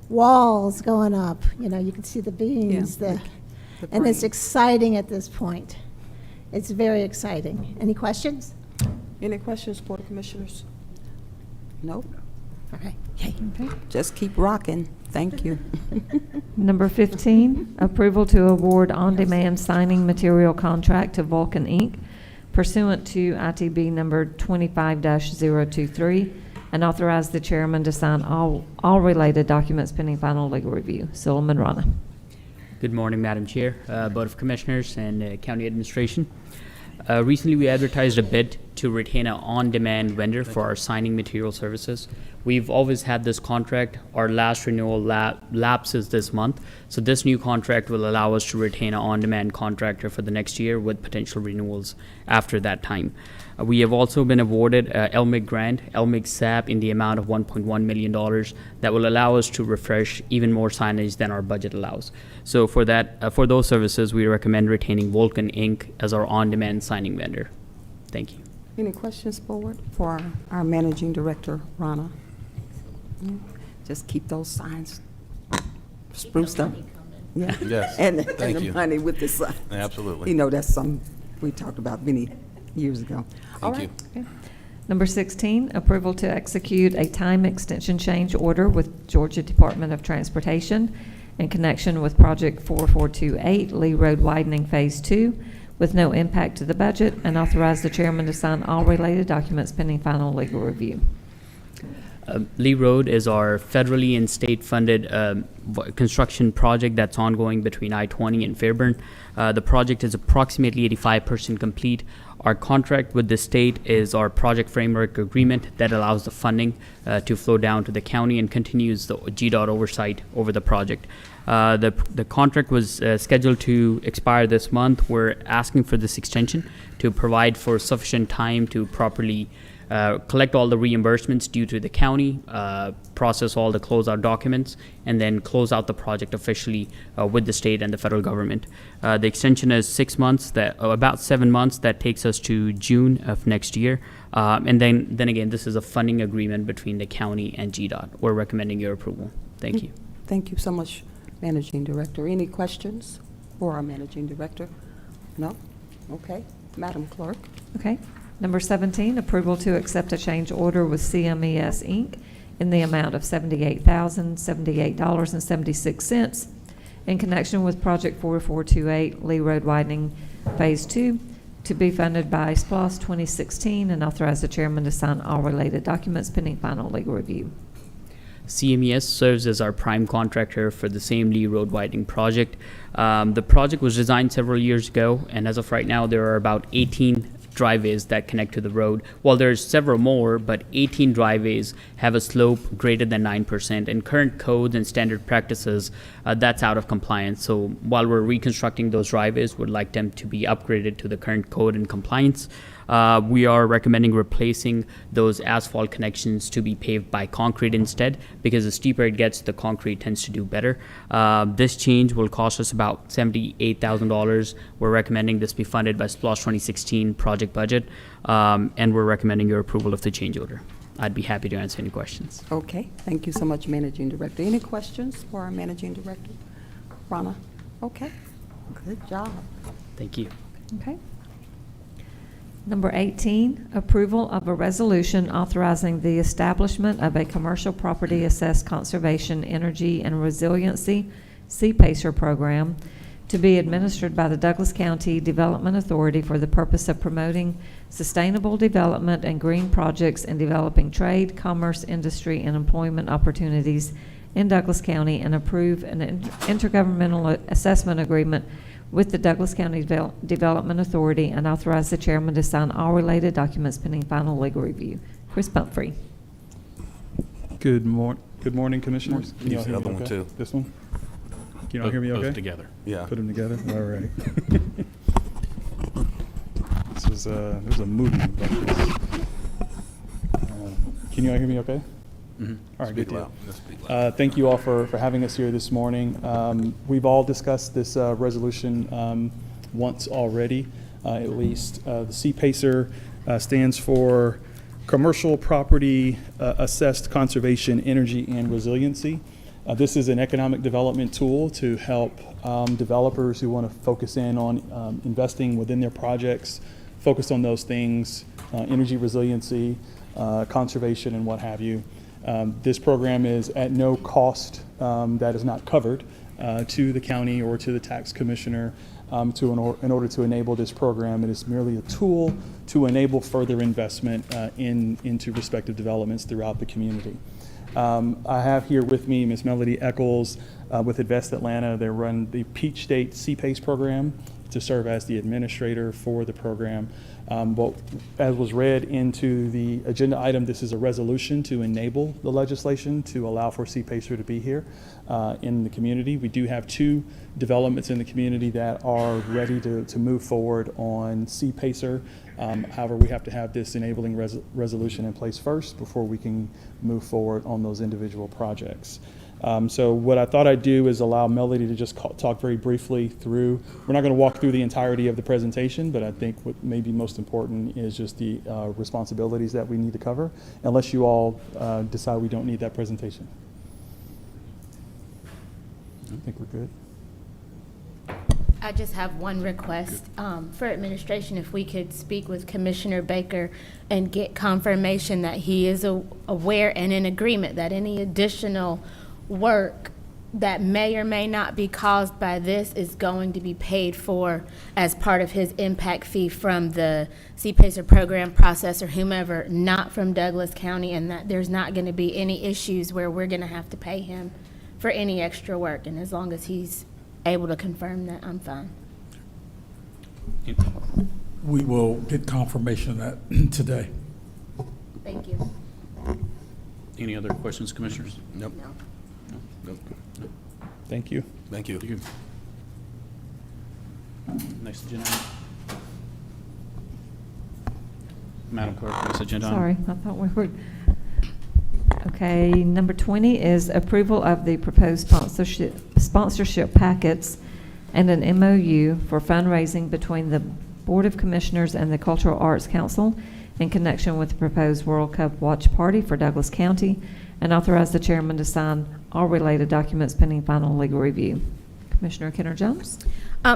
S19: walls going up. You know, you can see the beams, and it's exciting at this point. It's very exciting. Any questions?
S1: Any questions, Board of Commissioners? Nope.
S19: Okay.
S1: Just keep rocking. Thank you.
S2: Number 15, approval to award on-demand signing material contract to Vulcan Inc. pursuant to ITB number 25-023, and authorize the chairman to sign all related documents pending final legal review. Solomon Rana.
S20: Good morning, Madam Chair, Board of Commissioners, and County Administration. Recently, we advertised a bid to retain an on-demand vendor for our signing material services. We've always had this contract. Our last renewal lapses this month, so this new contract will allow us to retain an on-demand contractor for the next year with potential renewals after that time. We have also been awarded a LMIG grant, LMIG SAP, in the amount of $1.1 million that will allow us to refresh even more signage than our budget allows. So for that, for those services, we recommend retaining Vulcan Inc. as our on-demand signing vendor. Thank you.
S1: Any questions, Board, for our Managing Director, Rana? Just keep those signs spruced up. Yeah.
S6: Yes.
S1: And
S6: Thank
S1: the
S6: you.
S1: money with the sign.
S6: Absolutely.
S1: You know, that's something we talked about many years ago. All
S6: Thank
S1: right.
S6: you.
S2: Number 16, approval to execute a time extension change order with Georgia Department of Transportation in connection with Project 4428 Lee Road Widening Phase 2, with no impact to the budget, and authorize the chairman to sign all related documents pending final legal review.
S20: Lee Road is our federally and state-funded construction project that's ongoing between I-20 and Fairburn. The project is approximately 85% complete. Our contract with the state is our project framework agreement that allows the funding to flow down to the county and continues the GDOT oversight over the project. The contract was scheduled to expire this month. We're asking for this extension to provide for sufficient time to properly collect all the reimbursements due to the county, process all the closeout documents, and then close out the project officially with the state and the federal government. The extension is 6 months, about 7 months. That takes us to June of next year. And then again, this is a funding agreement between the county and GDOT. We're recommending your approval. Thank you.
S1: Thank you so much, Managing Director. Any questions for our Managing Director? No? Okay. Madam Clerk?
S2: Okay. Number 17, approval to accept a change order with CMES, Inc. in the amount of $78,078.76 in connection with Project 4428 Lee Road Widening Phase 2 to be funded by SPLOST 2016 and authorize the chairman to sign all related documents pending final legal review.
S20: CMES serves as our prime contractor for the same Lee Road widening project. The project was designed several years ago, and as of right now, there are about 18 driveways that connect to the road. While there's several more, but 18 driveways have a slope greater than 9%. In current codes and standard practices, that's out of compliance. So while we're reconstructing those driveways, we'd like them to be upgraded to the current code and compliance. We are recommending replacing those asphalt connections to be paved by concrete instead, because the steeper it gets, the concrete tends to do better. This change will cost us about $78,000. We're recommending this be funded by SPLOST 2016 project budget, and we're recommending your approval of the change order. I'd be happy to answer any questions.
S1: Okay. Thank you so much, Managing Director. Any questions for our Managing Director? Rana? Okay. Good job.
S20: Thank you.
S2: Okay. Number 18, approval of a resolution authorizing the establishment of a commercial property assessed conservation, energy, and resiliency CPACER program to be administered by the Douglas County Development Authority for the purpose of promoting sustainable development and green projects and developing trade, commerce, industry, and employment opportunities in Douglas County, and approve an intergovernmental assessment agreement with the Douglas County Development Authority and authorize the chairman to sign all related documents pending final legal review. Chris Pumphrey.
S3: Good morning, Commissioners. Can you all
S6: Use
S3: hear
S6: the
S3: me
S6: other one
S3: okay?
S6: too.
S3: This one? Can you all hear me okay?
S7: Both together.
S6: Yeah.
S3: Put them together? All right. There's a movie about this. Can you all hear me okay?
S7: Mm-hmm.
S3: All right, good deal.
S6: Speak loud.
S3: Thank you all for having us here this morning. We've all discussed this resolution once already, at least. The CPACER stands for Commercial Property Assessed Conservation, Energy, and Resiliency. This is an economic development tool to help developers who want to focus in on investing within their projects, focus on those things, energy resiliency, conservation, and what have you. This program is at no cost that is not covered to the county or to the tax commissioner in order to enable this program. It is merely a tool to enable further investment into respective developments throughout the community. I have here with me Ms. Melody Eccles with Invest Atlanta. They run the Peach State CPACE program to serve as the administrator for the program. But as was read into the agenda item, this is a resolution to enable the legislation to allow for CPACER to be here in the community. We do have 2 developments in the community that are ready to move forward on CPACER. However, we have to have this enabling resolution in place first before we can move forward on those individual projects. So what I thought I'd do is allow Melody to just talk very briefly through. We're not going to walk through the entirety of the presentation, but I think what may be most important is just the responsibilities that we need to cover, unless you all decide we don't need that presentation. I think we're good.
S4: I just have one request for administration, if we could speak with Commissioner Baker and get confirmation that he is aware and in agreement that any additional work that may or may not be caused by this is going to be paid for as part of his impact fee from the CPACER program process or whomever, not from Douglas County, and that there's not going to be any issues where we're going to have to pay him for any extra work. And as long as he's able to confirm that, I'm fine.
S5: We will get confirmation of that today.
S4: Thank you.
S7: Any other questions, Commissioners?
S6: Nope.
S7: No.
S6: Nope.
S3: Thank you.
S6: Thank you.
S7: Thank you. Next agenda. Madam Clerk, next agenda item.
S2: Sorry, I thought we were. Okay, number 20 is approval of the proposed sponsorship packets and an MOU for fundraising between the Board of Commissioners and the Cultural Arts Council in connection with the proposed World Cup watch party for Douglas County, and authorize the chairman to sign all related documents pending final legal review. Commissioner Kenner Jones.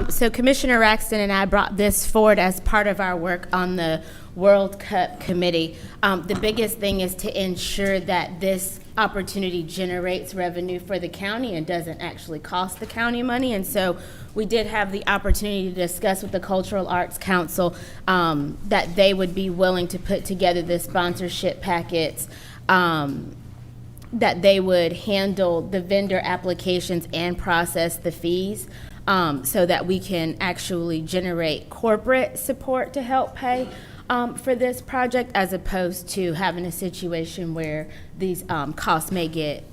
S4: So Commissioner Raxton and I brought this forward as part of our work on the World Cup Committee. The biggest thing is to ensure that this opportunity generates revenue for the county and doesn't actually cost the county money. And so we did have the opportunity to discuss with the Cultural Arts Council that they would be willing to put together the sponsorship packets, that they would handle the vendor applications and process the fees, so that we can actually generate corporate support to help pay for this project, as opposed to having a situation where these costs may get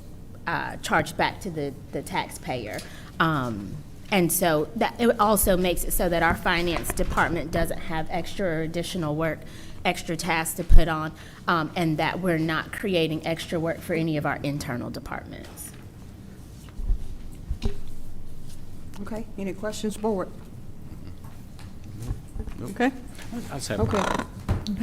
S4: charged back to the taxpayer. And so that it also makes it so that our finance department doesn't have extra or additional work, extra tasks to put on, and that we're not creating extra work for any of our internal departments.
S1: Okay, any questions, board? Okay,
S7: I just have
S1: okay.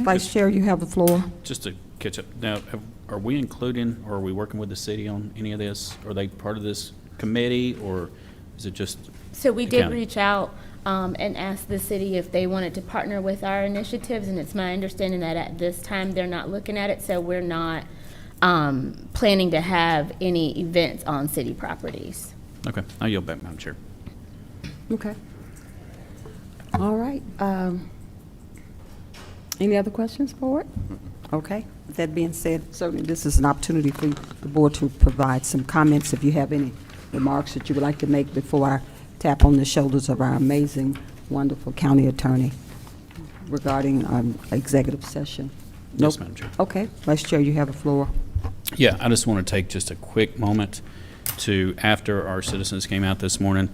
S1: Vice Chair, you have the floor.
S7: just to catch up. Now, are we including, or are we working with the city on any of this? Are they part of this committee, or is it just?
S4: So we
S7: the
S4: did
S7: county?
S4: reach out and ask the city if they wanted to partner with our initiatives, and it's my understanding that at this time they're not looking at it, so we're not planning to have any events on city properties.
S7: Okay, I'll yield back, Madam Chair.
S1: Okay. All right. Any other questions, board? Okay. With that being said, certainly this is an opportunity for the board to provide some comments if you have any remarks that you would like to make before I tap on the shoulders of our amazing, wonderful county attorney regarding executive session.
S7: Yes, Madam Chair.
S1: Okay. Vice Chair, you have the floor.
S7: Yeah, I just want to take just a quick moment to, after our citizens came out this morning,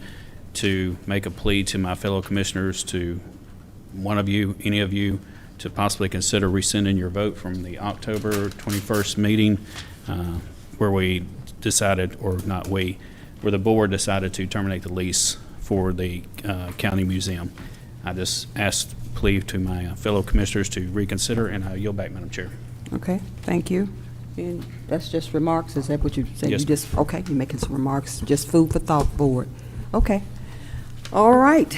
S7: to make a plea to my fellow commissioners, to one of you, any of you, to possibly consider rescinding your vote from the October 21st meeting, where we decided, or not we, where the board decided to terminate the lease for the county museum. I just asked, plea to my fellow commissioners to reconsider, and I yield back, Madam Chair.
S1: Okay, thank you. And that's just remarks, is that what you said?
S7: Yes,
S1: You just, okay, you're making some remarks, just food for thought, board. Okay. All right.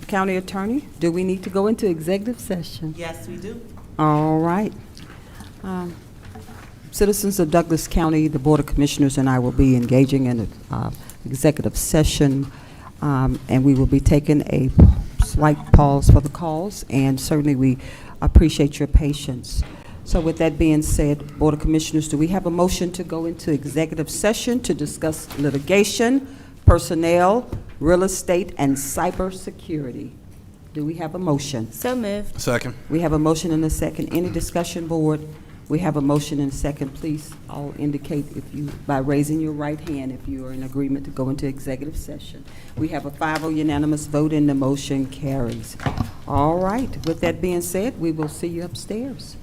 S1: County Attorney, do we need to go into executive session?
S11: Yes, we do.
S1: All right. Citizens of Douglas County, the Board of Commissioners and I will be engaging in an executive session, and we will be taking a slight pause for the calls, and certainly we appreciate your patience. So with that being said, Board of Commissioners, do we have a motion to go into executive session to discuss litigation, personnel, real estate, and cybersecurity? Do we have a motion?
S4: So moved.
S6: Second.
S1: We have a motion and a second. Any discussion, board? We have a motion and a second. Please all indicate if you, by raising your right hand, if you are in agreement to go into executive session. We have a 5-0 unanimous vote and the motion carries. All right. With that being said, we will see you upstairs.